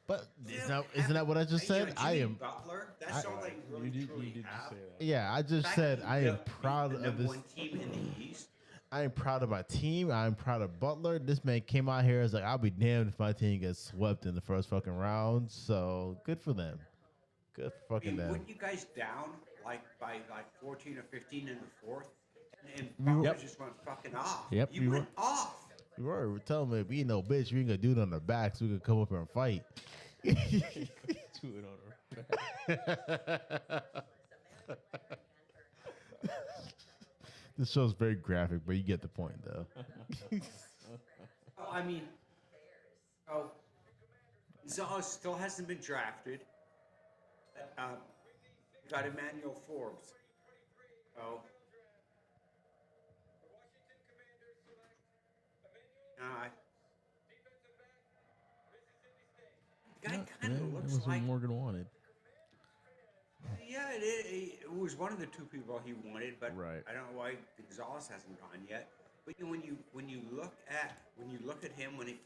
But They isn't don't that have- what I just you know, said? I Jimmy am. Butler. That's all they really truly have. Yeah, I just Fact said that I you am built proud the of number this. 1 team in the East. I am proud of my team. I'm proud of Butler. This man came out here as like, I'll be damned if my team gets swept in the first fucking round. So good for them. Good for I fucking mean, them. weren't you guys down like by like 14 or 15 in the 4th? And Butler just went fucking off. Yep, You we went off. We were telling me, we ain't no bitch. We ain't gonna do it on their backs. We could come up here and fight. Do it on her. This show's very graphic, but you get the point, though. Oh, I mean, Zaha still hasn't been drafted. You got Emmanuel Forbes. Oh. Guy kind of That looks was what like. Morgan wanted. Yeah, it was one of the 2 people he wanted, but Right. I don't know why Gonzalez hasn't gone yet. But when you look at him when he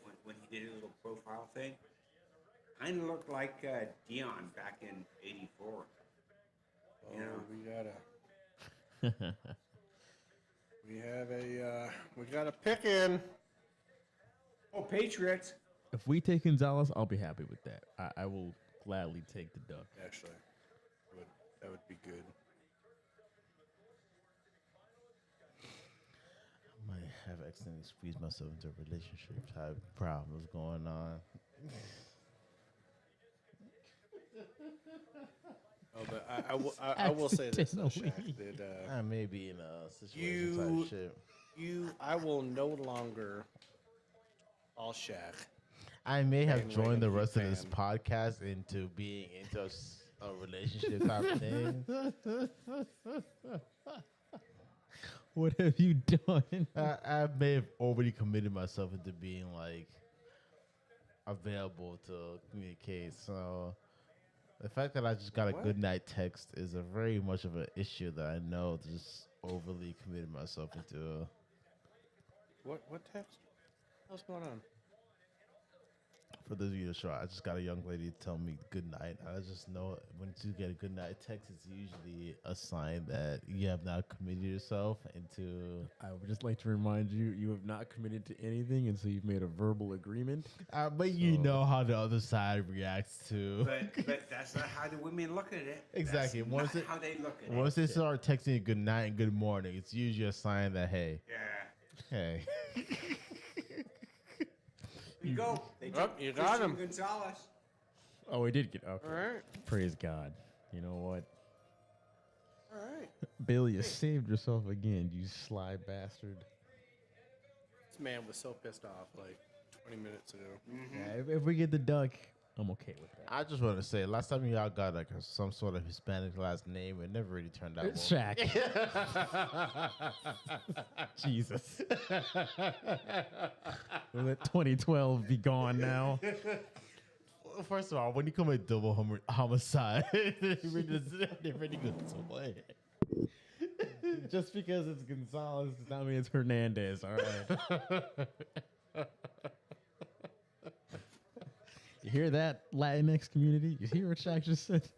did his little profile thing, kind of looked like Dion back in '84. Oh, You know? we got a pick in. Oh, Patriots. If we take Gonzalez, I'll be happy with that. I will gladly take the duck. Actually, that would be good. I might have accidentally squeezed myself into a relationship type problems going on. Oh, but I will say this, though, Shaq, that I may be in a situation type shit. I will no longer call Shaq. I may have Bandwagon joined the Heat rest of this fan. podcast into being into a relationship type of thing. What have you done? I may have already committed myself into being like available to communicate. So the fact that I just got a good night text is a very much of an issue that I know just overly committed myself into. What text? What's going on? For those of you that show, I just got a young lady tell me good night. I just know when you get a good night text, it's usually a sign that you have not committed yourself into. I would just like to remind you, you have not committed to anything until you've made a verbal agreement. But you know how the other side reacts to. But that's not how the women look at it. Exactly. That's Once not it- how they look at Once it. they start texting you good night and good morning, it's usually a sign that hey, Yeah. hey. You go. They Oh, took you got Christian him. Gonzalez. Oh, we did get okay. All right. Praise God. You know what? All right. Bill, you saved yourself again, you sly bastard. This man was so pissed off like 20 minutes ago. Yeah, if we get the duck, I'm okay with that. I just want to say, last time y'all got like some sort of Hispanic last name, it never really turned out well. Shaq. Jesus. Let 2012 be gone now. First of all, when you commit double homicide, they really go away. Just because it's Gonzalez does not mean it's Hernandez, all right? You hear that, Latinx community? You hear what Shaq just said?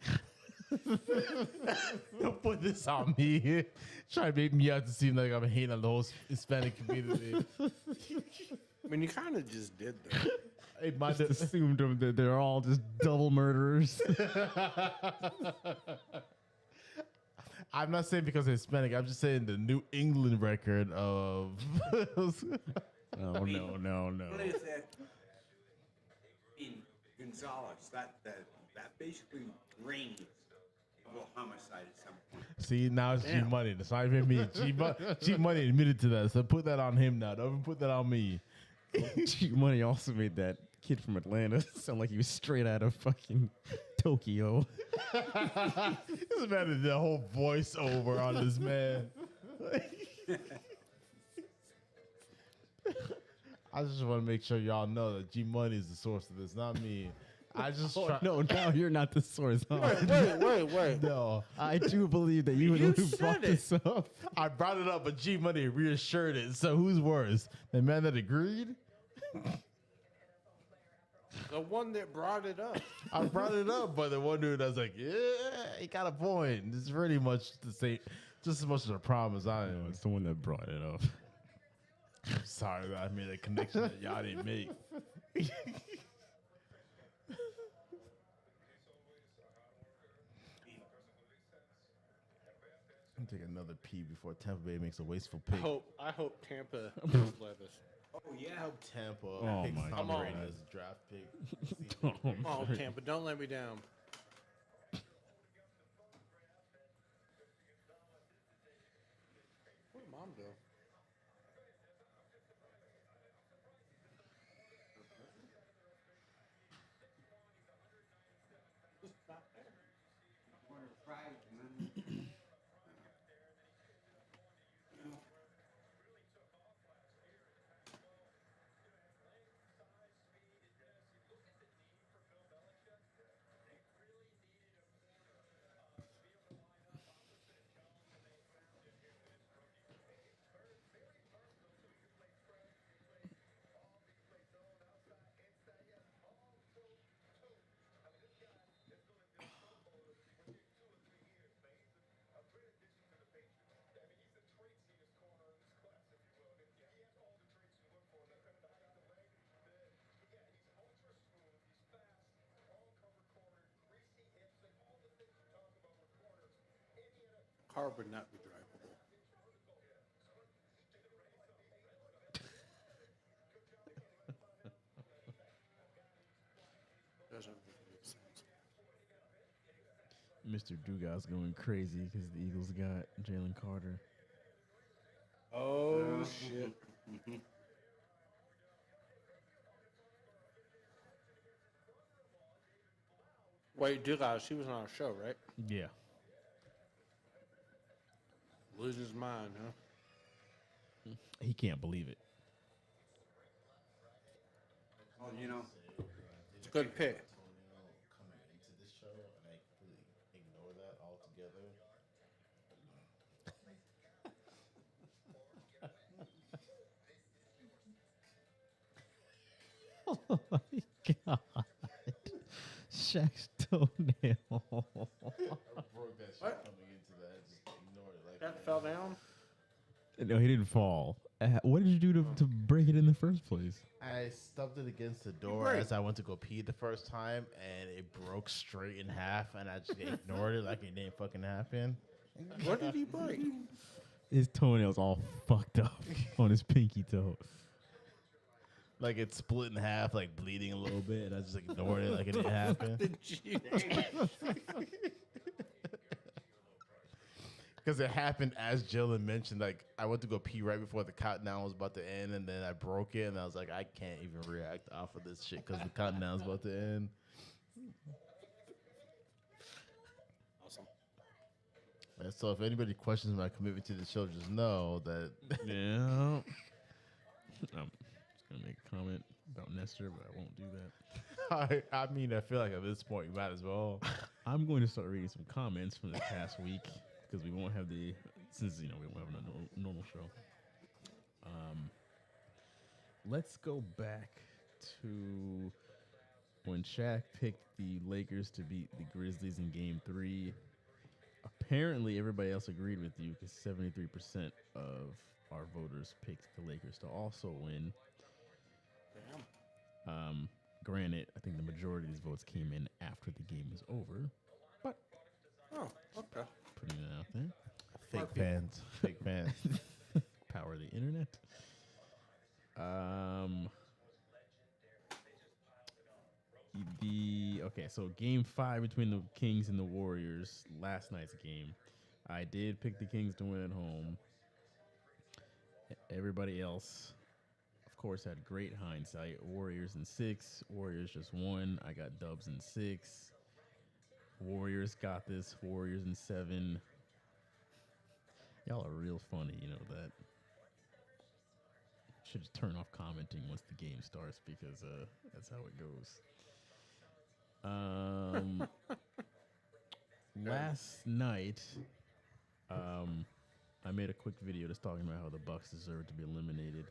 Don't put this on me. Try to make me out to seem like I'm hating on the whole Hispanic community. I mean, you kind of just did that. Hey, my Just assumed that they're all just double murderers. I'm not saying because they're Hispanic. I'm just saying the New England record of. Oh, no. What is that? In Gonzales, that basically rings of a homicide at some point. See, now it's G Money. That's not even me. G Money admitted to that, so put that on him now. Don't put that on me. G Money also made that kid from Atlanta sound like he was straight out of fucking Tokyo. This man did the whole voiceover on this man. I just want to make sure y'all know that G Money is the source of this, not me. I just try. No, now you're not the source. Huh? Wait. No, I do believe that you were the one who brought this up. I brought it up, but G Money reassured it. So who's worse, the man that agreed? The one that brought it up. I brought it up, but the one dude that's like, yeah, he got a point. It's pretty much the same, just as much of a problem as I am. It's the one that brought it up. I'm sorry that I made a connection that y'all didn't make. I'll take another pee before Tampa Bay makes a wasteful pick. I hope Tampa don't let us. Oh yeah. I hope Tampa Oh picks my Tom God. Brady as a draft pick. Oh, Tampa, don't let me down. Where'd Mom go? Car would not be drivable. Doesn't really make sense. Mr. Dugas going crazy because the Eagles got Jalen Carter. Oh, shit. Wait, Dugas, she was on our show, right? Yeah. Losing his mind, huh? He can't believe it. Well, you know, It's a good pick. Coming into this show, and I completely ignore that altogether. Oh my God. Shaq's toenail. I broke that shit What? coming into that. Just ignored it. Like That fell down? No, he didn't fall. What did you do to break it in the first place? I stubbed it against the door break? as I went to go pee the first time, and it broke straight in half, and I just ignored it like it didn't fucking happen. What did he break? His toenail's all fucked up on his pinky toe. Like it split in half, like bleeding a little bit, and I just ignored it like it didn't happen. Did you? Because it happened as Jalen mentioned. Like I went to go pee right before the countdown was about to end, and then I broke it, and I was like, I can't even react off of this shit because the countdown's about to end. Awesome. And so if anybody questions my commitment to the show, just know that Yeah. I'm just going to make a comment about Nestor, but I won't do that. I mean, I feel like at this point, you might as well. I'm going to start reading some comments from this past week because we won't have since we won't have a normal show. let's go back to when Shaq picked the Lakers to beat the Grizzlies in Game 3. Apparently, everybody else agreed with you because 73% of our voters picked the Lakers to also win. Damn. Granted, I think the majority of these votes came in after the game was over, but Oh, okay. putting it out there. Fake fans. Fake fans. Power of the internet. So Game 5 between the Kings and the Warriors, last night's game. I did pick the Kings to win at home. Everybody else, of course, had great hindsight. Warriors in 6, Warriors just won. I got Dubs in 6. Warriors got this. Warriors in 7. Y'all are real funny, you know that. Should just turn off commenting once the game starts because that's how it goes. Last night, I made a quick video just talking about how the Bucks deserve to be eliminated.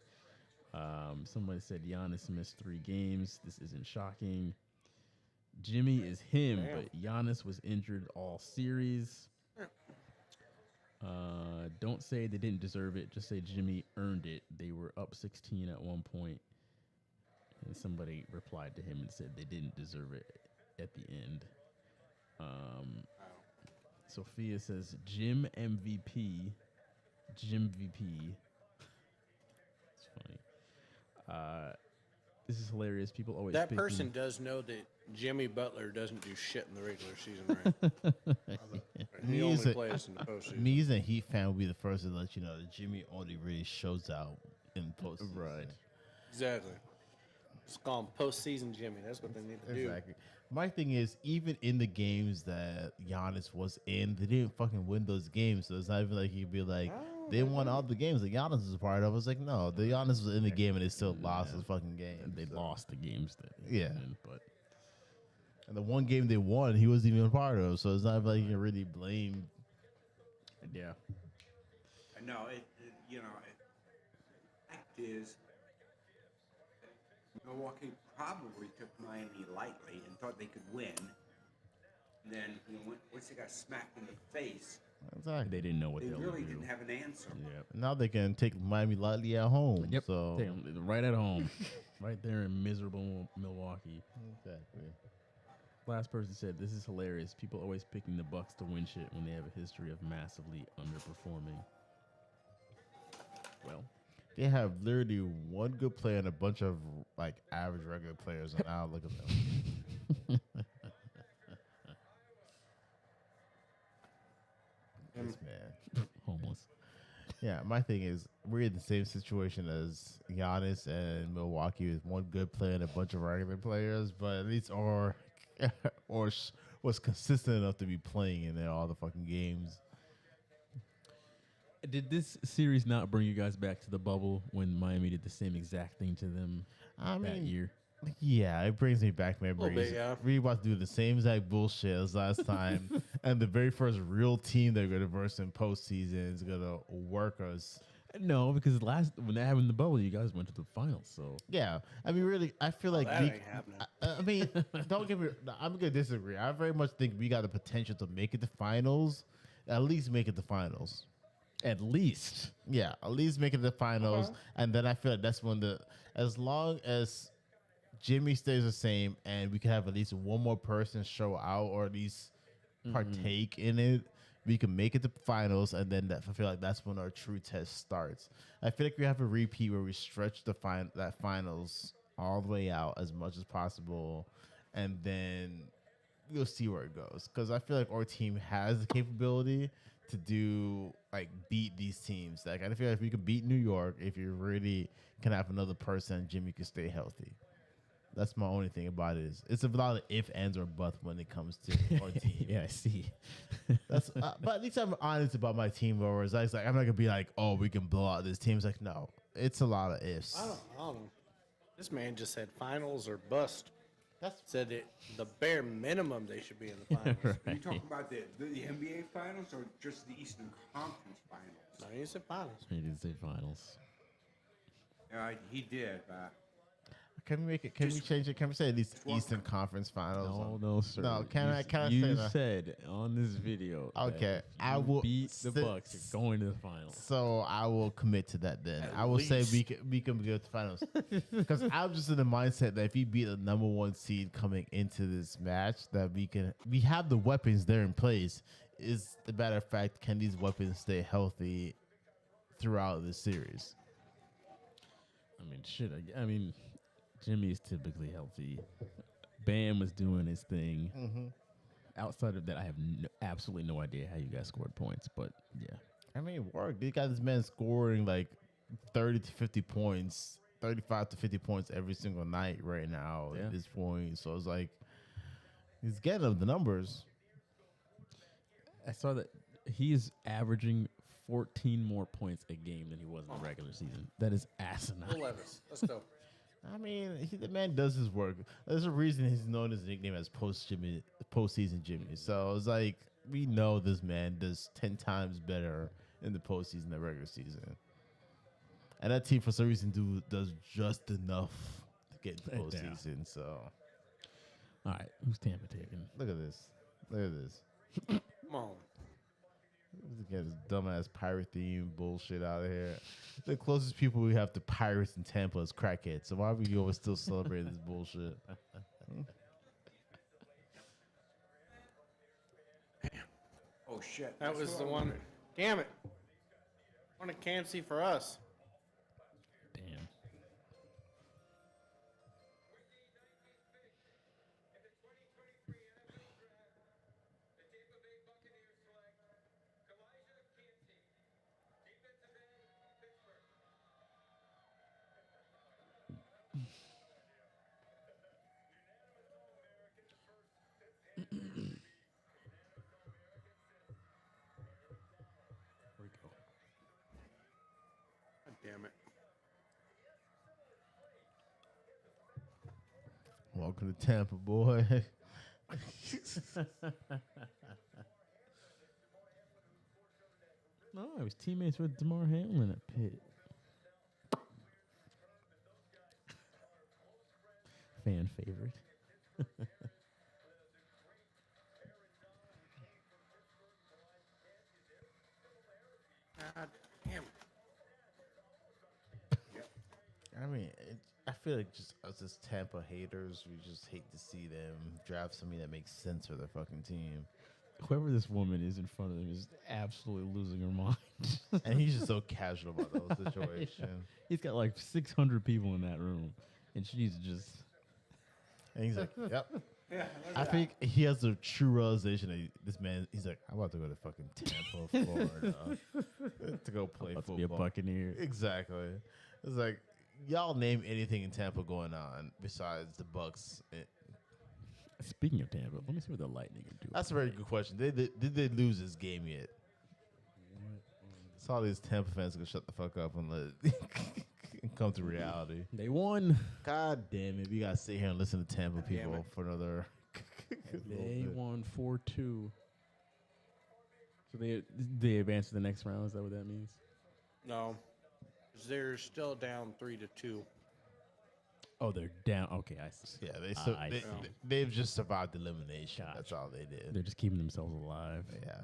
Somebody said Giannis missed 3 games. This isn't shocking. Jimmy is him, but Giannis was injured all series. Don't say they didn't deserve it. Just say Jimmy earned it. They were up 16 at one point, and somebody replied to him and said they didn't deserve it at the end. Sophia says Jim MVP. Jim VP. It's funny. This is hilarious. People always That pick person him. does know that Jimmy Butler doesn't do shit in the regular season, right? He only plays in the postseason. Me as a Heat fan will be the first to let you know that Jimmy only really shows out in postseason. Right. Exactly. Just call him postseason Jimmy. That's what they need to do. Exactly. My thing is, even in the games that Giannis was in, they didn't fucking win those games. So it's not even like you could be like, they won all the games that Giannis was a part of. I was like, no, the Giannis was in the game and they still lost his fucking game. They lost the games that Yeah. but And the one game they won, he wasn't even a part of. So it's not like you can really blame. yeah. No, fact is, Milwaukee probably took Miami lightly and thought they could win. Then, once they got smacked in the face, Exactly. They didn't know what they they were really going to do. didn't have an answer. Yeah. Now they can take Miami lightly at home. Yep. So Damn, right at home. Right there in miserable Milwaukee. exactly. Last person said, this is hilarious. People always picking the Bucks to win shit when they have a history of massively underperforming. Well, They have literally one good player and a bunch of like average regular players. And now look at them. This man. homeless. Yeah, my thing is we're in the same situation as Giannis and Milwaukee with one good player and a bunch of regular players, but at least was consistent enough to be playing in all the fucking games. Did this series not bring you guys back to the bubble when Miami did the same exact thing to them I that mean, year? yeah, it brings me back memories. bit, yeah. We about to do the same exact bullshit as last time, and the very first real team they're going to verse in postseason is going to work us. No, because when that happened in the bubble, you guys went to the finals. So Yeah, I mean, really, I feel like that ain't happening. I mean, don't get me. I'm gonna disagree. I very much think we got the potential to make it to finals, at least make it to finals. at least, Yeah, at least make it to the finals, and then I feel like that's when as long as Jimmy stays the same, and we can have at least one more person show out or at least partake in it, we can make it to finals, and then I feel like that's when our true test starts. I feel like we have a repeat where we stretch that finals all the way out as much as possible, and then we'll see where it goes. Because I feel like our team has the capability to beat these teams. Like I feel like if we could beat New York, if you really can have another person, Jimmy can stay healthy. That's my only thing about it. It's a lot of if, ands, or buts when it comes to our team. yeah, I see. That's but at least I'm honest about my team. Whereas I'm not gonna be like, oh, we can blow out this team. It's like, no, it's a lot of ifs. I don't know. This man just said finals or bust. That's Said that the bare minimum they should be in the finals. Are you talking about the NBA finals or just the Eastern Conference finals? No, he said finals. He did say finals. He did. Can we make it? Can we change it? Can we say at least Eastern Conference Finals? No, sir. No, can I say You that? said on this video. Okay, that if I you will beat the Bucks. You're going to the finals. So I will commit to that then. I will say we can go to the finals because I'm just in the mindset that if we beat the number 1 seed coming into this match, that we have the weapons there in place. Is the matter of fact, can these weapons stay healthy throughout the series? I mean, shit. I mean, Jimmy is typically healthy. Bam was doing his thing. Outside of that, I have absolutely no idea how you guys scored points, but yeah. I mean, it worked. They got this man scoring like 30 to 50 points, 35 to 50 points every single night right now at this point. So it's like he's getting them the numbers. I saw that he is averaging 14 more points a game than he was in the regular season. That is asinine. Will Levis. Let's go. I mean, the man does his work. There's a reason he's known his nickname as postseason Jimmy. So it's like we know this man does 10 times better in the postseason than the regular season. And that team, for some reason, does just enough to get in the postseason. So, all right, who's Tampa taking? Look at this. Look at this. Come on. Let's get this dumbass pirate theme bullshit out of here. The closest people we have to pirates in Tampa is crackheads. So why are we always still celebrating this bullshit? Oh shit! That was the one. Damn it. What a can't for us. Damn. God damn it. Welcome to Tampa, boy. No, I was teammates with DeMar Hamlin at Pitt. Fan favorite. God damn it. I mean, I feel like just us as Tampa haters, we just hate to see them draft somebody that makes sense for their fucking team. Whoever this woman is in front of them is absolutely losing her mind. And he's just so casual about the whole situation. He's got like 600 people in that room, and she's just. And he's like, yep. Yeah, I think he has a true realization that this man, he's like, I'm about to go to fucking Tampa, Florida, to go play football. To be a Buccaneer. Exactly. It's like, y'all name anything in Tampa going on besides the Bucks. Speaking of Tampa, let me see what the Lightning are doing. That's a very good question. Did they lose this game yet? Saw these Tampa fans go shut the fuck up and let come to reality. They won. God damn it. We got to sit here and listen to Tampa people for another. They won 4-2. So they advanced to the next round. Is that what that means? No. They're still down 3-2. Oh, they're down. Okay, I see. Yeah, they've just survived elimination. Gotcha. That's all they did. They're just keeping themselves alive. Yeah.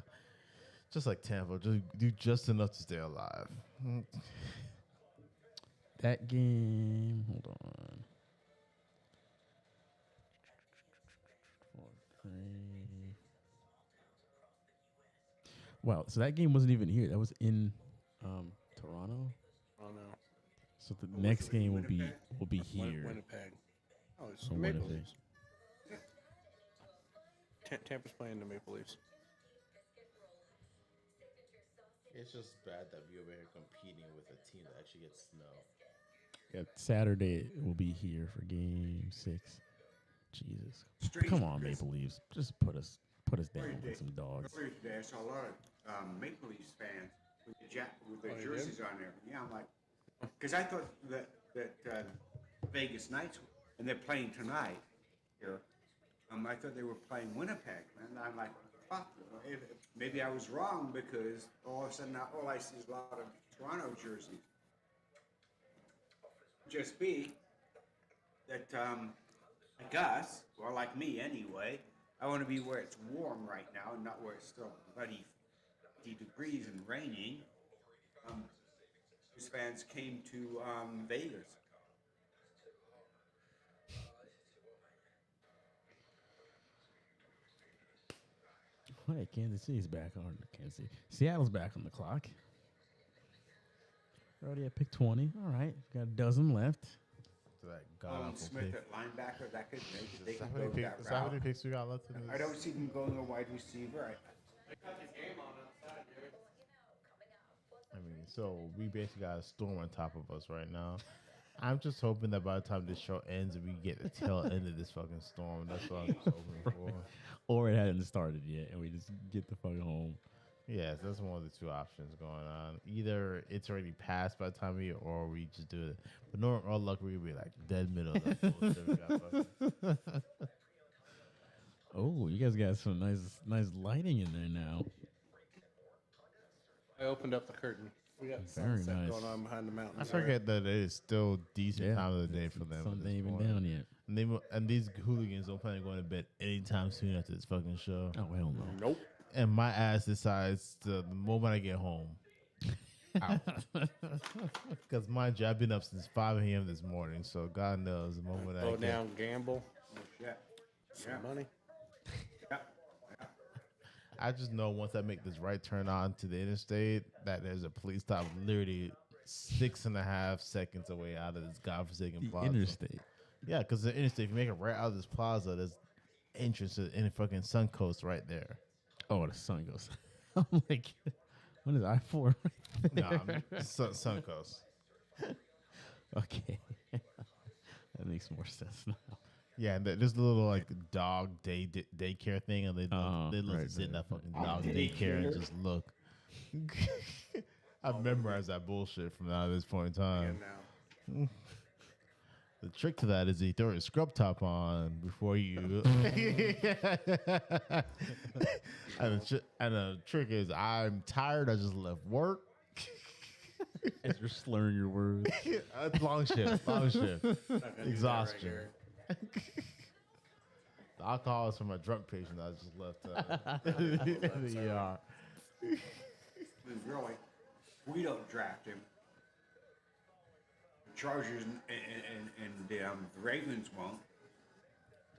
Just like Tampa, just do just enough to stay alive. That game, hold on. 4-3. Wow, so that game wasn't even here. That was in Toronto. Oh no. So the next game will be here. Winnipeg. Oh, it's So the Maple Winnipeg. Leafs. Tampa's playing the Maple Leafs. It's just bad that we over here competing with a team that actually gets snow. Yeah, Saturday will be here for Game 6. Jesus, Strange come on, because- Maple Leafs, just put us down with some dogs. Earlier today, I saw a lot of Maple Leafs fans with their jerseys on there. Yeah, I'm like, because I thought that Vegas Knights, and they're playing tonight here. I thought they were playing Winnipeg, and I'm like, fuck. Maybe I was wrong because all of a sudden all I see is a lot of Toronto jerseys. just be that like us, or like me anyway, I want to be where it's warm right now and not where it's still bloody 50 degrees and raining. His fans came to Vegas. Oh, hey, Kansas City's back on. Kansas City. Seattle's back on the clock. We're already at pick 20. All right. Got a dozen left. So that Owen god-awful Smith pick. at linebacker, that could make it. They Is can that go how many that picks- is that how route. many picks we got left in this? I don't see them going a wide receiver. I mean, so we basically got a storm on top of us right now. I'm just hoping that by the time this show ends, we get the tail end of this fucking storm. That's what I'm just hoping for. Or it hadn't started yet, and we just get the fuck home. Yes, that's one of the two options going on. Either it's already passed by the time we, or we just do it. But no, all luck, we're gonna be like dead middle of that bullshit. We got fucking- Oh, you guys got some nice lighting in there now. I opened up the curtain. We got Very sunset nice. going on behind the I mountains. forget that it is still decent time of the day for them. Sun at this ain't even point. down yet. And these hooligans don't plan on going to bed anytime soon after this fucking show. Oh, hell no. Nope. And my ass decides the moment I get home. Because mind you, I've been up since 5 a.m. this morning, so God knows the moment I Go get down, gamble, Yeah. some money. I just know once I make this right turn on to the interstate that there's a police stop literally 6.5 seconds away out of this godforsaken The plaza. interstate. Yeah, because the interstate, if you make it right out of this plaza, there's entrance to the fucking Suncoast right there. Oh, the sun goes. I'm like, what is I-4 right No, there? Suncoast. Okay. That makes more sense now. Yeah, and there's a little like dog daycare thing, and they love right, to sit in right, that fucking dog daycare and just look. I've memorized that bullshit from now to this point in time. And now. The trick to that is you throw your scrub top on before you. and the trick is I'm tired. I just left work. As you're slurring your words. Long shift. Exhaustion. Right The alcohol is from a drunk patient I just left in the ER. Because really, we don't draft him. The Chargers and the Ravens won't.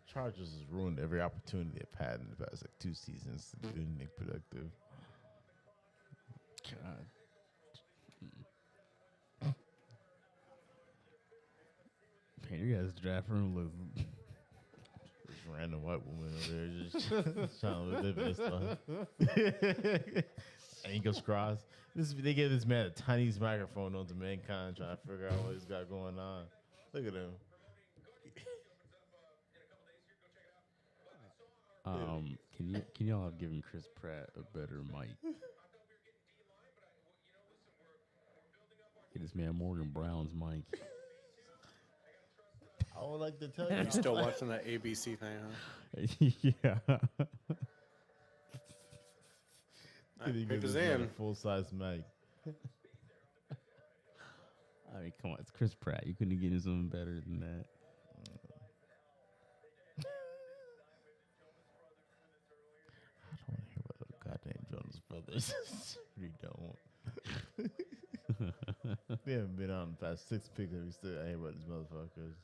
Chargers has ruined every opportunity they've had in the past like 2 seasons to do anything productive. God. Man, you guys' draft room looks This random white woman over there just trying to live this stuff. Ankles crossed. They gave this man the tiniest microphone on to Mankind trying to figure out what he's got going on. Look at him. Can y'all have given Chris Pratt a better mic? Get this man Morgan Brown's mic. I would like to tell you. You still watching that ABC thing, huh? Yeah. Could he Pick give us this man in. a full-size mic? I mean, come on, it's Chris Pratt. You couldn't get something better than that. I don't want to hear about the goddamn Jonas Brothers. We don't. They haven't been on the past 6 picks and we still ain't about these motherfuckers.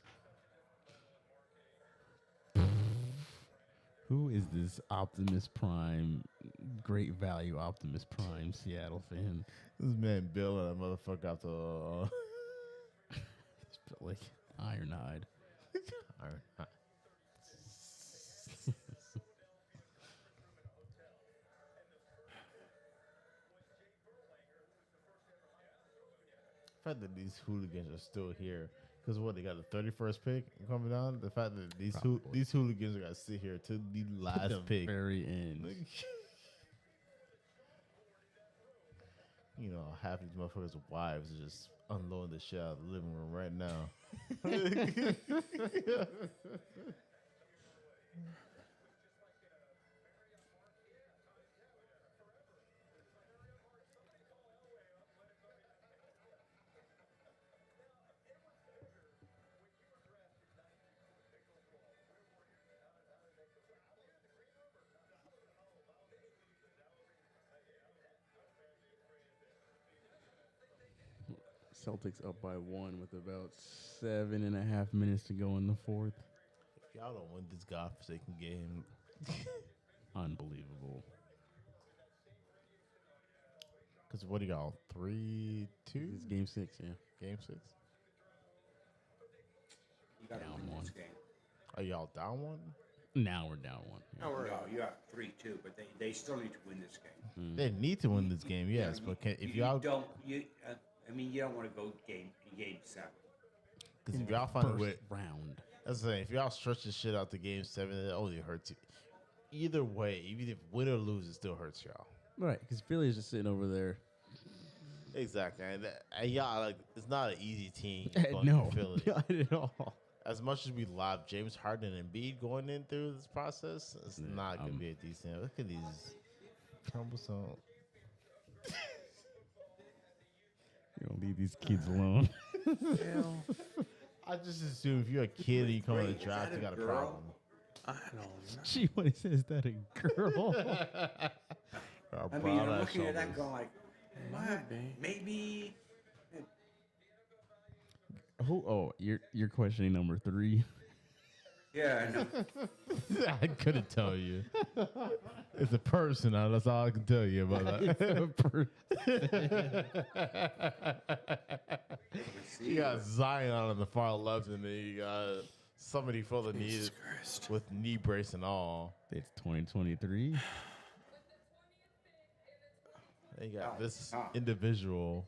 Who is this Optimus Prime, great value Optimus Prime Seattle fan? This man Bill and that motherfucker out the It's built like Ironhide. Iron. The fact that these hooligans are still here, because what, they got the 31st pick coming down. The fact that these these hooligans are gonna sit here to the last The pick. very end. You know, half these motherfuckers' wives are just unloading the shit out of the living room right now. Celtics up by 1 with about 7.5 minutes to go in the fourth. If y'all don't win this godforsaken game, Unbelievable. because what do y'all 3-2? It's game 6, yeah. Game 6. You got to Down win one. this game. Are y'all down 1? Now we're down 1. Yeah. No, you got 3-2, but they still need to win this game. They need to win this game, yes. But if y'all don't, you don't want to go game 7. because if y'all find a First way, round. that's the thing. If y'all stretch this shit out to game 7, it only hurts you. Either way, even if win or lose, it still hurts y'all. Right, because Philly is just sitting over there. Exactly, and y'all like it's not an easy team. No, Philly. not at all. As much as we love James Harden and Embiid going in through this process, it's not gonna be a decent. Look at these troublesome. You don't leave these kids alone. I just assume if you're a kid and you come in the draft, you got a problem. I don't know. Gee, what is is that a girl? I mean, I'm looking at that going like, what? Maybe. Who? Oh, you're questioning number 3. Yeah, I know. I couldn't tell you. It's a person. That's all I can tell you about that. You got Zion on the far left, and then you got somebody for the knee with knee brace and all. It's 2023. They got this individual.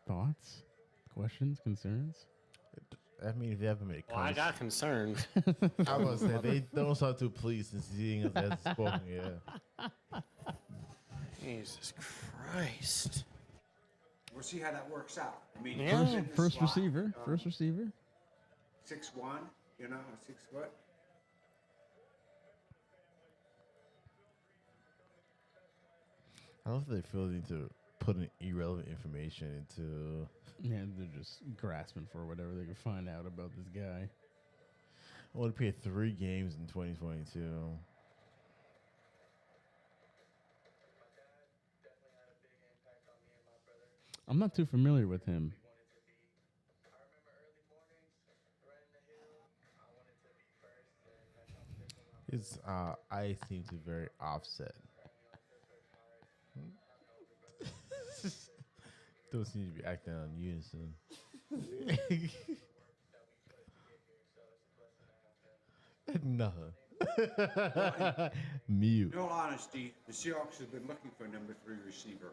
Thoughts, questions, concerns? I mean, if they haven't made Well, I got concerned. I was say they don't sound too pleased since seeing us as spoken. Yeah. Jesus Christ. We'll see how that works out. I mean, Yeah. he's in the First slot, receiver. First receiver. 6'1", 6 foot. I don't think they feel the need to put in irrelevant information into. Yeah, they're just grasping for whatever they can find out about this guy. I want to play 3 games in 2022. I'm not too familiar with him. His eyes seem to be very offset. Don't seem to be acting on unison. Nothing. Mute. In all honesty, the Seahawks have been looking for a number 3 receiver.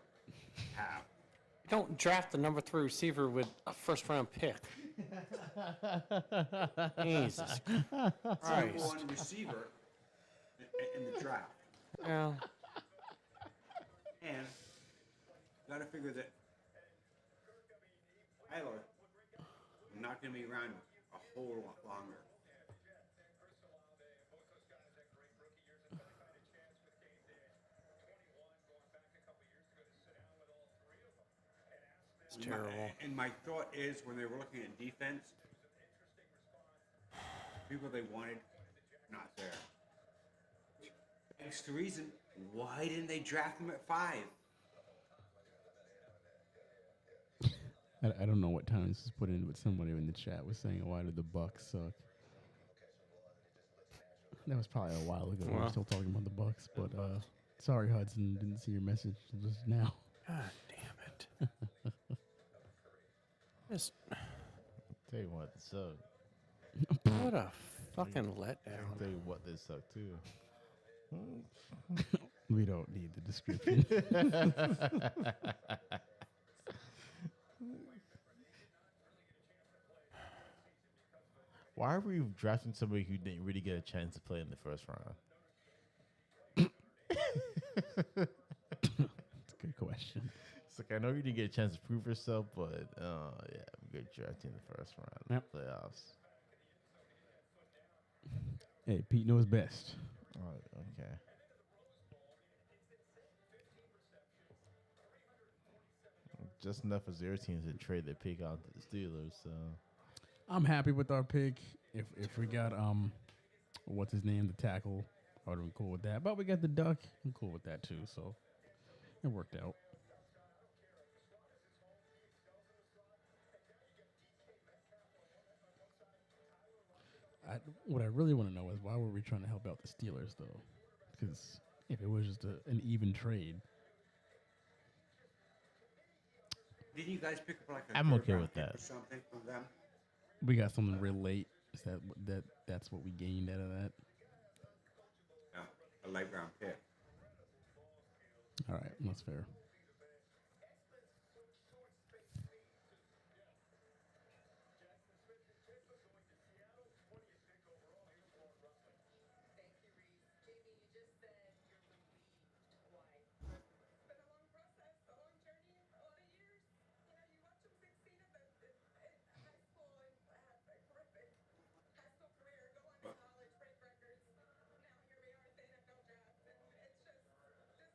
Have. You don't draft the number 3 receiver with a first-round pick. Jesus Number Christ. 1 receiver in the draft. Yeah. And got to figure that Tyler not going to be around a whole lot longer. It's terrible. And my thought is, when they were looking at defense, people they wanted, not there. That's the reason. Why didn't they draft him at 5? I don't know what time this was put in, but somebody in the chat was saying, "Why did the Bucks suck?" That was probably a while ago. We're still talking about the Bucks, but sorry, Hudson, didn't see your message just now. God damn it. Just, Tell you what, this suck. what a fucking I'll letdown. tell you what, this suck too. We don't need the description. Why are we drafting somebody who didn't really get a chance to play in the first round? That's a good question. It's like, I know you didn't get a chance to prove yourself, but yeah, we got drafted in the first round of the playoffs. Hey, Pete knows best. Oh, okay. Just enough for their teams to trade their pick out to the Steelers. So I'm happy with our pick. If we got what's his name, the tackle. I would have been cool with that. But we got the duck. I'm cool with that too. So it worked out. What I really want to know is why were we trying to help out the Steelers though? Because if it was just an even trade, Didn't you guys pick up like a I'm third okay round with pick that. or something from them? we got something real late. Is that's what we gained out of that? No, a late round pick. All right, that's fair.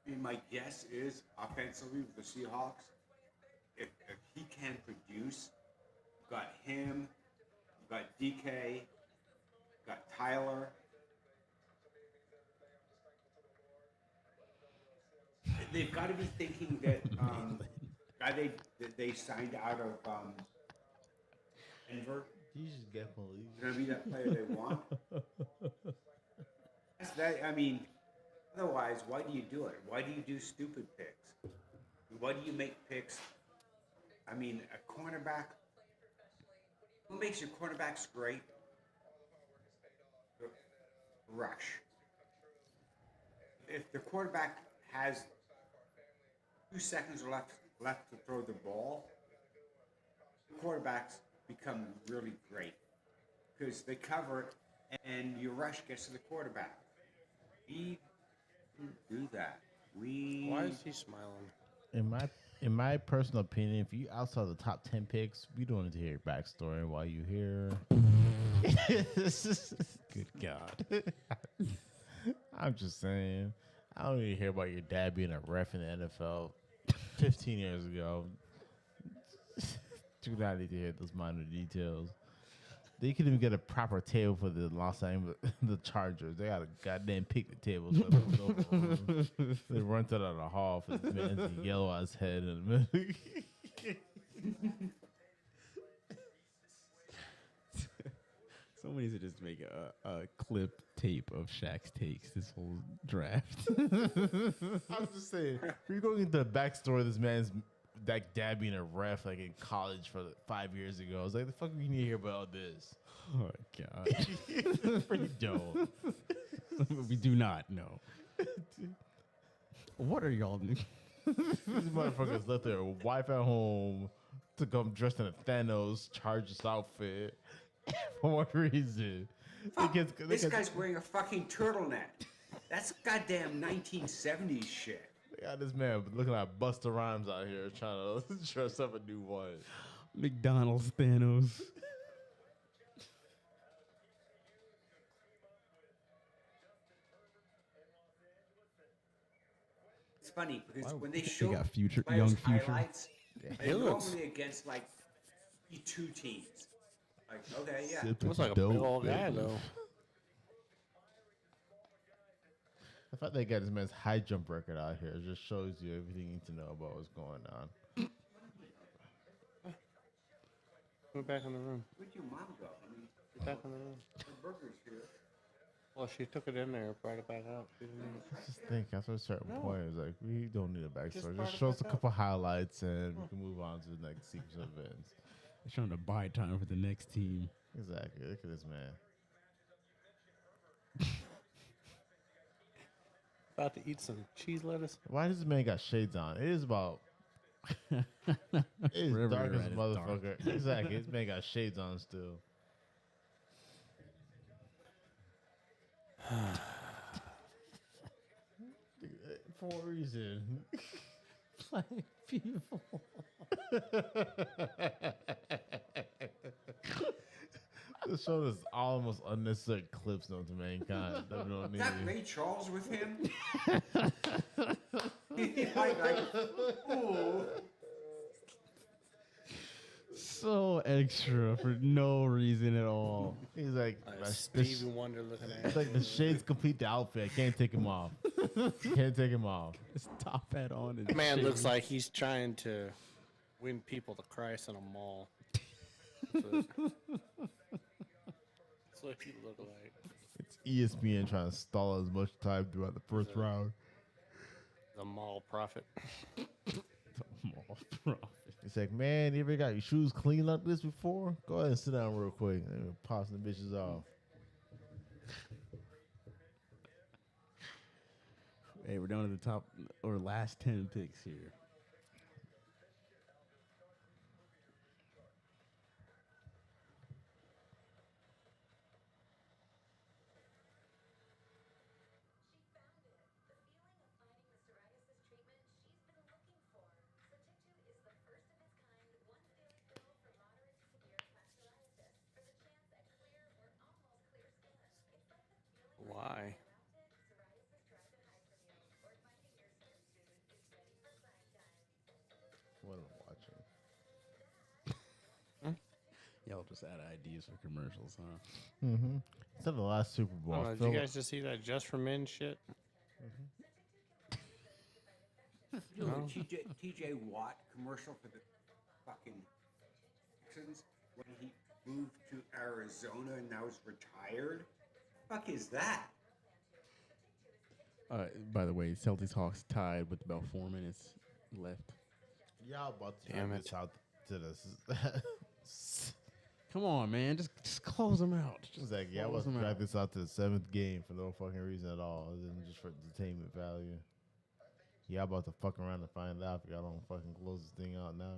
I mean, my guess is offensively with the Seahawks, if he can produce, got him, got DK, got Tyler. They've got to be thinking that guy they signed out of Denver You just get police. is going to be that player they want. That's that. I mean, otherwise, why do you do it? Why do you do stupid picks? Why do you make picks? I mean, a cornerback. What makes your cornerbacks great? Rush. If the quarterback has 2 seconds left to throw the ball, the quarterbacks become really great because they cover it and your rush gets to the quarterback. We didn't do that. Why is he smiling? In my personal opinion, if you outside the top 10 picks, we don't need to hear your backstory while you here. Good God. I'm just saying. I don't need to hear about your dad being a ref in the NFL 15 years ago. Do not need to hear those minor details. They couldn't even get a proper table for the Los Angeles the Chargers. They got a goddamn picnic table. So they run to the hall for this man to yell at his head in a minute. Somebody should just make a clip tape of Shaq's takes this whole draft. I was just saying, we're going into the backstory of this man's like dad being a ref like in college for 5 years ago. I was like, the fuck we need to hear about this? Oh God. It's pretty dope. We do not know. What are y'all doing? These motherfuckers left their wife at home to come dressed in a Thanos Chargers outfit. For what reason? Fuck, this guy's wearing a fucking turtleneck. That's goddamn 1970s shit. They got this man looking like Busta Rhymes out here trying to dress up a new one. McDonald's Thanos. It's funny because when they they show got future- players' young future. highlights, He they're looks- normally against like two teams. Like, okay, yeah. Looks like a big old guy though. The fact they got this man's high jump record out here just shows you everything you need to know about what's going on. Go back in the room. Where'd your mom go? I mean, Get back in the room. the burger's here. Well, she took it in there, brought it back out. She didn't need it. Just think after a certain point, it's like we don't need a backstory. brought Just it show us a back couple highlights and we can move on to the next sequence of events. They're trying to buy time for the next team. Exactly. Look at this man. About to eat some cheese lettuce. Why does this man got shades on? It is about. It is Wherever dark you're as at, a it's dark. motherfucker. Exactly. This man got shades on still. For what reason? Black people. This show is almost unnecessary clips known to mankind that we don't Is that need. Ray Charles with him? like, ooh. So extra for no reason at all. He's like, Stevie Wonder looking at it's like the shades complete the outfit. I can't take him off. Can't take him off. His top hat on. And That man shit. looks like he's trying to win people to Christ in a mall. That's what he look like. It's ESPN trying to stall as much time throughout the first round. The mall prophet. It's like, man, you ever got your shoes clean like this before? Go ahead and sit down real quick and pop some bitches off. Hey, we're down to the top or last 10 picks here. Why? What am I watching? Y'all just add ideas for commercials, huh? Mm-hmm. It's not the last Super Bowl. Oh, did you guys just see that Just for Men shit? You know, the TJ Watt commercial for the fucking Texans when he moved to Arizona and now is retired? Fuck is that? By the way, Celtics Hawks tied with about 4 minutes left. Y'all about to Damn this it. out to this. Come on, man. Just close them out. Just It's like, yeah, I close was them drag out. this out to the 7th game for no fucking reason at all, other than just for entertainment value. Y'all about to fuck around and find out if y'all don't fucking close this thing out now.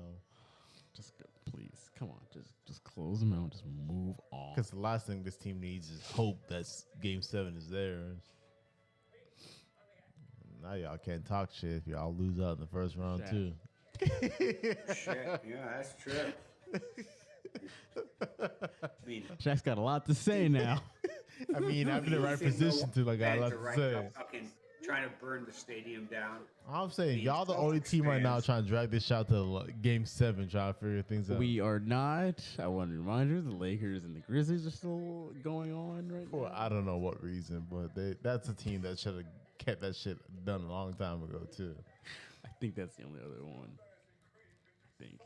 Just go, please. Come on. Just close them out. Just move on. Because the last thing this team needs is hope that Game 7 is theirs. Now y'all can't talk shit if y'all lose out in the first round, Shaq. too. Shit, yeah, that's true. I mean, Shaq's got a lot to say now. I mean, I'm in the right position to, like, I had like to to write say. up fucking trying to burn the stadium down. I'm saying, These y'all the only Celtics team right now fans. trying to drag this shot to Game 7, trying to figure things out. We are not. I want to remind you, the Lakers and the Grizzlies are still going on right For now. I don't know what reason, but that's a team that should have kept that shit done a long time ago, too. I think that's the only other one. I think.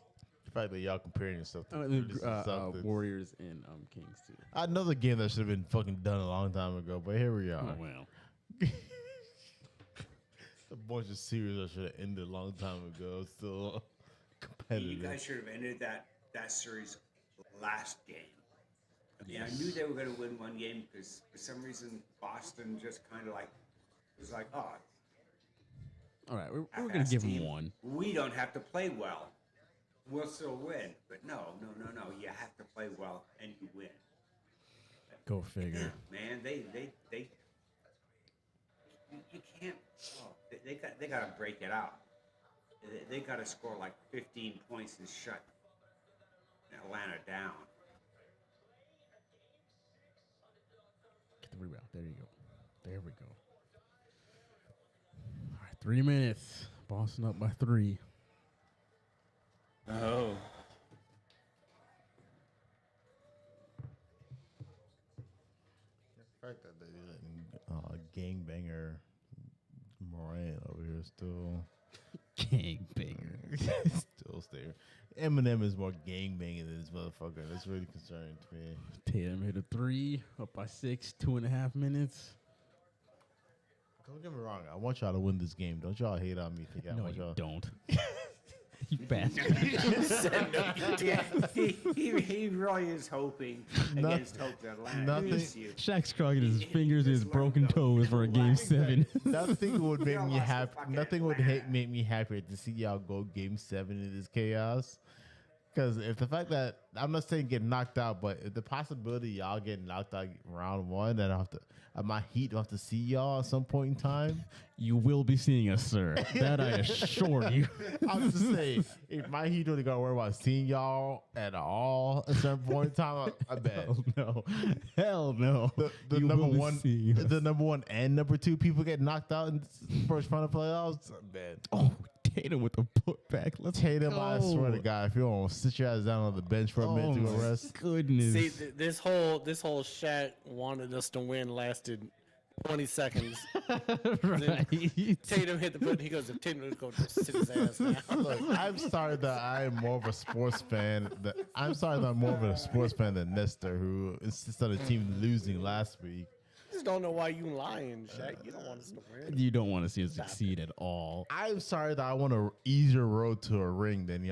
The fact that y'all comparing yourself to The Grizzlies and Celtics. Warriors and Kings, too. Another game that should have been fucking done a long time ago, but here we are. Oh, well. A bunch of series that should have ended a long time ago. It's still competitive. You guys should have ended that series last game. I mean, I knew they were going to win one game because for some reason Boston just kind of like was like, oh, All right, we're going to half-ass give them team. one. We don't have to play well. We'll still win. But no. You have to play well and you win. Go figure. Man, they you can't. Oh, they got to break it out. They got to score like 15 points and shut Atlanta down. Get the rebound. There you go. There we go. All right, 3 minutes. Boston up by 3. Oh. The fact that they letting gangbanger Moran over here still Gangbanger. still stay. Eminem is more gangbanging than this motherfucker. That's really concerning to me. Tatum hit a 3. Up by 6. 2.5 minutes. Don't get me wrong. I want y'all to win this game. Don't y'all hate on me. Think I No, want you y'all. don't. You bastard. Yeah, he really is hoping against hope that Atlanta nothing- beats you. Shaq's crossing his He fingers and his just broken learned, though. toes for a game 7. Nothing would make me lost the happy. fucking Nothing would Atlanta. make me happier to see y'all go Game 7 in this chaos. Because if the fact that I'm not saying get knocked out, but if the possibility y'all get knocked out round 1, then I have to. My Heat will have to see y'all at some point in time. You will be seeing us, sir. That I assure you. I'm just saying, if my Heat only got to worry about seeing y'all at all at some point in time, I bet. Hell no. Hell no. The You number will be one, seeing us. the number 1 and number 2 people get knocked out in the first round of playoffs. I bet. Oh, Tatum with the putback. Let's Tatum, go. I swear to God, if you don't sit your ass down on the bench for a minute to go my rest. goodness. See, this whole Shaq wanted us to win lasted 20 seconds. Right. Tatum hit the button. He goes, if Tatum would go sit his ass now. Look, I'm sorry that I'm more of a sports fan. I'm sorry that I'm more of a sports fan than Nestor, who insists on the team losing last week. I just don't know why you lying, Shaq. You don't want us to win. You don't want to see us succeed at all. I'm sorry that I want an easier road to a ring than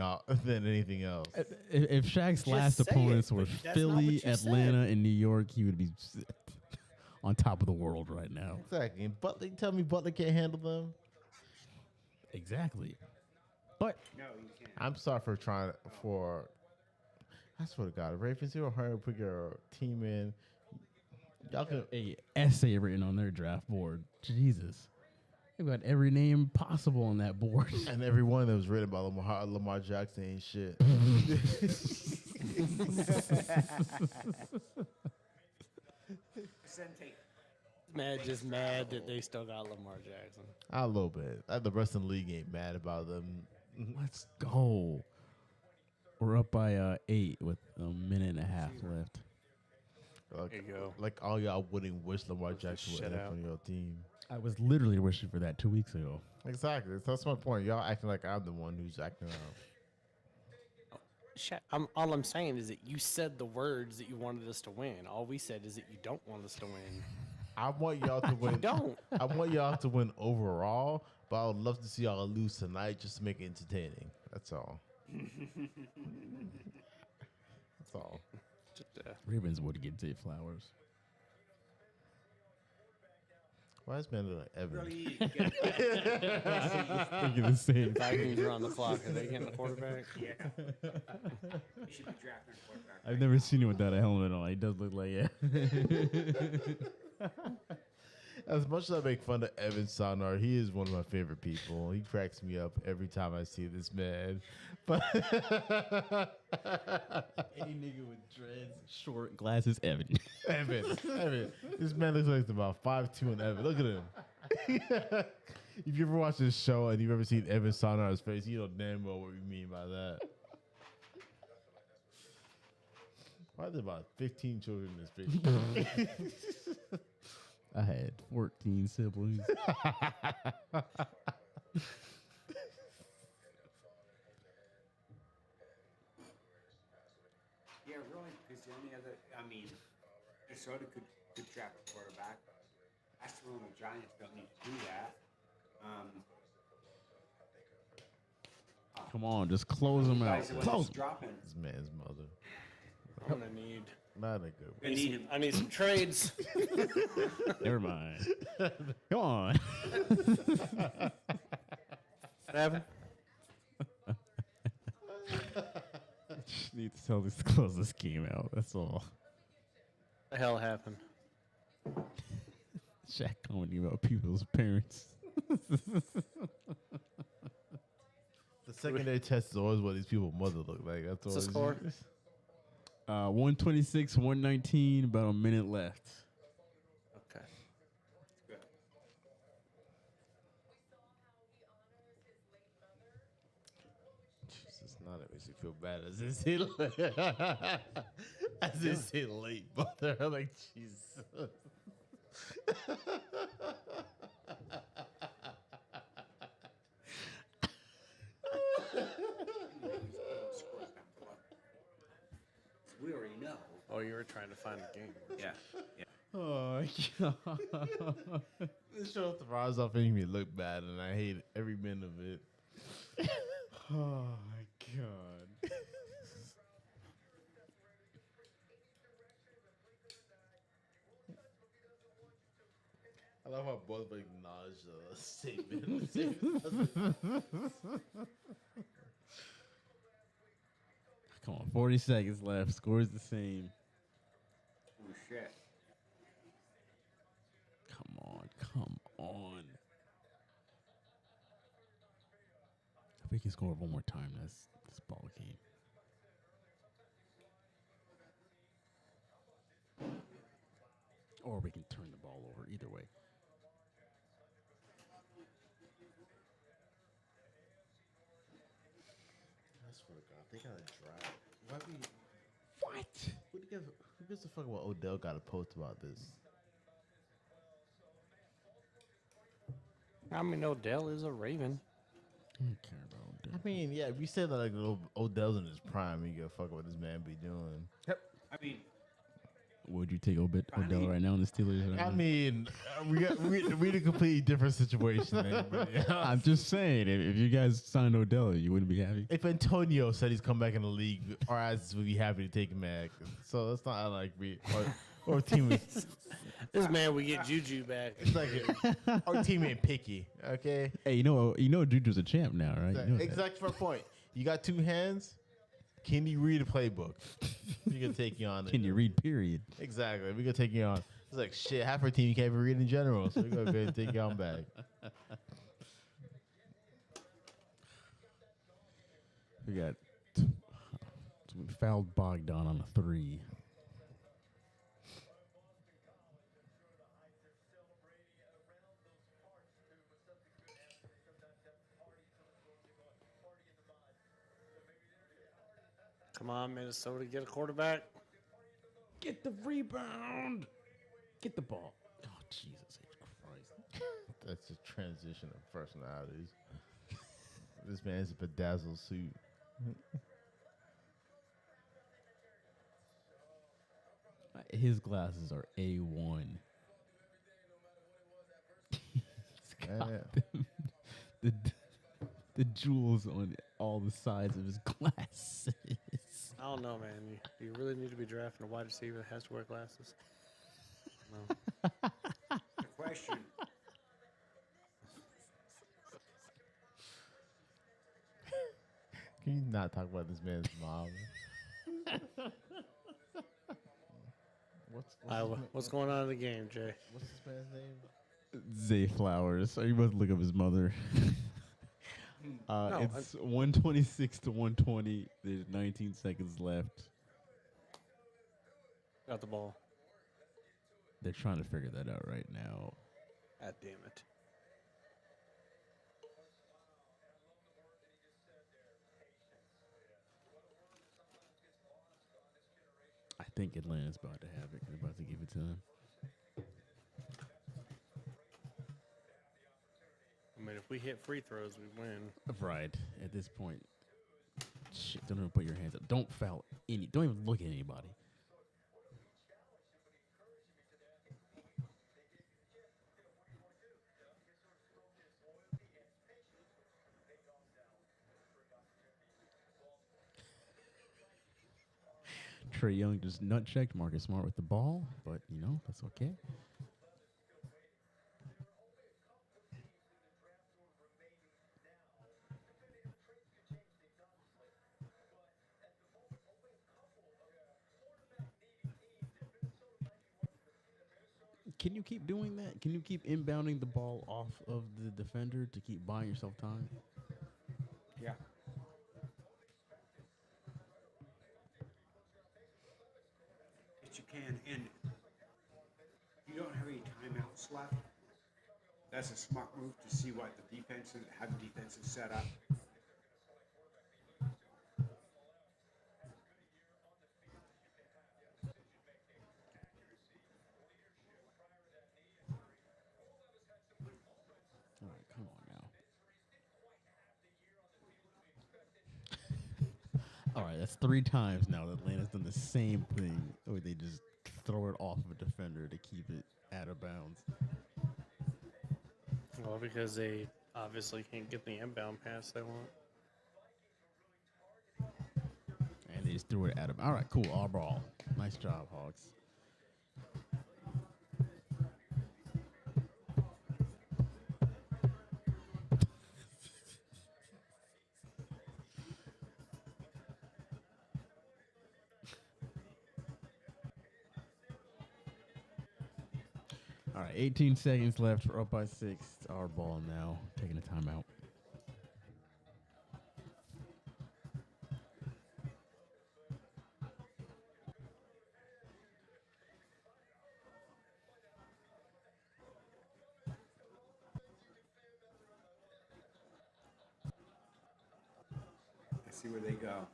anything else. If Shaq's last say opponents it, were but that's not Philly, what you said. Atlanta, and New York, he would be on top of the world right now. Exactly. And Butler, tell me Butler can't handle them. Exactly. But No, you can't. I'm sorry for trying for. I swear to God, Ravens, you don't hurry put your team in. Y'all can. a essay written on their draft board. Jesus. They've got every name possible on that board. And every one that was written by Lamar Jackson ain't shit. Just mad that they still got Lamar Jackson. A little bit. The rest of the league ain't mad about them. Let's go. We're up by 8 with a minute and a half left. Like, There you go. like all y'all wouldn't wish Lamar Jackson would shut end out. on your team. I was literally wishing for that 2 weeks ago. Exactly. That's my point. Y'all acting like I'm the one who's acting out. Shaq, all I'm saying is that you said the words that you wanted us to win. All we said is that you don't want us to win. I want y'all to win. Don't. I want y'all to win overall, but I would love to see y'all lose tonight just to make it entertaining. That's all. That's all. Just, Ravens would get Zay Flowers. Why is man like Evan? Really, Thinking the same. Vikings are on the clock. Are they getting a quarterback? yeah. You should be drafting a quarterback. I've never seen him without a helmet on. He does look like As much as I make fun of Evan Sonar, he is one of my favorite people. He cracks me up every time I see this man. But any nigga with dreads, short glasses, Evan. Evan. This man looks like he's about 5'2" and Evan. Look at him. If you ever watch this show and you've ever seen Evan Sonar's face, you know damn well what we mean by that. Why are there about 15 children in this picture? I had 14 siblings. Yeah, really, because the only other, I mean, Minnesota could draft a quarterback. Astros and the Giants don't need to do that. Come on, just close them out. Guys, the one Close that's 'em. dropping. This man's mother. I'm gonna need. Not a good They need him. I need some trades. Never mind. Come on. What happened? Just need to tell this to close this game out. That's all. What the hell happened? Shaq commenting about people's parents. The secondary test is always what these people's mother look like. That's What's the always score? 126, 119, about a minute left. Okay. Good. Jesus, now that makes me feel bad. As I say late, mother. I'm like, Jesus. We already know. Oh, you were trying to find a game. Yeah. Yeah. Oh, God. This show throws off making me look bad, and I hate every minute of it. Oh, my God. I love how both acknowledge the statement. Come on, 40 seconds left. Score's the same. Oh, shit. Come on, come on. If we can score one more time, that's ball game. Or we can turn the ball over. Either way. swear to God, they gotta drive. What? Who gives a fuck what Odell got to post about this? I mean, Odell is a Raven. I don't care about I mean, yeah, if you said that like Odell's in his prime, you give a fuck what this man be doing. I mean, Would you take Odell right now in the Steelers? I mean, we in a completely different situation. Than anybody else. I'm just saying, if you guys signed Odell, you wouldn't be happy. If Antonio said he's come back in the league, our asses would be happy to take him back. So it's not like we or team is. This man, we get Juju back. It's like our team ain't picky. Okay. Hey, you know Juju's a champ now, right? You know that. Exactly my point. You got two hands. Can you read a playbook? We can take you on. Can you read? Period. Exactly. We can take you on. It's like shit. Half our team you can't even read in general, so we're gonna go ahead and take you on back. We got we fouled Bogdan on a 3. Come on, Minnesota, get a quarterback. Get the rebound. Get the ball. Oh, Jesus Christ. That's a transition of personalities. This man is a bedazzled suit. His glasses are A1. He's got the jewels on all the sides of his glasses. I don't know, man. You really need to be drafting a wide receiver that has to wear glasses. No. the question. Can you not talk about this man's mom? What's going on in the game, Jay? What's this man's name? Zay Flowers. Are you about to look up his mother? It's 126 to 120. There's 19 seconds left. Got the ball. They're trying to figure that out right now. God damn it. I think Atlanta's about to have it. They're about to give it to him. I mean, if we hit free throws, we win. Right. At this point. Shit, don't even put your hands up. Don't foul any. Don't even look at anybody. Trey Young just nut checked Marcus Smart with the ball, but that's okay. Can you keep doing that? Can you keep inbounding the ball off of the defender to keep buying yourself time? Yeah. Yes, you can, and you don't have any timeouts left. That's a smart move to see what the defense is, how the defense is set up. All right, come on now. All right, that's 3 times now that Atlanta's done the same thing, where they just throw it off of a defender to keep it out of bounds. Well, because they obviously can't get the inbound pass they want. And they just threw it at him. All right, cool. All ball. Nice job, Hawks. All right, 18 seconds left. We're up by 6. It's our ball now. Taking a timeout. see where they go.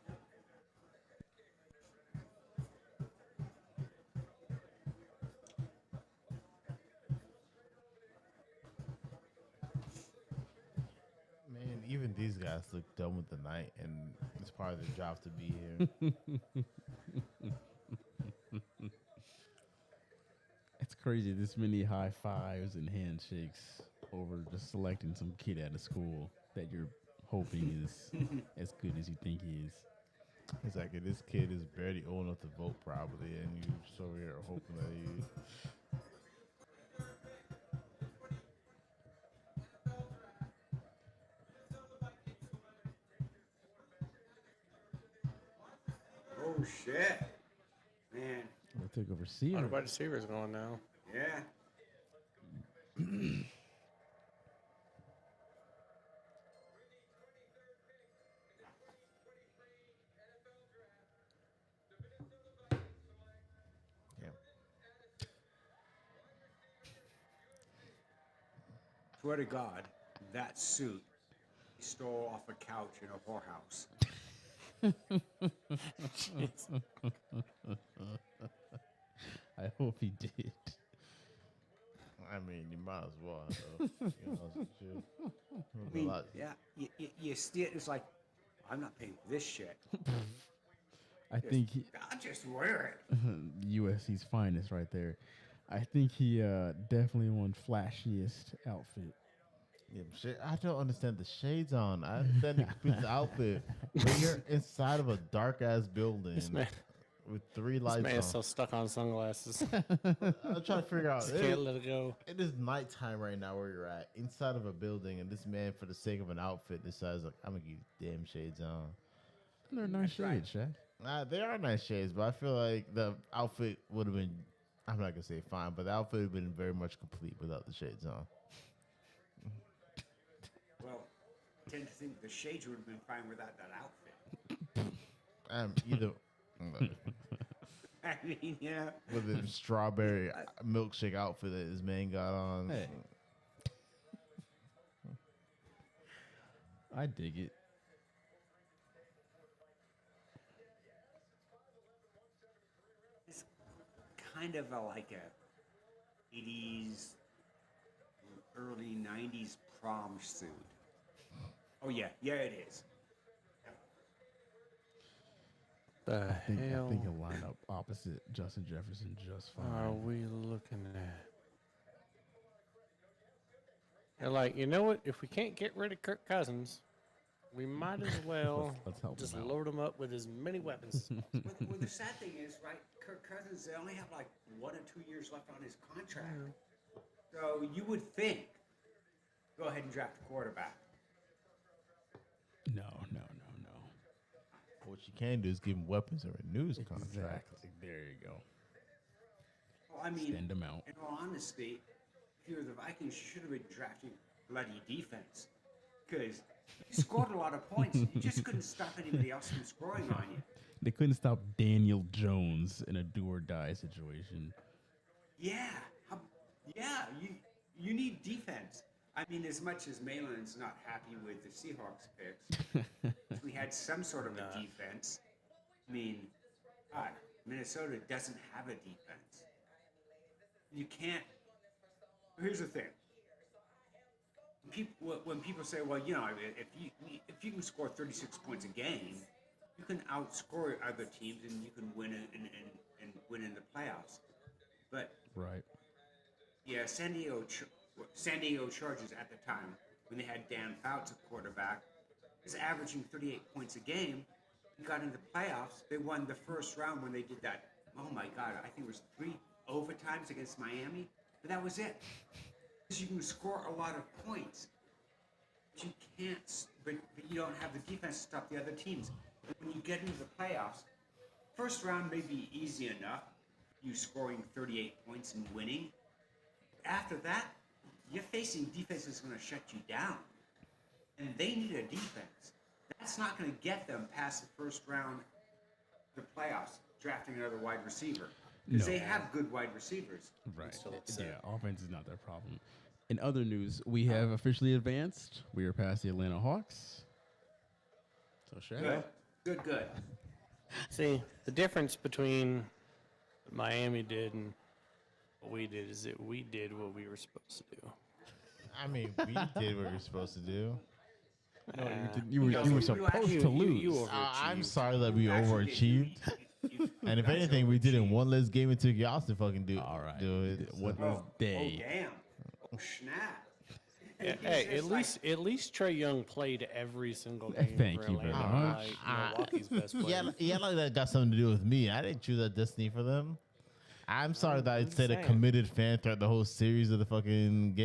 Man, even these guys look done with the night, and it's part of their job to be here. It's crazy. This many high fives and handshakes over just selecting some kid out of school that you're hoping is as good as you think he is. It's like this kid is barely old enough to vote, probably, and you just over here hoping that he. Oh shit, man. They took over A lot Seaver. of wide receivers going now. Yeah. Yeah. Swear to God, that suit he stole off a couch in a whorehouse. I hope he did. I mean, you might as well. You know, shit. I mean, yeah, you see it, it's like, I'm not paying for this shit. I think he, I'll just wear it. USC's finest right there. I think he definitely won flashiest outfit. Yeah, shit, I don't understand the shades on. I understand the complete outfit. But you're inside of a dark ass building man- with 3 This lights man on. is so stuck on sunglasses. I'm trying to figure out. Just can't let it go. It is nighttime right now where you're at, inside of a building, and this man, for the sake of an outfit, decides like, I'm gonna get these damn shades on. They're nice right. shades, Shaq. They are nice shades, but I feel like the outfit would have been. I'm not gonna say fine, but the outfit would have been very much complete without the shades on. Well, I tend to think the shades would have been fine without that outfit. Either I mean, yeah. with the strawberry milkshake outfit that this man got on. Hey. I dig it. It's kind of like a 80s, early 90s prom suit. Oh, yeah. Yeah, it is. The I think hell he'll line up opposite Justin Jefferson just fine. are we looking at? They're like, you know what? If we can't get rid of Kirk Cousins, we might as well Let's help just him out. load him up with as many weapons as possible. Well, the sad thing is, right, Kirk Cousins, they only have like 1 or 2 years left on his contract. So you would think, go ahead and draft a quarterback. No. What you can do is give him weapons and renew his contract. Exactly. There you go. Well, I mean, Send him out. in all honesty, if you were the Vikings, you should have been drafting bloody defense. Because you scored a lot of points. You just couldn't stop anybody else from scoring on you. They couldn't stop Daniel Jones in a do or die situation. Yeah. Yeah, you need defense. I mean, as much as Malin's not happy with the Seahawks picks, if we had some sort of a defense. I mean, God, Minnesota doesn't have a defense. You can't. Here's the thing. When people say, well, you know, if you can score 36 points a game, you can outscore other teams and you can win and win in the playoffs. But Right. yeah, San Diego Chargers at the time, when they had Dan Fouts at quarterback, was averaging 38 points a game. They got into the playoffs. They won the first round when they did that. Oh my God, I think it was 3 overtimes against Miami. But that was it. Because you can score a lot of points. But you can't, but you don't have the defense to stop the other teams. But when you get into the playoffs, first round may be easy enough, you scoring 38 points and winning. After that, you're facing defense that's going to shut you down. And they need a defense. That's not going to get them past the first round, the playoffs, drafting another wide receiver. Because No. they have good wide receivers. Right. still upset. Yeah, offense is not their problem. In other news, we have officially advanced. We are past the Atlanta Hawks. So, Shaq, Good. Good, good. See, the difference between what Miami did and what we did is that we did what we were supposed to do. I mean, we did what we were supposed to do. No, you, Uh, did, you were, No, you were you supposed actually- to lose. you I'm overachieved. sorry that we Actually, overachieved. And if anything, we did it in one less game and took y'all to fucking do, All right. do it. What So- is Oh, day? damn. Oh, snap. Yeah, It's hey, just like- at least Trey Young played every single game. Thank for you very Orlando, much. like Milwaukee's best player. Yeah, like that got something to do with me. I didn't choose that destiny for them. I'm sorry that I just stayed a saying. committed fan throughout the whole series of the fucking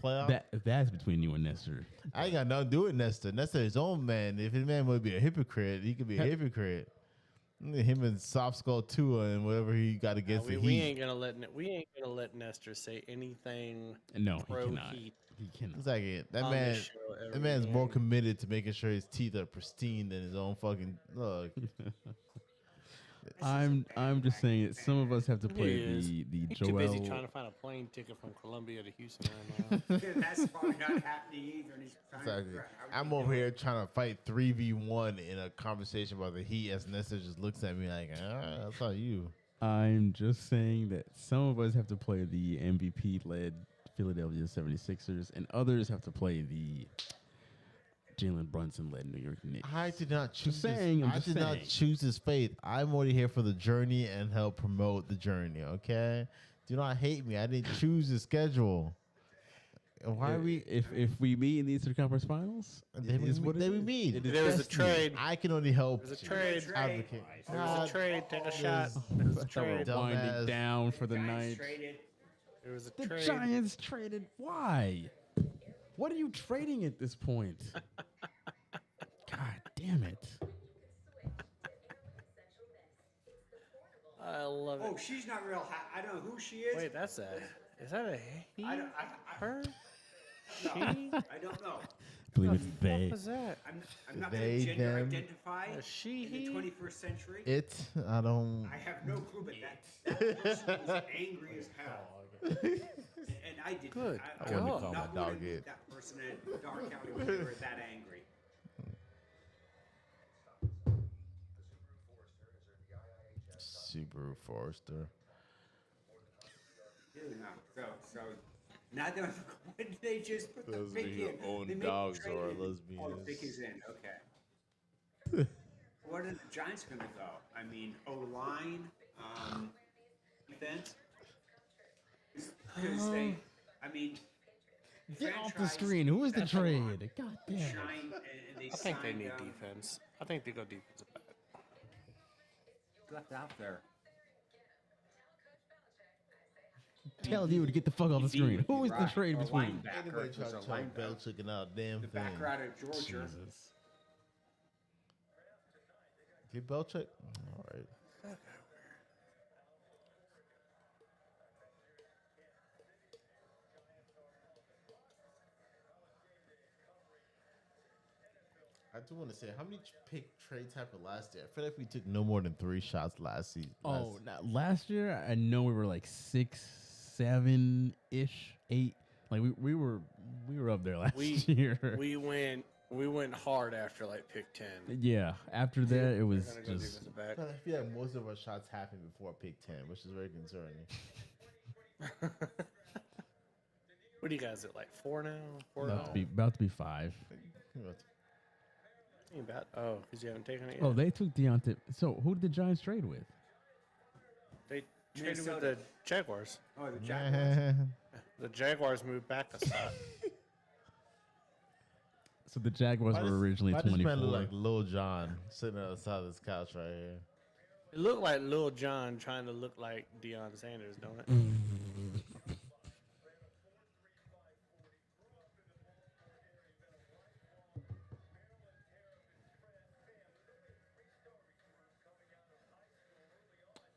playoff. That's between you and Nestor. I ain't got nothing to do with Nestor. Nestor is his own man. If his man would be a hypocrite, he could be a hypocrite. Him and Soft Skull Tua and whatever he got against the we Heat. ain't gonna let Nestor say anything No, he pro cannot. Heat. He cannot. Exactly. That on man, this show that every man's more game. committed to making sure his teeth are pristine than his own fucking look. I'm just saying that some of us have to play is. the He's too busy Joel. trying to find a plane ticket from Columbia to Houston right now. That's probably not happening either. And he's trying to Exactly. figure out how I'm he over do it. here trying to fight 3v1 in a conversation about the Heat as Nestor just looks at me like, that's all you. I'm just saying that some of us have to play the MVP-led Philadelphia 76ers, and others have to play the Jalen Brunson-led New York Knicks. I did not choose saying, this. I'm I just did not saying. choose this fate. I'm already here for the journey and help promote the journey, okay? Do not hate me. I didn't choose the schedule. And why are we If we meet in the Eastern Conference Finals, They it is what it we is. meid. It is There was a destiny. trade. I can only help There's a trade. advocate. There was a trade. Take a shot. There's- There was a I thought we were trade. Dumbass. winding down for the Giants night. traded. There was a The trade. Giants traded. Why? What are you trading at this point? God damn it. I love it. Oh, she's not real hot. I don't know who she is. Wait, that's a. Is that a he? I don't, Her? no, She? I don't know. I believe it's they. What was that? I'm not going They, to gender them. identify A she, in he? the 21st century. It, I don't. I have no clue, but that person was angry as hell. And I did. Good I wouldn't would call not my wanna dog meet it. that person at Dark County when they were that angry. Subaru Forester. No, so now they what did they just put Those the are pick your in? own They made dogs the trade or in. lesbians. Oh, the pick is in. Okay. Where are the Giants going to go? I mean, O-line, defense. Because they, I mean, Get off the franchise screen. Who is the that's a lot. trade? God damn it. Shine, and they I think they signed, need defense. I think they go defensive back. left out there. Tell you to get the fuck off the Indeed, screen. Who you're is the right. trade Or between? linebacker. Anybody There's try a to tell linebacker. Belichick another damn The thing. backer out of Georgia. Jesus. Get Belichick? All right. I do want to say, how many pick trades happened last year? I feel like we took no more than 3 shots last season. Oh, now, last year I know we were like 6, 7 ish, 8. Like we were up there last year. We went hard after like pick 10. Yeah. After that, it was We're gonna go just defensive back. But I feel like most of our shots happened before pick 10, which is very concerning. What do you guys at like 4 now? 4 about to be 5. Oh, because you haven't taken it yet. Oh, they took Deontay. So who did the Giants trade with? They traded with Minnesota. the Jaguars. Oh, the Jaguars. The Jaguars moved back a spot. So the Jaguars were originally Why does this 24. man look like Lil Jon sitting on the side of this couch right here? It looked like Lil Jon trying to look like Deion Sanders, don't it?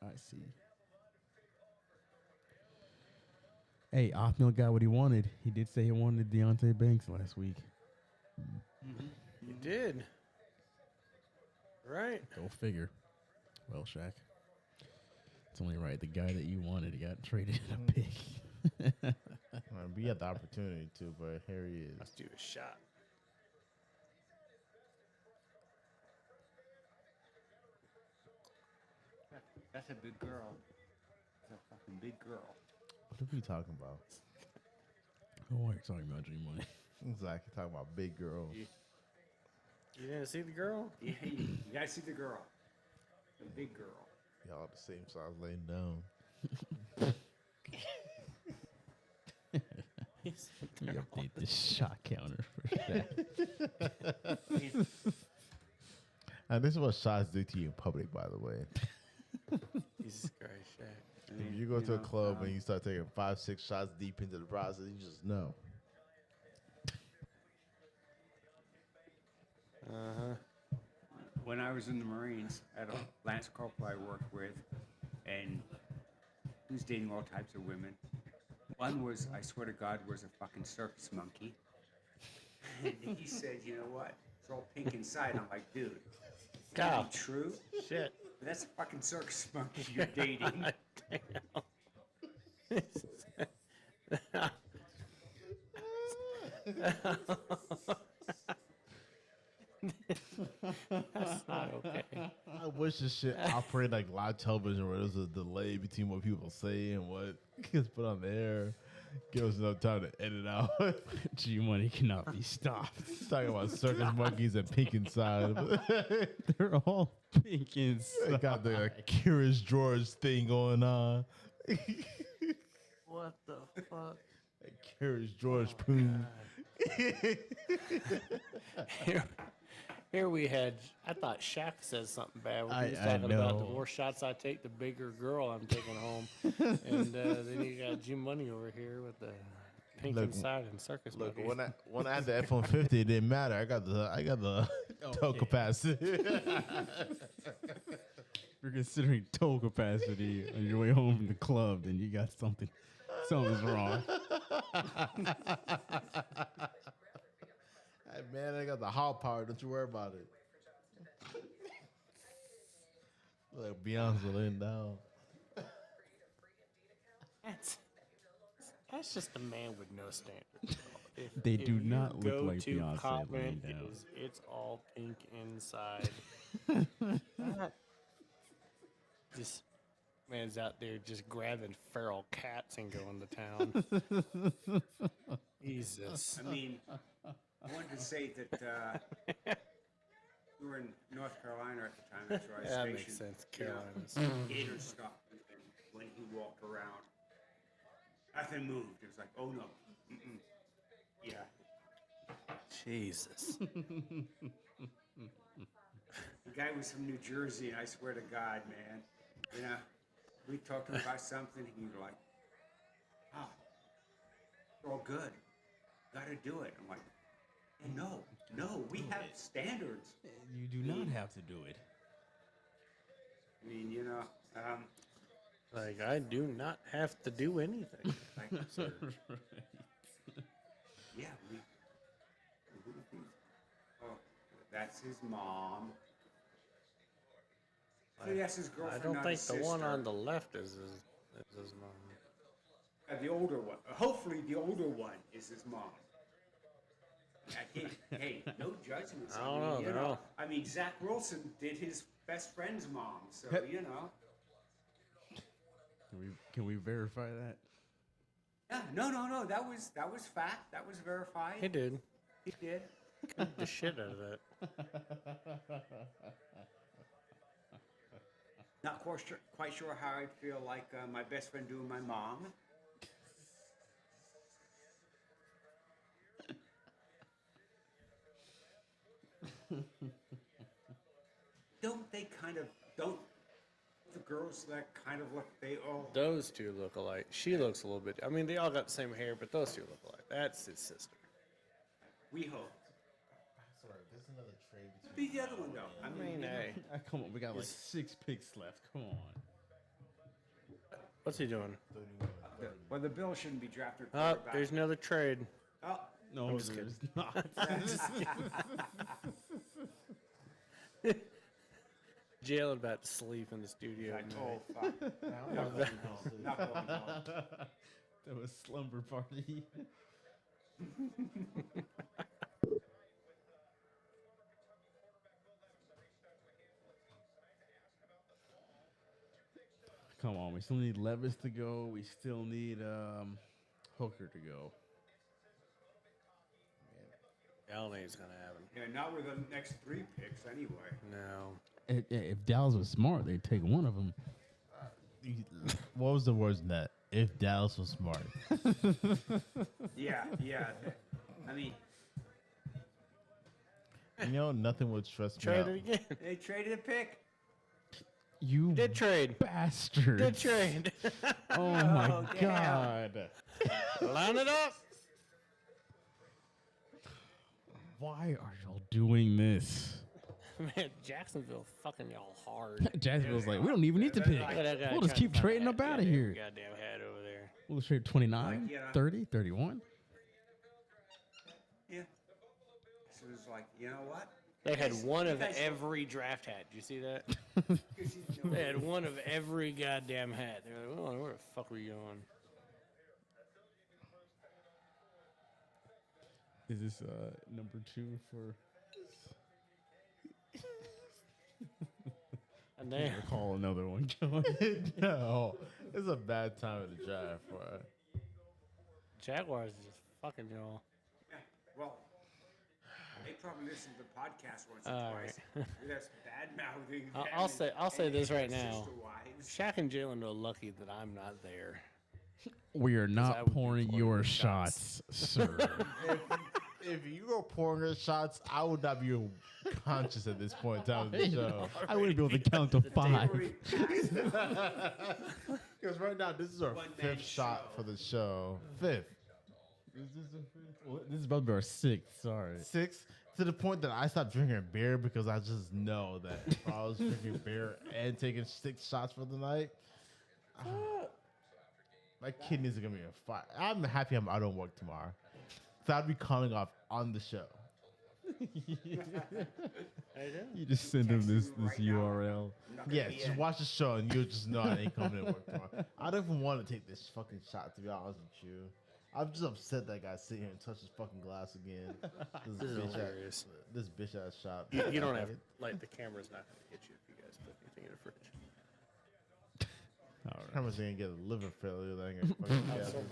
I see. Hey, Othniel got what he wanted. He did say he wanted Deontay Banks last week. You did. Right. Go figure. Well, Shaq. It's only right. The guy that you wanted got traded in a pick. We had the opportunity to, but here he is. Let's do a shot. That's a big girl. That's a fucking big girl. What are we talking about? Why are you talking about Dream Money? Exactly, talking about big girls. You didn't see the girl? Yeah, you gotta see the girl. The big girl. Y'all the same size laying down. Let me update the shot counter for that. And this is what shots do to you in public, by the way. Jesus Christ, Shaq. If you go to a club and you start taking 5-6 shots deep into the process, you just know. When I was in the Marines, I had a Lance Corporal I worked with, and he was dating all types of women. One was, I swear to God, was a fucking circus monkey. And he said, you know what? It's all pink inside. I'm like, dude, God. that true? Shit. That's a fucking circus monkey you're dating. That's not okay. I wish this shit operated like live television where there's a delay between what people say and what gets put on the air. Give us enough time to edit out. G Money cannot be stopped. Talking about circus monkeys and pink inside. They're all pink They inside. got the Curious George thing going on. What the fuck? Curious George poon. Here we had. I thought Shaq said something bad when he was I talking about know. the more shots I take, the bigger girl I'm taking home. And then you got G Money over here with the pink Look, inside and circus Look, monkeys. when I had the F-150, it didn't matter. I got the tow capacity. If you're considering tow capacity on your way home from the club, then you got something's wrong. Hey, man, I got the hot power. Don't you worry about it. Like Beyonce laying down. That's just a man with no standards. If- They if do you not look go like to Beyonce comment, laying down. It's all pink inside. This man's out there just grabbing feral cats and going to town. Jesus. I mean, I wanted to say that we were in North Carolina at the time. That's where I was That stationed. makes sense, You know, Carolinas. Gator stuff. And when he walked around, nothing moved. It was like, oh no. Mm-mm. Yeah. Jesus. The guy was from New Jersey, and I swear to God, man, you know, we talked about something, and he was like, "Oh, it's all good. Got to do it." I'm like, hey, "No, we have standards." You do not have to do it. I mean, you know, Like, I do not have to do anything. like, yeah, we. Oh, that's his mom. So that's his girlfriend. I don't not think his the one sister. on the left is his mom. The older one. Hopefully, the older one is his mom. Hey, no judgments. I don't know, you they're all- I mean, Zach Wilson did his best friend's mom, so you know. Can we verify that? Yeah, no. That was fact. That was verified. He did. He did. The shit out of that. Not quite sure how I'd feel like my best friend doing my mom. Don't the girls that kind of look, they all. Those two look alike. She looks a little bit. I mean, they all got the same hair, but those two look alike. That's his sister. We hope. Sorry, there's another tray between. Be the other one though. I mean, Hey, Come on, we got like 6 picks left. Come on. what's he doing? well, the Bills shouldn't be drafted. Oh, quarterback. there's another trade. Oh, No, just there's not. Jalen about to sleep in the studio. I tonight. told fuck. Not going home. Not going home. That was slumber party. Come on, we still need Levis to go. We still need Hooker to go. Allen's gonna happen. Yeah, not with the next 3 picks anyway. No. If Dallas was smart, they'd take one of them. What was the words in that? If Dallas was smart. Yeah. I mean, You know, nothing would stress me Trade out. it again. they traded a pick. You Did trade. bastard. Did trade. Oh my Oh, damn. god. Line it up. Why are y'all doing this? Man, Jacksonville fucking y'all hard. Jacksonville's like, we don't even need to pick. Look at that guy We'll just trying keep to find trading that up out of goddamn- here. Goddamn head over there. We'll trade 29, Like, yeah. 30, 31. Yeah. So it was like, you know what? They had one of You guys- every draft hat. Did you see that? They had one of every goddamn hat. They were like, oh, where the fuck were you going? Is this number 2 for? And I they recall another one going. No, it's a bad time of the draft, bro. Jaguars is just fucking y'all. Yeah, well, they probably listen to the podcast once or All twice. right. That's bad mouthing. I'll say this right now. Shaq and Jalen are lucky that I'm not there. We are I not would be pouring pouring your your shots, sir. If you were pouring her shots, I would not be conscious at this point in time of the show. I wouldn't be able to count to 5. Because right now, this is our One-man 5th shot show. for the show. 5th. Well, this is about to be our 6th. Sorry. 6th. To the point that I stopped drinking beer because I just know that if I was drinking beer and taking 6 shots for the night, my kidneys are going to be on fire. I'm happy I don't work tomorrow. So I'd be calling off on the show. You just send them this URL. Yeah, just watch the show and you'll just know I ain't coming to work tomorrow. I don't even want to take this fucking shot, to be honest with you. I'm just upset that guy sitting here and touched his fucking glass again. This is hilarious. This bitch ass shot. You don't have like the camera's not gonna hit you if you guys put anything in the fridge. All right. Camera's gonna get a liver failure. That ain't gonna fucking happen.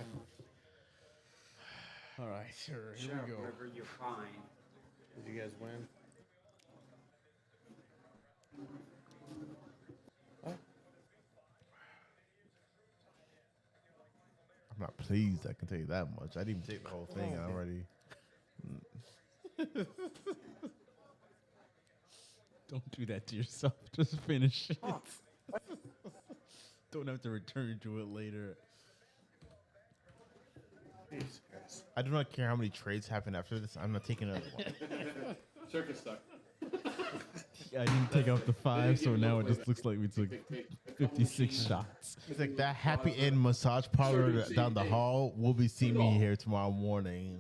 All right, sure. Here Sure, we go. whatever you find. Did you guys win? I'm not pleased. I can tell you that much. I didn't even take the whole thing already. Don't do that to yourself. Just finish it. Don't have to return to it later. Jeez, guys. I do not care how many trades happen after this. I'm not taking another one. Circus stuck. I didn't take out the 5, so now it just looks like we took 56 shots. It's like that happy end massage parlor down the hall. We'll be seeing me here tomorrow morning.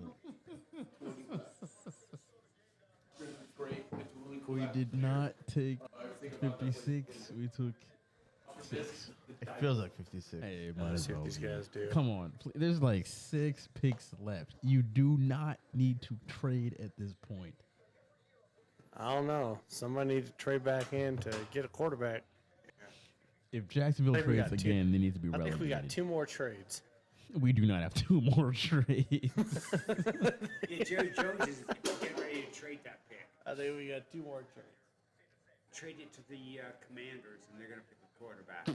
We did not take 56. We took 6. It feels like 56. Hey, might Let's as see what well these be. guys do. Come on. There's like 6 picks left. You do not need to trade at this point. I don't know. Somebody needs to trade back in to get a quarterback. If Jacksonville I think we trades got two- again, they need to be I think relevant. we got 2 more trades. We do not have 2 more trades. Yeah, Jerry Jones is getting ready to trade that pick. I think we got 2 more trades. Trade it to the Commanders, and they're going to pick a quarterback.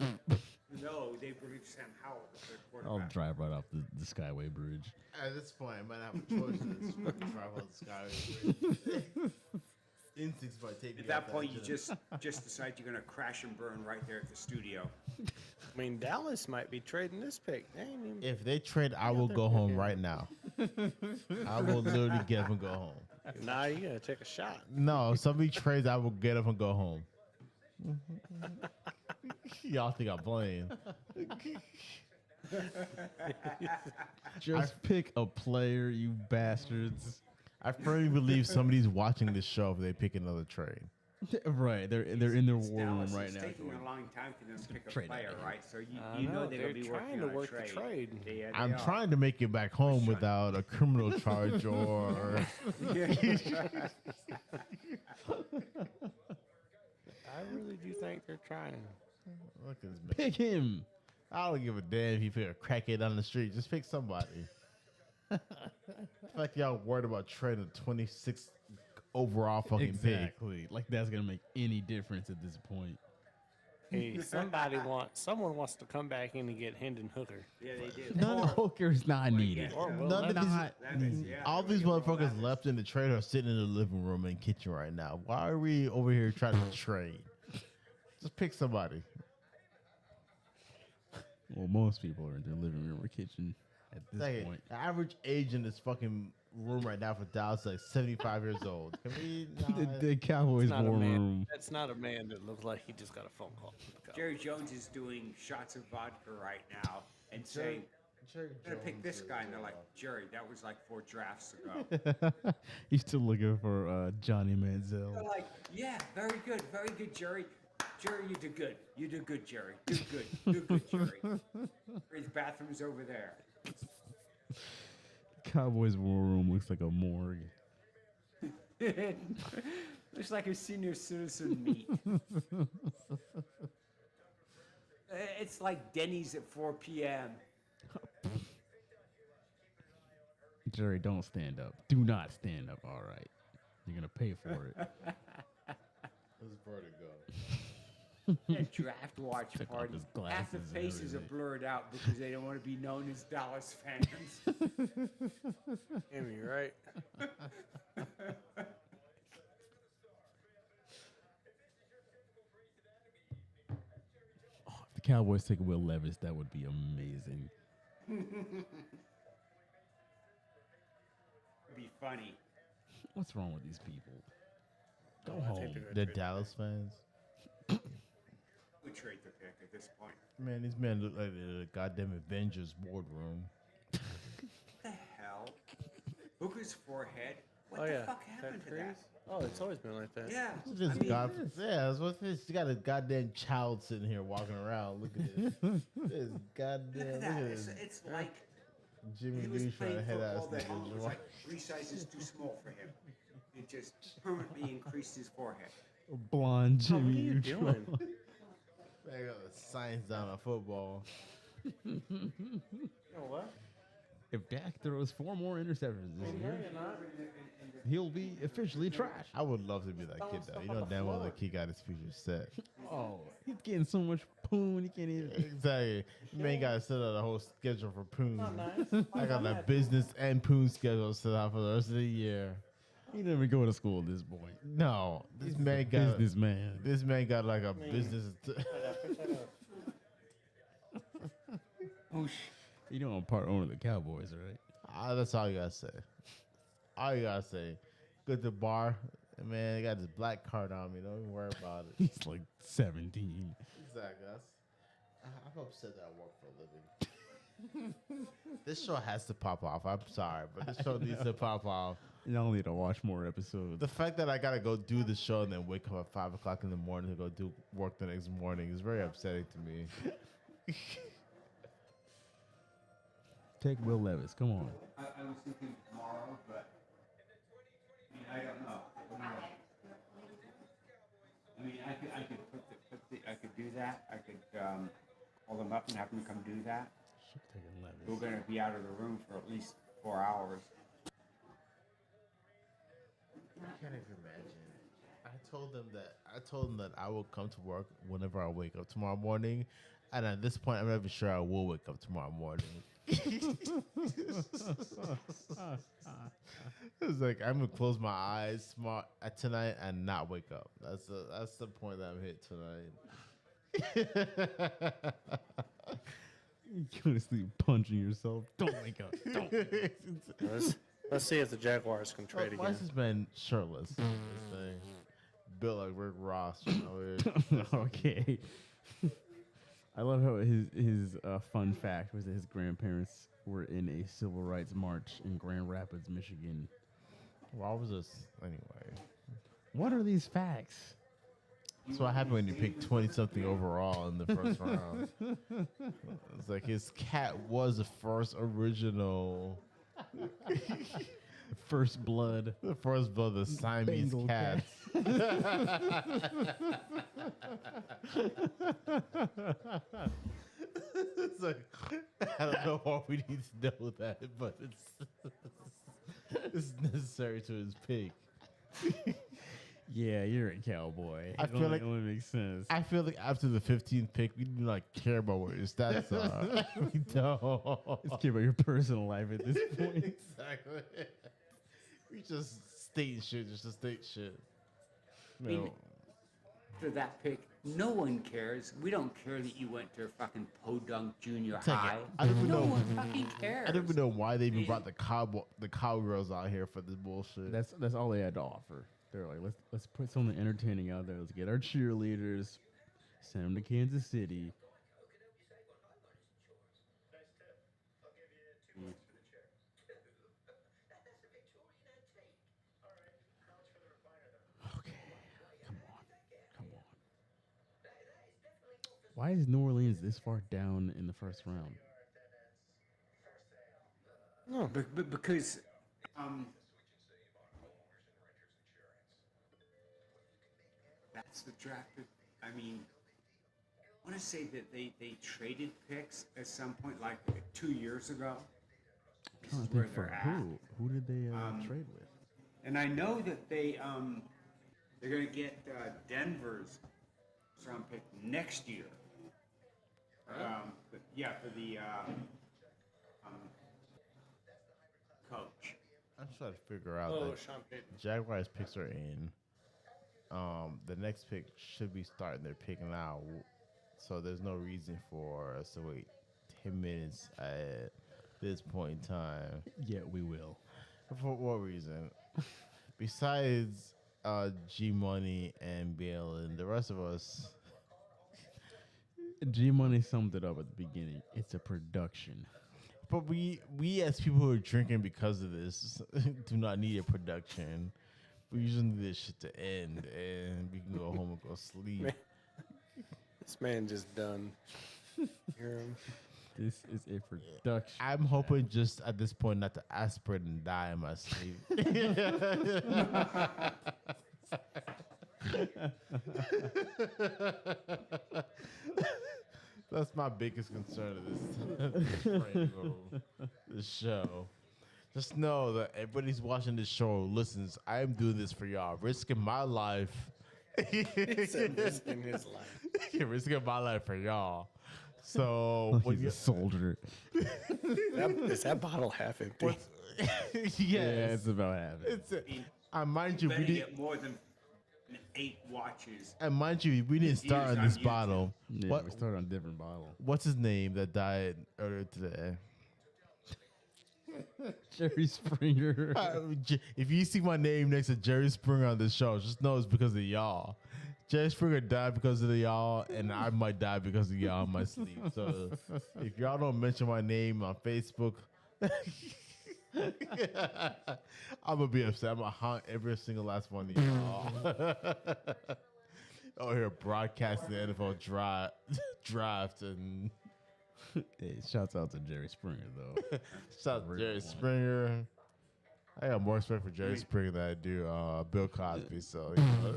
No, they believe Sam Howell is their I'll quarterback. drive right off the Skyway Bridge. At this point, I might have a choice in this fucking travel the sky. Instincts might take me At that off point, you agenda. just decide you're going to crash and burn right there at the studio. I mean, Dallas might be trading this pick. They ain't even, If they trade, I will go home right now. I will literally get up and go home. nah, you got to take a shot. No, if somebody trades, I will get up and go home. Y'all think I'm playing. Just pick a player, you bastards. I firmly believe somebody's watching this show if they pick another trade. Right, they're in their war room Dallas right is now. taking going, a long time for them to pick a trade player, out of here. right? So I you know know, they're they're going to be trying working to on work a the trade. trade. They I'm are. trying to make it back home without a criminal charge or. I really do think they're trying. Look at this man. Pick him. I don't give a damn if you pick a crackhead on the street. Just pick somebody. The fact y'all worried about trading a 26 overall fucking pick. Exactly. Like that's gonna make any difference at this point. Hey, someone wants to come back in and get Hendon Hooker. Yeah, they did. None of Hooker's not needed. Or Will None of Levis. all these motherfuckers left in the trade are sitting in the living room and kitchen right now. Why are we over here trying to trade? Just pick somebody. Well, most people are in their living room or kitchen at this Second, point. the average age in this fucking room right now for Dallas is like 75 years old. Can we The Cowboys That's not a war man. room. That's not a man that looks like he just got a phone call. from the Cowboys. Jerry Jones is doing shots of vodka right now and saying, I'm going to pick this guy. And they're like, Jerry, that was like 4 drafts ago. He's still looking for Johnny Manziel. They're like, yeah, very good, Jerry. Jerry, you did good. You did good, Jerry. Do good. Do good, Jerry. His bathroom's over there. Cowboys war room looks like a morgue. Looks like a senior citizen meet. It's like Denny's at 4 p.m. Jerry, don't stand up. Do not stand up. All right, you're gonna pay for it. Where's Vertigo? A draft watch Took off party. his Half the glasses and faces are everything. blurred out because they don't want to be known as Dallas fans. Amy, right? Oh, if the Cowboys take Will Levis, that would be amazing. Be funny. What's wrong with these people? Go I think home. they're gonna They're trade Dallas fans. We trade the pick at this point. Man, these men look like the goddamn Avengers boardroom. What the hell? Hooker's forehead? What Oh the yeah, fuck happened to that? Ted Cruz? Oh, it's always been like that. Yeah. This I mean, that's what's this? You got a goddamn child sitting here walking around. Look at this. This goddamn. look at Look that. at It's, this. it's like Jimmy he was Lee trying playing to head ass football that it was niggas. like 3 sizes too small for him. It just permanently increased his forehead. Blonde Jimmy. What are you Neutron. doing? Man, got the science down on football. You know what? If Dak throws 4 more interceptions this year, he'll be officially trash. I would love to be that kid though. You know damn well the kid got his future set. Oh, he's getting so much poon, he can't even. Exactly. You ain't got to set out a whole schedule for Poon. I got a business and Poon schedule set out for the rest of the year. He never go to school at this point. No, this man got Businessman. this man got like a business. You know I'm part owner of the Cowboys, right? That's all you gotta say. All you gotta say. Good to bar, man. I got this black card on me. Don't even worry about it. He's like 17. Exactly. I'm upset that I work for a living. This show has to pop off. I'm sorry, but this show needs to pop off. Y'all need to watch more episodes. The fact that I gotta go do the show and then wake up at 5 o'clock in the morning to go do work the next morning is very upsetting to me. Take Will Levis. Come on. I was thinking tomorrow, but I mean, I don't know. I mean, I could I could do that. I could call them up and have them come do that. Should've taken Levis. We're gonna be out of the room for at least 4 hours. I can't even imagine. I told them that I will come to work whenever I wake up tomorrow morning, and at this point, I'm not even sure I will wake up tomorrow morning. It's like I'm gonna close my eyes smart tonight and not wake up. That's the point that I'm hit tonight. You go to sleep punching yourself. Don't wake up. Don't. Let's see if the Jaguars can trade Why again. is this man shirtless? This thing. Built like Rick Ross. You know, Okay. I love how his fun fact was that his grandparents were in a civil rights march in Grand Rapids, Michigan. Why was this anyway? What are these facts? That's what happened when you pick 20-something overall in the first round. It's like his cat was the first original. First blood. The first blood, the Siamese Bengal cats. It's like, I don't know why we need to know that, but it's necessary to his pick. Yeah, you're a cowboy. I feel like- it only makes sense. I feel like after the 15th pick, we do not care about what your stats are. We don't. Let's care about your personal life at this point. Exactly. We just state shit, just to state shit. mean, No. For that pick, no one cares. We don't care that you went to fucking Podunk Junior Take it. High. I don't even no know. one fucking cares. I don't even know why they even brought the cowgirls out here for this bullshit. That's all they had to offer. They're like, let's put something entertaining out there. Let's get our cheerleaders, send them to Kansas City. Okay, come on. Why is New Orleans this far down in the first round? No, because that's the draft. I mean, I want to say that they traded picks at some point, like 2 years ago. This I'm is trying to where think for they're at. who? Who did they trade with? And I know that they're going to get Denver's round pick next year. But yeah, for the coach. I'm trying to figure out Oh, that Sean Payton. Jaguars picks are in. The next pick should be starting their pick now, so there's no reason for us to wait 10 minutes at this point in time. Yeah, we will. For what reason? Besides G Money and Bill and the rest of us, G Money summed it up at the beginning. It's a production. but we as people who are drinking because of this do not need a production. We usually need this shit to end and we can go home and go sleep. Man. This man just done. Hear him? This is a production. I'm hoping just at this point not to aspirate and die in my sleep. That's my biggest concern of this show. Just know that everybody's watching this show listens. I am doing this for y'all, risking my life. He said risking his life. Risking my life for y'all. So when He's you a soldier. Is that bottle half empty? yes, Yeah, it's about half. it's mind you, we Better did. get more than 8 watches. And mind you, we didn't start on this bottle. Yeah, What? we started on a different bottle. What's his name that died earlier today? Jerry Springer. If you see my name next to Jerry Springer on this show, just know it's because of y'all. Jerry Springer died because of the y'all, and I might die because of y'all in my sleep. So if y'all don't mention my name on Facebook, I'm gonna be upset. I'm gonna haunt every single last one of y'all. Oh, here broadcasting the NFL draft and Hey, shouts out to Jerry Springer though. shout out to Jerry Springer. I got more respect for Jerry Springer than I do Bill Cosby. So you know.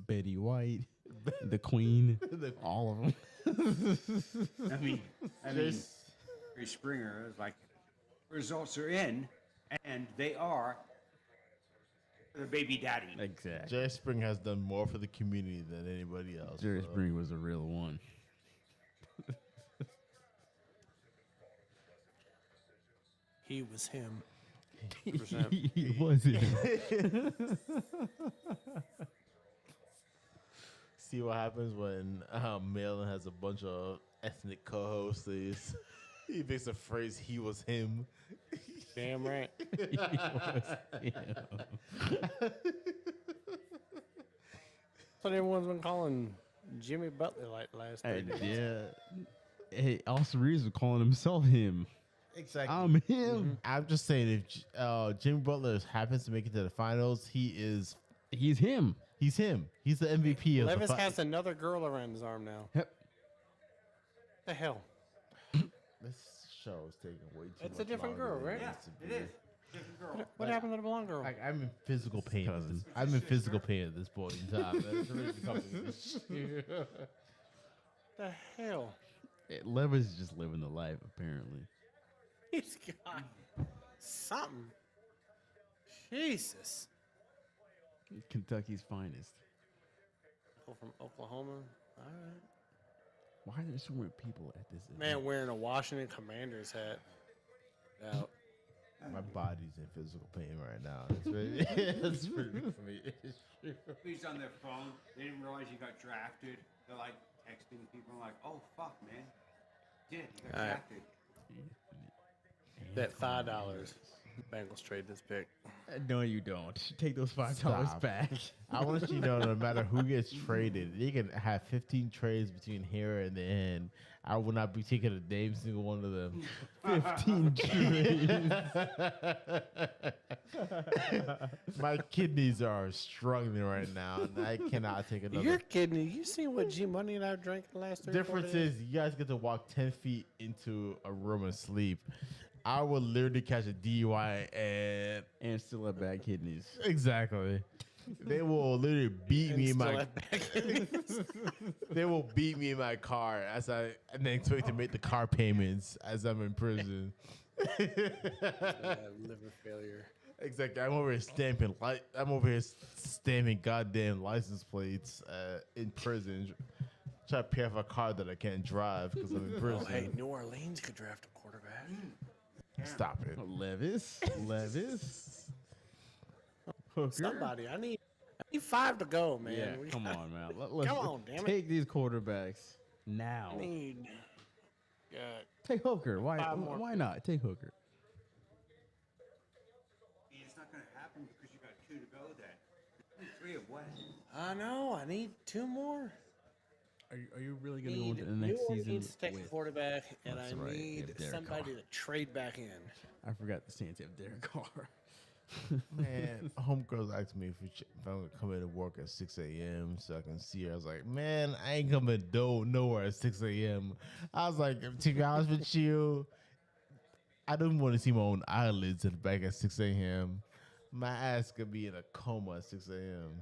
Betty White, the Queen, all of them. I mean, Jerry Springer is like, results are in, and they are the baby daddy. Exactly. Jerry Springer has done more for the community than anybody else. Jerry so. Springer was a real one. He was him. He was it. See what happens when Malin has a bunch of ethnic co-hosts. He makes a phrase, he was him. Damn right. He was him. That's what everyone's been calling Jimmy Butler like last Hey, night. yeah. Hey, Austin Reeves was calling himself him. Exactly. I'm him. I'm just saying, if Jimmy Butler happens to make it to the finals, He's him. he's him. He's the MVP of Levis the has another girl around his arm now. Yep. The hell? This show is taking way too much It's a different longer girl, than right? it Yeah, needs to it be. is. What happened to the blonde girl? Like, I'm in physical pain. I'm in physical pain at this point in time. That's the reason coming. The hell? Levis is just living the life, apparently. He's got something. Jesus. Kentucky's finest. People from Oklahoma. All right. Why are there so many people at this event? Man wearing a Washington Commanders hat. Out. My body's in physical pain right now. That's really, that's pretty big for me. He's on their phone. They didn't realize you got drafted. They're like texting people like, "Oh fuck, man, you got drafted." Bet $5. Bengals trade this pick. No, you don't. Take those $5 Stop. back. I want you to know, no matter who gets traded, you can have 15 trades between here and the end. I will not be taking a damn single one of them. 15 trades. My kidneys are struggling right now, and I cannot take another. You're kidding me. You seen what G Money and I drank the last 3 Difference is, you guys get to walk 10 feet into a room and sleep. I will literally catch a DUI and still have bad kidneys. Exactly. They will literally beat me in my. They will beat me in my car and then expect to make the car payments as I'm in prison. Liver failure. Exactly. I'm over here stamping goddamn license plates in prison. Try to pay off a car that I can't drive because I'm in prison. Oh, hey, New Orleans could draft a quarterback. Stop it. Levis. Hooker. Somebody. I need 5 to go, man. Yeah, come on, man. Let's Come on, damn it. Take these quarterbacks now. I need. God. Take Hooker. Why? 5 more. Why not? Take Hooker. It's not going to happen because you got 2 to go then. 3 of what? I know. I need 2 more. Are you really going to go Need into the next New season? Orleans to take a with- quarterback, and That's I right, need if Derek somebody Carr. to trade back in. I forgot the Saints have Derek Carr. Man, homegirls asked me if I'm gonna come in to work at 6 a.m. so I can see her. I was like, man, I ain't coming nowhere at 6 a.m. I was like, to be honest with you, I don't want to see my own eyelids at the back at 6 a.m. My ass could be in a coma at 6 a.m.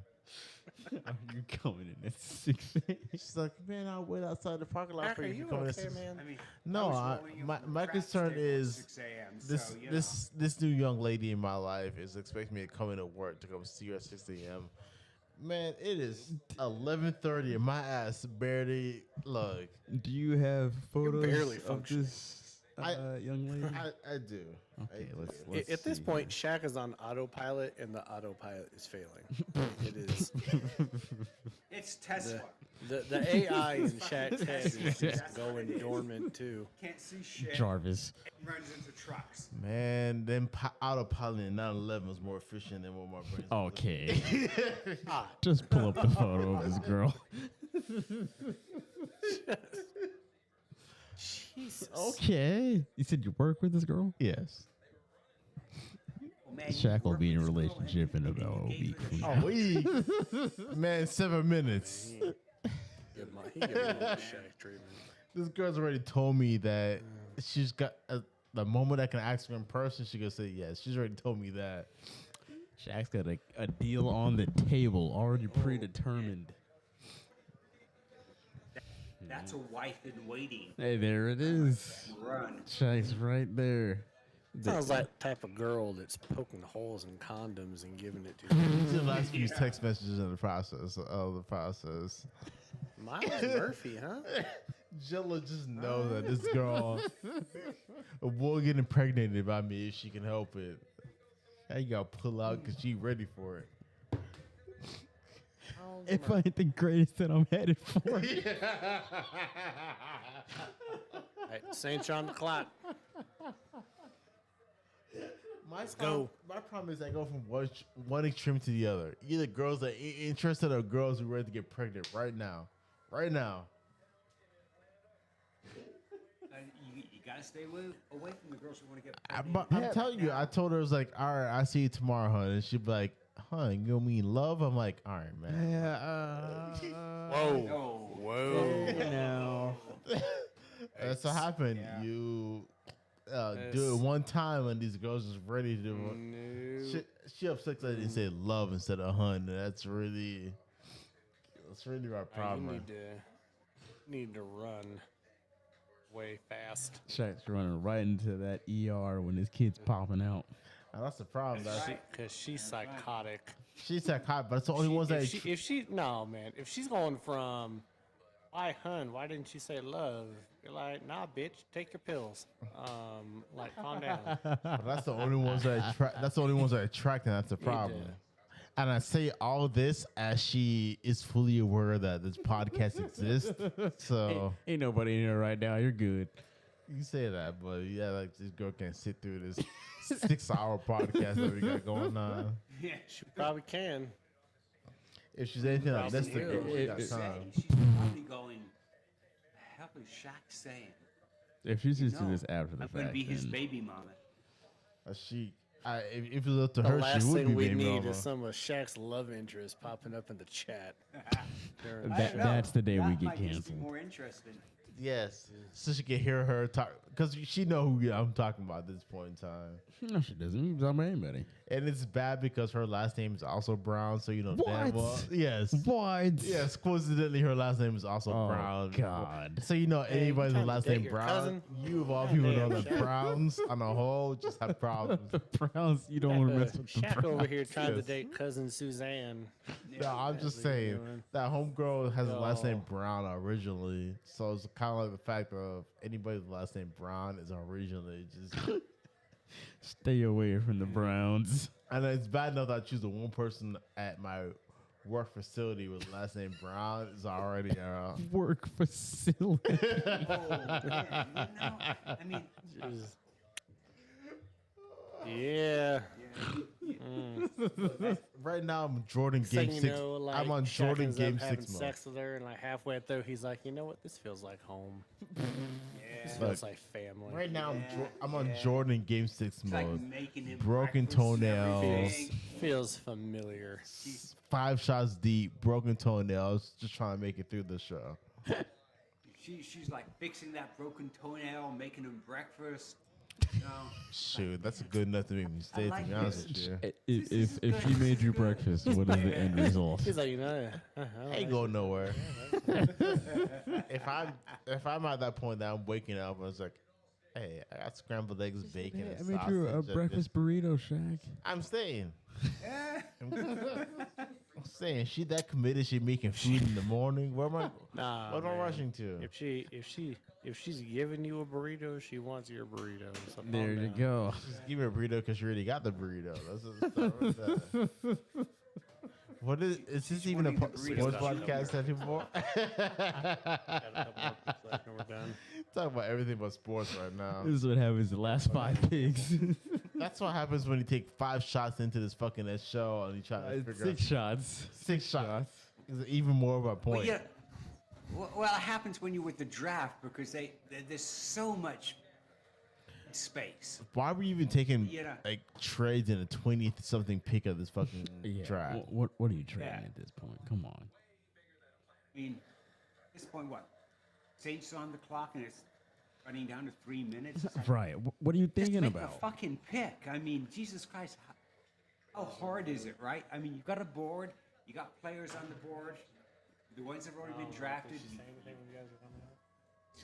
Are you coming in at 6 a.m.? She's like, man, I'll wait outside the parking lot Jack, for are you. you Coming at okay, 6 man? I mean, No, I was rolling in from my crack concern stick at is 6 a.m., this so, you this new young lady in my life is expecting me to come into work to come see her at 6 a.m. Man, it is 11:30 and my ass barely look. Do you have photos barely of functioning. this young lady? I do. Okay, I let's do. At this see point, Shaq is on autopilot, and the autopilot is failing. It is. It's Tesla. The AI in Shaq's head is just going dormant, too. Can't see shit. Jarvis. Runs into trucks. Man, then autopilot in 911 was more efficient than what my brain's Okay. Ah, Just pull up the photo of this girl. Jesus. Okay. You said you work with this girl? Yes. Well, man, Shaq will work be in a with this girl relationship in and about a gave week her from shot. now. A week. Man, 7 minutes. He give my Shaq treatment. This girl's already told me that she's got the moment I can ask her in person, she gonna say yes. She's already told me that. Shaq's got a deal on the table, already predetermined. That's a wife in waiting. Hey, there it is. Run. Shaq's right there. Sounds like the type of girl that's poking holes in condoms and giving it to you. These are the last few text messages in the process. Miles Murphy, huh? Jilla just know that this girl will get impregnated by me if she can help it. Now you gotta pull out because she ready for it. If I ain't the greatest that I'm headed for. Hey, Saints on the clock. My problem is I go from one extreme to the other. Either girls that are interested or girls who are ready to get pregnant right now. Right now. You gotta stay away from the girls who want to get But I'm telling you, I told her, I was like, all right, I'll see you tomorrow, hon. And she'd be like, hun, you don't mean love? I'm like, all right, man. Yeah. Whoa. Now. That's what happened. Yeah. You do it one time, and these girls is ready to do it. She up 6 and said love instead of hun. That's really our problem. You need to run way fast. Shaq's running right into that ER when his kid's popping out. And that's the problem. Because she's psychotic. She's psychotic, but it's the only ones that. If she's going from why hun, why didn't she say love? You're like, nah, bitch, take your pills. Like, calm down. But that's the only ones that attract. That's the only ones that attract, and that's the problem. And I say all this as she is fully aware that this podcast exists. So ain't nobody in here right now. You're good. You say that, but yeah, like this girl can't sit through this 6-hour podcast that we got going on. Yeah, she probably can. If she's anything like this, She's probably going, the hell is Shaq saying? If she's just do this after the I'm fact, going to be his then- baby mama. If it was up to The her, last she would thing be we baby need mama. is some of Shaq's love interest popping up in the chat. That's the day we That get might just be canceled. more interesting. Yes, so she can hear her talk because she know who I'm talking about at this point in time. No, she doesn't. You talking about anybody. And it's bad because her last name is also Brown, so you know What? damn well. Yes. What? Yes, coincidentally, her last name is also Oh, Brown. God. So you know Hey, anybody's you trying to last date name your Brown, cousin? you of all people know Damn, that Shaq. Browns on a whole just have problems. The Browns, you don't want to mess with the Shaq Browns. over here trying to Yes. date cousin Suzanne. No, I'm just what you saying doing. that homegirl has the last name No. Brown originally, so it's kind of like the fact of anybody with the last name Brown is originally just. Stay away from the Browns. And it's bad enough that I choose the one person at my work facility with the last name Brown is already Work facility. I mean, Yeah. Right now I'm Jordan So, Game you 6. know, like, I'm on Shaq Jordan ends up Game having 6 mode. sex with her, and like halfway through, he's like, you know what? This feels like home. This Look, feels like family. Right now I'm on Jordan Game 6 it's like mode. making him Broken breakfast and toenails. everything. Feels familiar. 5 shots deep, broken toenails, just trying to make it through the show. She's like fixing that broken toenail, making him breakfast. You know? Shoot, that's good enough to make me stay, like to be honest this. with you. If she made you breakfast, what is the end result? He's like, you know, I ain't going nowhere. if I'm at that point that I'm waking up, I was like, hey, I got scrambled eggs, bacon, Hey, I and made you a sausage. breakfast burrito, Shaq. I'm staying. I'm saying she that committed. She making food in the morning. Where am I? nah. What am I man. rushing to? If she's giving you a burrito, she wants your burrito. So calm There you down. go. Just give me a burrito because you already got the burrito. Let's just start with that. What is this even a wanting the burrito. sports podcast anymore? Got a couple more picks left and we're done. Talk about everything but sports right now. This is what happens the last 5 picks. That's what happens when you take 5 shots into this fucking show and you try to figure 6 out shots. 6 shots. Is even more of a Well, point. yeah. Well, it happens when you're with the draft because there's so much space. Why were you even taking You know. like trades in a 20th something pick of this fucking draft? What are you trading Yeah. at this point? Come on. I mean, at this point, what? Saints on the clock and it's running down to 3 minutes. It's like, Right. What are you just thinking make about? a fucking pick. I mean, Jesus Christ, how hard is it, right? I mean, you've got a board, you got players on the board, the ones that have already been drafted.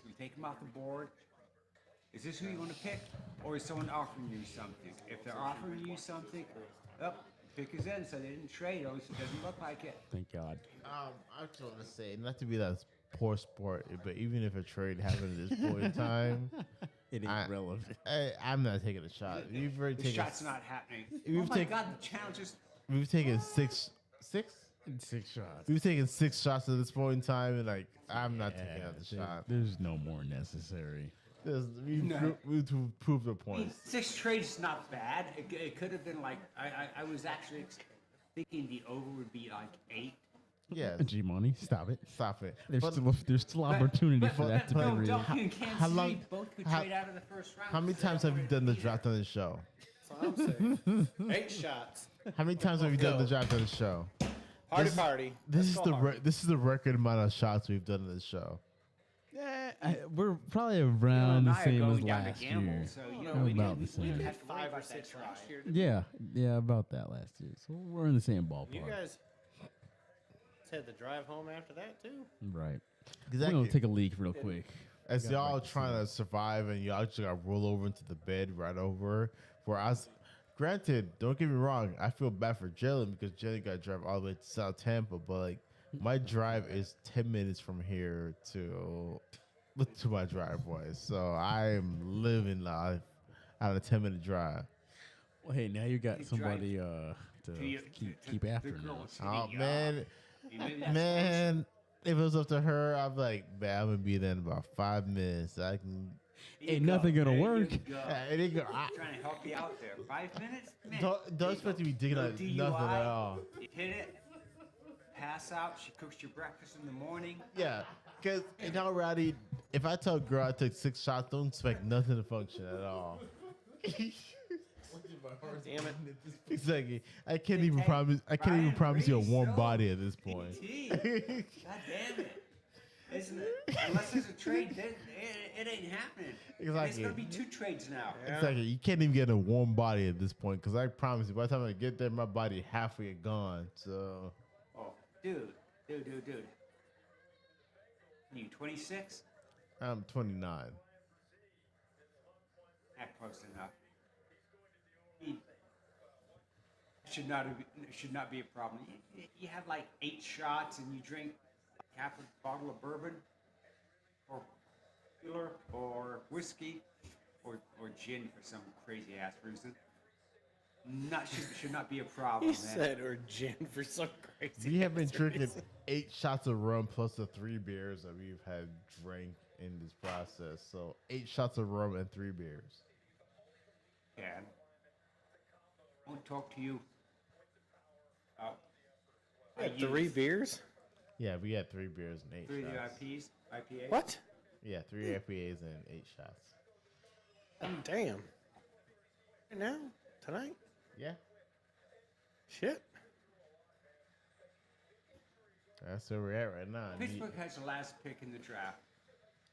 You take them off the board. Is this who you want to pick, or is someone offering you something? If they're offering you something, pick is in, so they didn't trade. Or it doesn't look like it. Thank God. I just want to say, not to be that poor sport, but even if a trade happened at this point in time, It ain't relevant. I'm not taking a shot. We've already The taken. shot's not happening. We've Oh my taken- God, the challenge is. We've taken six. 6 shots. We've taken 6 shots at this point in time, and like I'm not taking another shot. There's no more necessary. We've proved the I point. mean, 6 trades is not bad. It could have been like I was actually thinking the over would be like 8. Yeah, G Money, stop it. stop it. There's But still opportunity for that to be real. Philadelphia and Kansas how long- City both could how- trade out of the first round. how many times have you done the draft on this show? That's all I'm saying. 8 shots. How many times have you done the draft on this show? Party. This Let's is go the party. this is the record amount of shots we've done on this show. Yeah, We're probably around and the I are same as going down to last gamble, year. so, About the same. We had 5 or 6 last year. Yeah, about that last year. So we're in the same ballpark. You guys had the drive home after that too. Right. Exactly. We're gonna take a leak real quick. As Gotta y'all break this trying to survive and y'all just got roll over into the bed right over. For us, granted, don't get me wrong, I feel bad for Jalen because Jalen got to drive all the way to South Tampa, but like my drive is 10 minutes from here to my driveway, so I am living life out of a 10-minute drive. Well, hey, now you got You somebody drive to keep after the girl now. is hitting Oh you man, up. Maybe that's man. If it was up to her, I'm like, man, I'm gonna be there in about 5 minutes. I can. There Ain't you go. nothing gonna There you work. go. It ain't go- Trying to help you out there. 5 minutes? Man, Don't there you expect go. to be digging No at nothing at DUI, all. You hit it, pass out, she cooks your breakfast in the morning. Yeah, because in all reality, if I tell a girl I took 6 shots, don't expect nothing to function at all. Damn it. Exactly. I can't even Hey, promise. I can't even Brian promise you a Reese, warm yo. body at this point. PT. God damn it. Isn't it? Unless there's a trade, it ain't happening. Exactly. There's going to be 2 trades now. Exactly. You can't even get a warm body at this point because I promise you, by the time I get there, my body halfway gone. So Oh, dude. You 26? I'm 29. Not close enough. Should not be a problem. You have like 8 shots and you drink half a bottle of bourbon, or tequila, or whiskey, or gin for some crazy ass reason. Should not be a problem, He man. said or gin for some crazy. We have been ass drinking reason. 8 shots of rum plus the 3 beers that we've had drank in this process. So 8 shots of rum and 3 beers. Dad, I won't talk to you. I Had 3 used beers? Yeah, we had 3 beers and 8 3 shots. IPAs. What? Yeah, 3 IPAs and 8 shots. Oh, damn. Right now? Tonight? Yeah, Shit. that's where we're at right now. Pittsburgh has the last pick in the draft.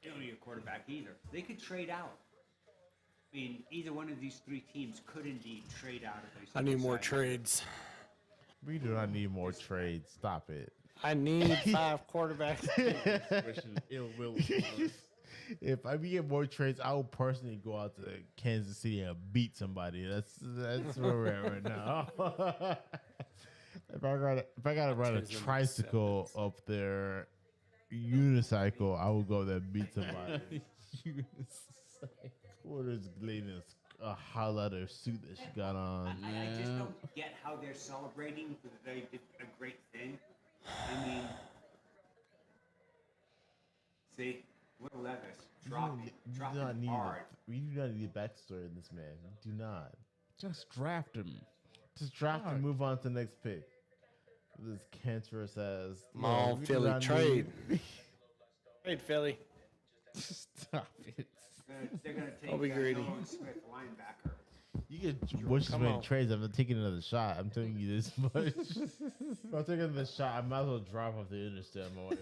They don't need a quarterback either. They could trade out. I mean, either one of these 3 teams could indeed trade out if they I need more decide. trades. We do not need more trades. Stop it. I need 5 quarterbacks. Wishing ill will. If I get more trades, I will personally go out to Kansas City and beat somebody. That's where we're at right now. if I gotta ride a tricycle up there, unicycle, I will go there and beat somebody. Quarters lady in a highlighter suit that she got on. I just don't get how they're celebrating that they did a great thing. I mean, see, Will Levis dropping hard. We do not need a backstory in this man. We do not. Just draft him. Just draft and move on to the next pick. This cancerous ass. Mall we do Philly not trade. need- Trade Philly. Stop it. They're going to take I'll be greedy. Nolan Smith, linebacker. You get what's Come many on. trades. I'm not taking another shot. I'm telling you this much. If I'm taking another shot, I might as well drive off the interstate on my way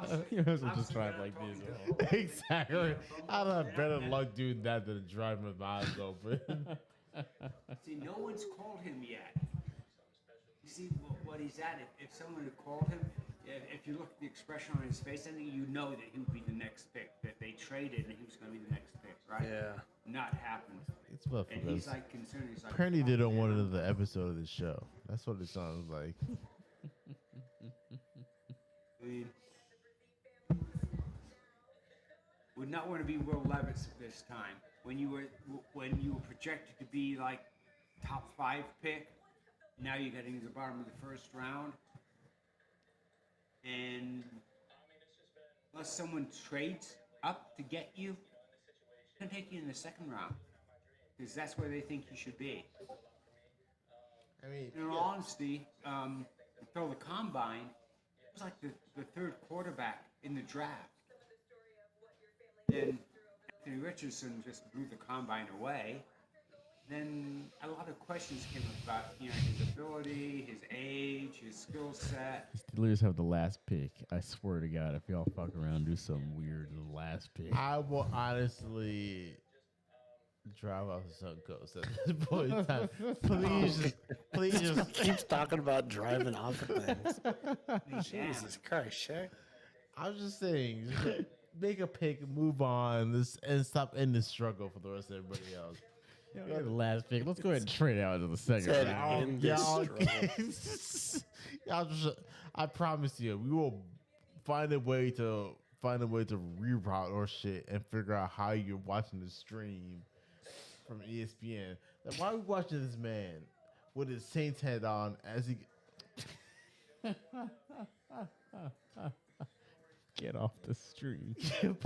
home. You might as well just drive like this. Exactly. I don't have better luck doing that than driving with my eyes open. See, no one's called him yet. You see what he's at. If someone had called him, if you look at the expression on his face, I think you know that he would be the next pick. That they traded and he was going to be the next pick, right? Yeah. Not happened. It's what And he's like concerned. He's like, apparently they "Fuck, don't want man, another episode of the show. That's what it sounds like. I mean, would not want to be Will Levis at this time. When you were projected to be like top 5 pick, now you're getting to the bottom of the first round, and unless someone trades up to get you, they're gonna take you in the second round because that's where they think you should be. I mean, In all honesty, until the combine, it was like the 3rd quarterback in the draft. Then Anthony Richardson just blew the combine away. then a lot of questions came about, his ability, his age, his skill set. Steelers have the last pick. I swear to God, if y'all fuck around, and do something weird, the last pick. I will honestly drive off the Suncoast at this point in time. Please just keeps talking about driving off of things. Jesus Christ, Shaq. I'm just saying, just make a pick, move on, and stop ending the struggle for the rest of everybody else. Yeah, the last pick. Let's go ahead and trade out to the second Said round. I promise you, we will find a way to reroute our shit and figure out how you're watching the stream from ESPN. Like, why are we watching this man with his Saints head on as he? Get off the stream.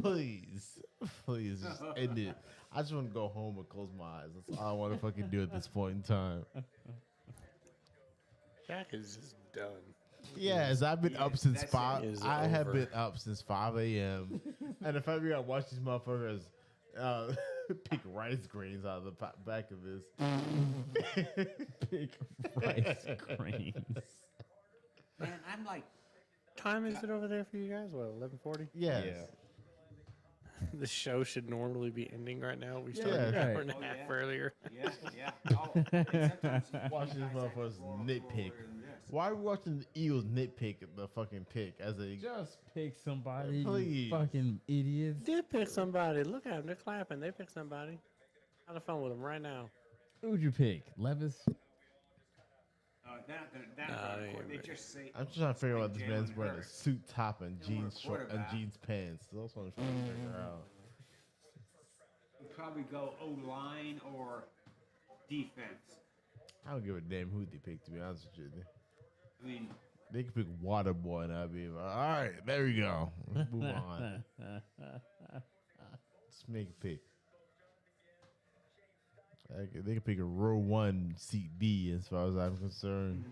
Please just end it. I just want to go home and close my eyes. That's all I want to fucking do at this point in time. Shaq is just done. Yes, I've been up since that's 5. it. I have been up since 5 a.m. And if I ever gotta watch these motherfuckers pick rice grains out of the back of this. Pick rice grains. Man, I'm like, Time is it over there for you guys? What, 11:40? Yes. The show should normally be ending right now. We Yeah, started an hour and a right. half Oh, yeah. earlier. yeah. Oh, and sometimes Watch these motherfuckers nitpick. Why are we watching the Eagles nitpick the fucking pick as a Just pick somebody, Please. you fucking idiots. Did pick somebody. Look at them. They're clapping. They picked somebody. On the phone with them right now. Who'd you pick? Levis? they just say. I'm just trying to figure out why this man's Jalen wearing a Hurts. suit top and Then we're jeans short and quarterback. jeans pants. That's what I'm trying to figure out. We'll probably go O line or defense. I don't give a damn who they pick, to be honest with you. I mean, They can pick Waterboy and I'll be like, all right, there we go. Let's move on. Let's make a pick. They can pick a row 1, seat B, as far as I'm concerned.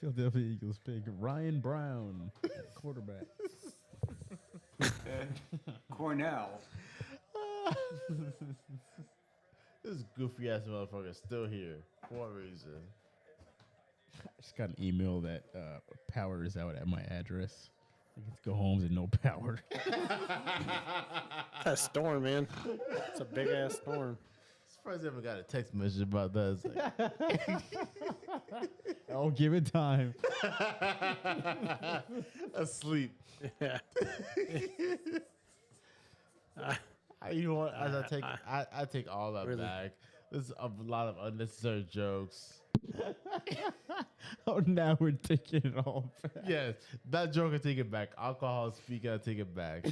Philadelphia Eagles pick Ryan Brown, quarterback. Cornell. This goofy ass motherfucker is still here for a reason. I just got an email that power is out at my address. I get to go home and no power. That storm, man. It's a big ass storm. Surprised I haven't got a text message about that. It's like, I'll give it time. asleep. Yeah. You know what? As I take all that Really? back. There's a lot of unnecessary jokes. Oh, now we're taking it all back. Yes, that joke I take it back. Alcohol speaking, I take it back.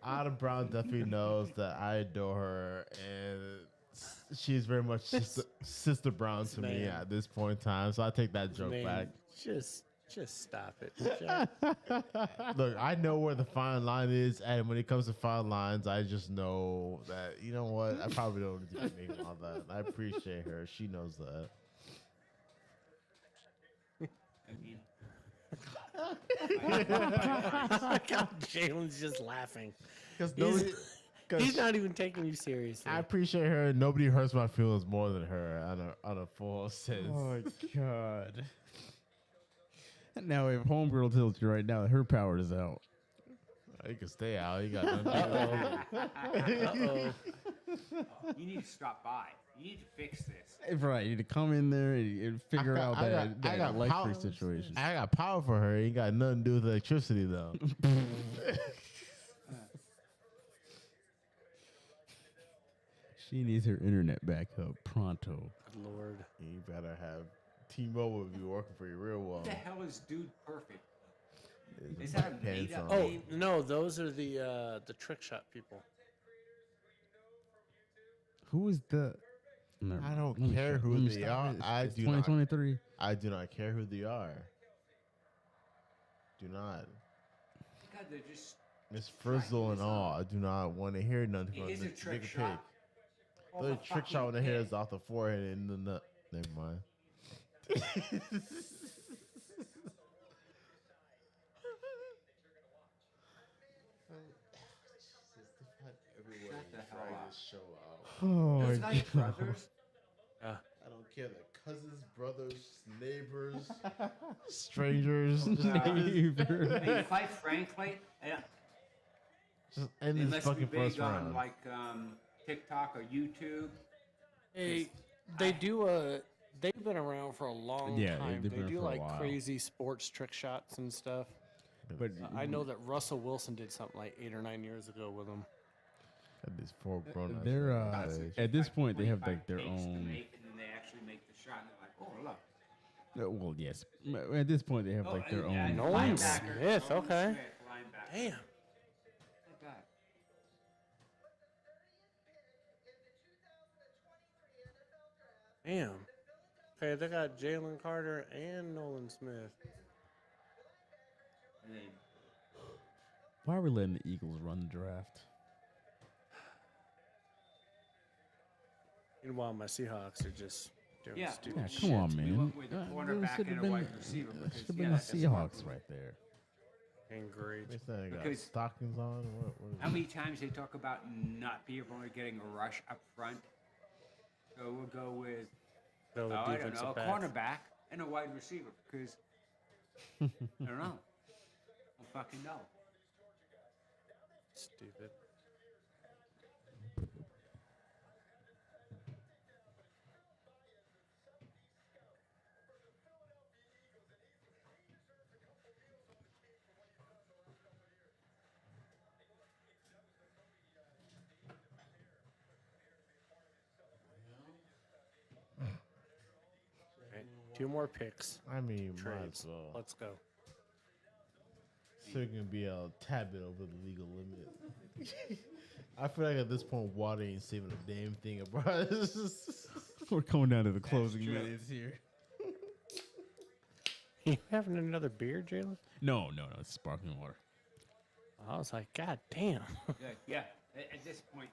Autumn Brown definitely knows that I adore her, and she's very much sister Brown to me Man. at this point in time. So I take that joke Man, back. just stop it. Jack. Look, I know where the fine line is, and when it comes to fine lines, I just know that, you know what, I probably don't need to be making all that. I appreciate her. She knows that. I mean, Look how Jalen's just laughing. Because He's not even taking you seriously. I appreciate her. Nobody hurts my feelings more than her on a full sense. Oh, my God. Now, if Homegirl tells you right now that her power is out. You can stay out. You got nothing to do. you need to stop by. You need to fix this. Right, you need to come in there and figure out that electric situation. I got power for her. Ain't got nothing to do with electricity, though. She needs her internet back up pronto. Lord. You better have T-Mobile be working for you real well. What the hell is Dude Perfect? Is Is that a made-up Oh name? no, those are the trick shot people. Who is the? I don't care who they are. I do not. 2023. I do not care who they are. Do not. God, they're just. Miss Frizzle and all. I do not want to hear nothing It from is a Nick trick Pig. shot. All The the trick shot when the fucking hair head. is off the forehead and the nut. Never mind. this show out. Oh, Those my like God. brothers. I don't care. The cousins, brothers, neighbors. Strangers, Hey, neighbors. quite frankly, Just end they this must be fucking first big on round. like TikTok or YouTube. They do they've been around for a long Yeah, time. they've They been do for a like while. crazy sports trick shots and stuff. But I know that Russell Wilson did something like 8 or 9 years ago with them. Got these four grown they're at this point they have 25 like their takes to own. make, and then they actually make the shot, and they're like, oh look. Well, yes. At this point they have like their yeah, own. Nolan linebacker, Smith, Nolan okay. Smith, linebacker. Damn. Look at that. Damn. Okay, they got Jalen Carter and Nolan Smith. And they Why are we letting the Eagles run the draft? Meanwhile, my Seahawks are just doing Yeah. stupid Yeah, shit. come on, We man. went with a There cornerback should've and a been- wide receiver because, Should have yeah, been the that's a smart Seahawks move. right there. And great. What's that? Got Because- stockings on? What is How many times they talk about not being able to getting a rush up front? So we'll go with No, the I don't defensive know, a back. cornerback and a wide receiver because I don't know. I don't fucking know. Stupid. Right, 2 more picks. I mean, might Trades. as well. Let's go. So you can be a tad bit over the legal limit. I feel like at this point, water ain't saving a damn thing, bro. We're coming down to the closing minutes here. You having another beer, Jalen? No, it's sparkling water. I was like, God damn. Yeah. At this point,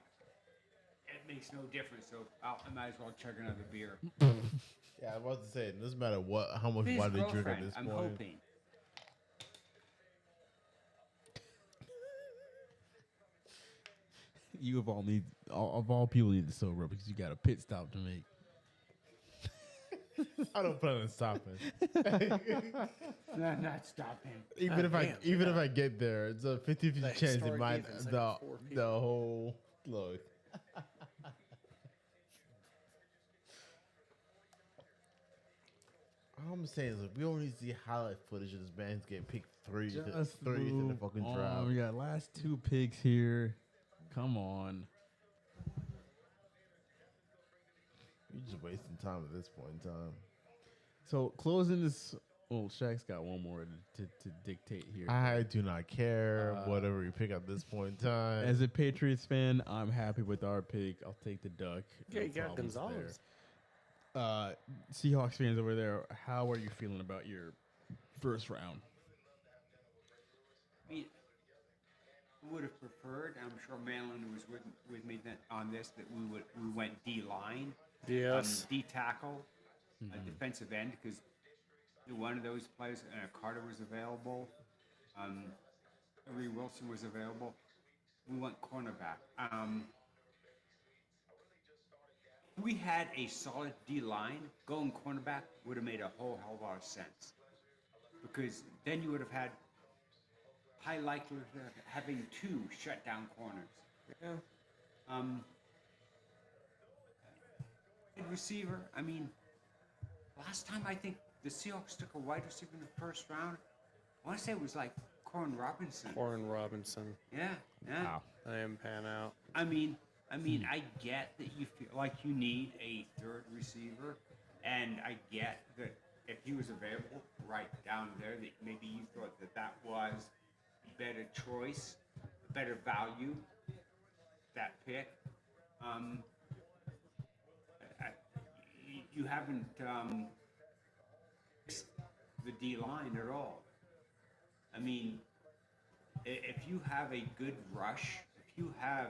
it makes no difference. So I might as well chug another beer. Yeah, I was about to say, it doesn't matter how much His water you drink at girlfriend, this I'm point. hoping. You of all people need to sober up because you got a pit stop to make. I don't plan on stopping. Not stopping. Even if I get there, it's a 50-50 That chance it historic might defense, like the 4 the people. whole look. All I'm saying is, like, we only see highlight footage of this man's getting picked threes in the fucking draft. We got last 2 picks here. Come on. You're just wasting time at this point in time. So closing this. Well, Shaq's got one more to dictate here. I do not care whatever you pick at this point in time. As a Patriots fan, I'm happy with our pick. I'll take the duck. Yeah, No you got problems Gonzalez. there. Seahawks fans over there, how are you feeling about your first round? I mean, I would have preferred. I'm sure Malin was with me on this. That we went D line, Yes. D tackle, defensive end because one of those players, Carter was available. Henry Wilson was available. We went cornerback. We had a solid D line. Going cornerback would have made a whole hell of a lot of sense because then you would have had high likelihood of having 2 shutdown corners. Yeah. Wide receiver. I mean, last time I think the Seahawks took a wide receiver in the first round. I want to say it was like Corn Robinson. Warren Robinson. Yeah. Wow. I am pan out. I mean, I get that you feel like you need a third receiver, and I get that if he was available right down there, that maybe you thought that was a better choice, a better value, that pick. You haven't fixed the D line at all. I mean, if you have a good rush, if you have,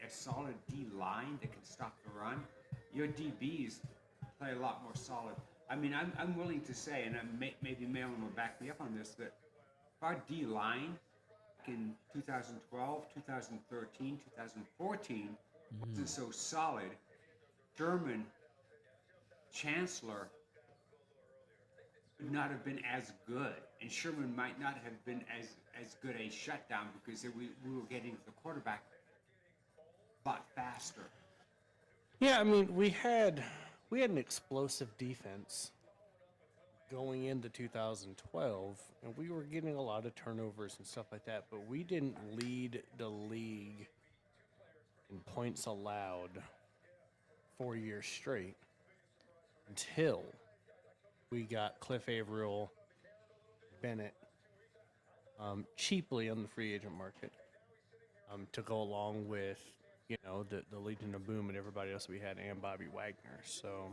a solid D line that can stop the run, your DBs play a lot more solid. I mean, I'm willing to say, and maybe Malin will back me up on this, that if our D line in 2012, 2013, 2014 wasn't so solid, Sherman, Chancellor, would not have been as good, and Sherman might not have been as good a shutdown because we were getting the quarterback a lot faster. Yeah, I mean, we had an explosive defense going into 2012, and we were getting a lot of turnovers and stuff like that, but we didn't lead the league in points allowed 4 years straight until we got Cliff Averill, Bennett, cheaply on the free agent market, to go along with, you know, the Legion of Boom and everybody else we had, and Bobby Wagner. So,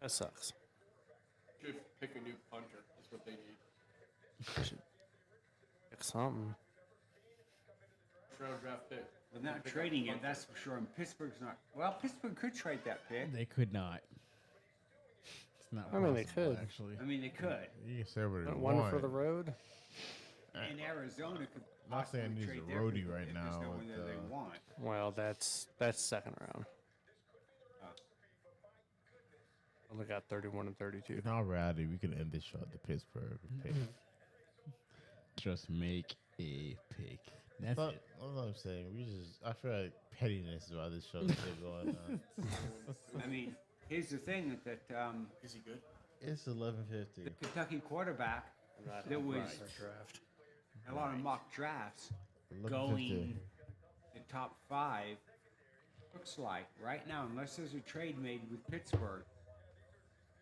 that sucks. Should pick a new punter. That's what they need. Pick something. First round draft pick. They're not trading it, that's for sure. And Pittsburgh's not. Well, Pittsburgh could trade that pick. They could not. It's not. I mean, they possible, could. actually. I mean, they could. You can say what you One want. for the road. And Arizona could. Not saying possibly he's trade a their roadie pick right if now there's no one with, that they want. Well, that's second round. Only got 31 and 32. In all reality, we can end this show at the Pittsburgh pick. Just make a pick. That's That's it. what I'm saying. I feel like pettiness is why this show is still going on. I mean, here's the thing that Is he good? It's 11:50. the Kentucky quarterback, there was draft. a lot of mock drafts 11:50. going the top 5. Looks like right now, unless there's a trade made with Pittsburgh,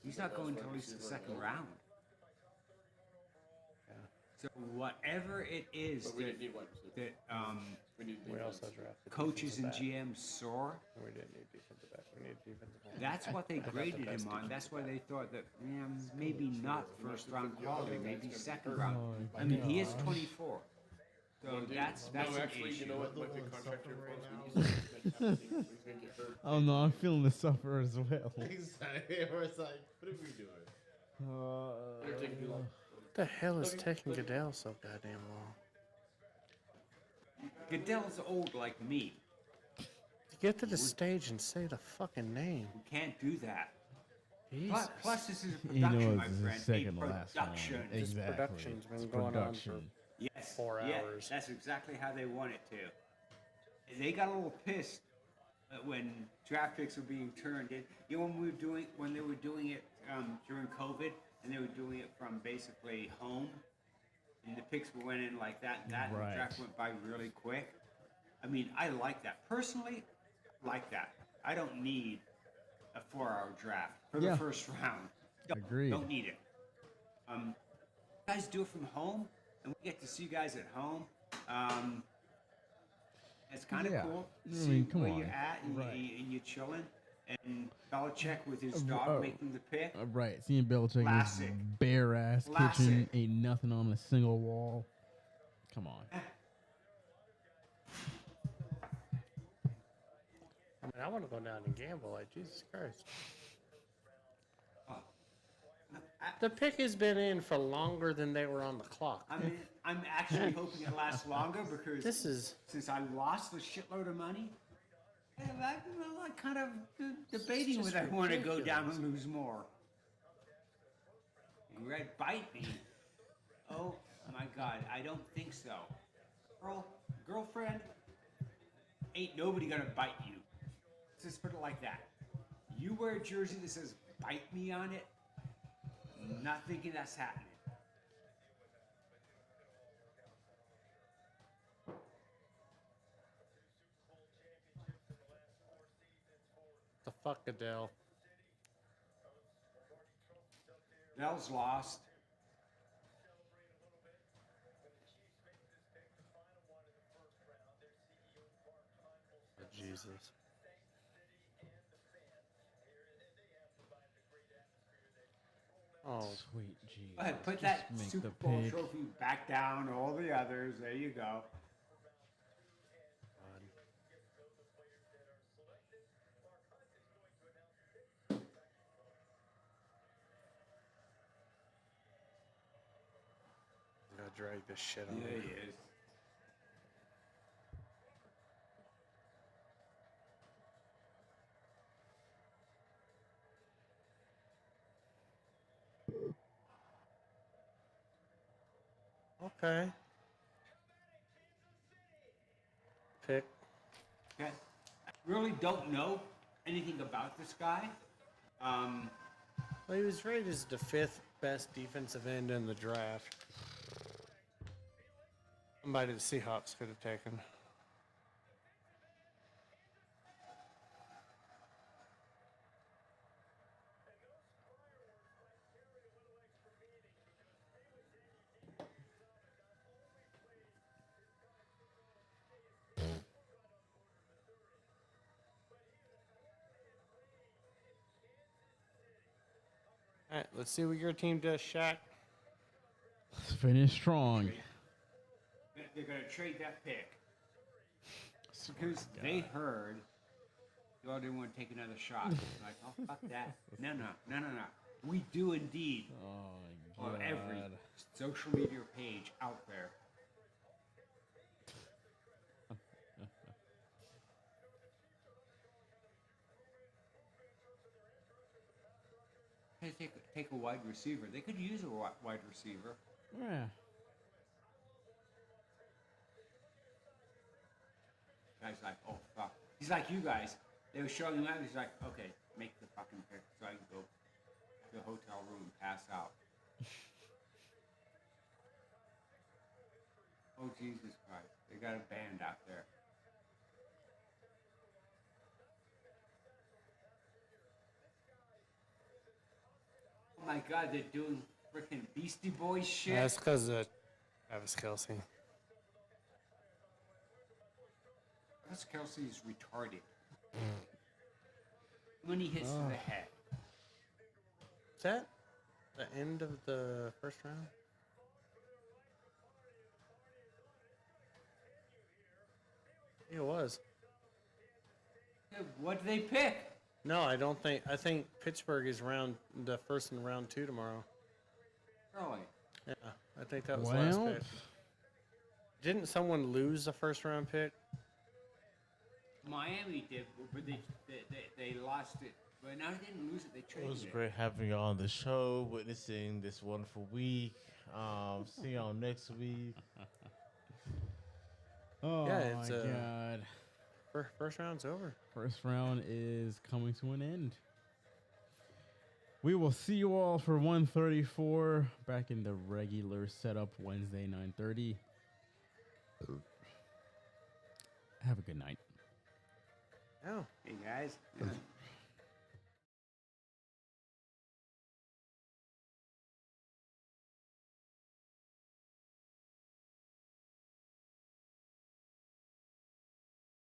he's not going until at least the second round. So whatever it is But we didn't need wide receiver. that We need We defense. also drafted coaches and defensive GMs saw, back. We didn't need defensive back. We need defensive back. that's what they got the graded best him on. defensive That's why back. they thought that maybe not first round quality, maybe second round. I mean, he is 24, so that's No, an actually, issue. you know what? The Might be a one contract year suffering for us. right We need to he's gonna get hurt. Oh no, I'm feeling the suffer as well. Exactly. Where it's like, what are we doing? They're taking too long. What the hell is taking Goodell so goddamn long? Goodell's old like me. Get to the stage and say the fucking name. You can't do that. Jesus. Plus, this is a You know production, it's my his friend. second A to last production. one. This Exactly. production's been It's going on production. Yes. 4 yeah, hours. That's exactly how they want it to. They got a little pissed when draft picks were being turned in. You know, when they were doing it during COVID, and they were doing it from basically home, and the picks went in like that, and and Right. the draft went by really quick. I mean, I like that personally. Like that. I don't need a 4-hour draft for Yeah. the first round. Agreed. Don't need it. Guys do it from home, and we get to see you guys at home. It's kind of Yeah. cool. I See mean, come where on. you're at, and, Right. and you're chilling. And Belichick with his Oh. dog making the pick. Right, seeing Belichick in his Classic. bare ass kitchen, Classic. ain't nothing on a single wall. Come on. I mean, I want to go down and gamble. Like, Jesus Christ. The pick has been in for longer than they were on the clock. I mean, I'm actually hoping it lasts longer because This is since I lost a shitload of money, I'm kind of debating just whether I want to go ridiculous. down and lose more. You read bite me? Oh my God, I don't think so. Girlfriend, ain't nobody gonna bite you. Let's just put it like that. You wear a jersey that says "bite me" on it. Not thinking that's happening. the fuck Goodell. Bell's lost. Jesus. Oh, Sweet Jesus. Go ahead, put Just that make Super the Bowl pick. trophy back down. All the others. There you go. God. drag this shit on. Yeah, he is. Okay. Pick. Okay. I really don't know anything about this guy. Well, he was rated as the 5th best defensive end in the draft. Somebody the Seahawks could have taken. All right, let's see what your team does, Shaq. Let's finish strong. They're going to trade that pick because they heard y'all didn't want to take another shot. Like, oh, fuck that. No. We do indeed. Oh, On my every God. social media page out there. Hey, take a wide receiver. They could use a wide receiver. Yeah. Guy's like, oh, fuck. He's like you guys. They were showing him out. He's like, okay, make the fucking pick so I can go to the hotel room and pass out. Oh, Jesus Christ. They got a band out there. Oh my God, they're doing freaking Beastie Boys shit. That's because of Travis Kelce. Travis Kelce is retarded. When he hits to the head. Is that the end of the first round? I think it was. What did they pick? No, I don't think. I think Pittsburgh is the first in round 2 tomorrow. Really? Yeah, I think that was the last Well, pick. Didn't someone lose the first round pick? Miami did, but they lost it. But now they didn't lose it. They It traded was it. great having you on the show, witnessing this wonderful week. See y'all next week. Oh, Yeah, my it's, God. First round's over. First round is coming to an end. We will see you all for 134 back in the regular setup Wednesday 9:30. Have a good night. Oh. Hey guys.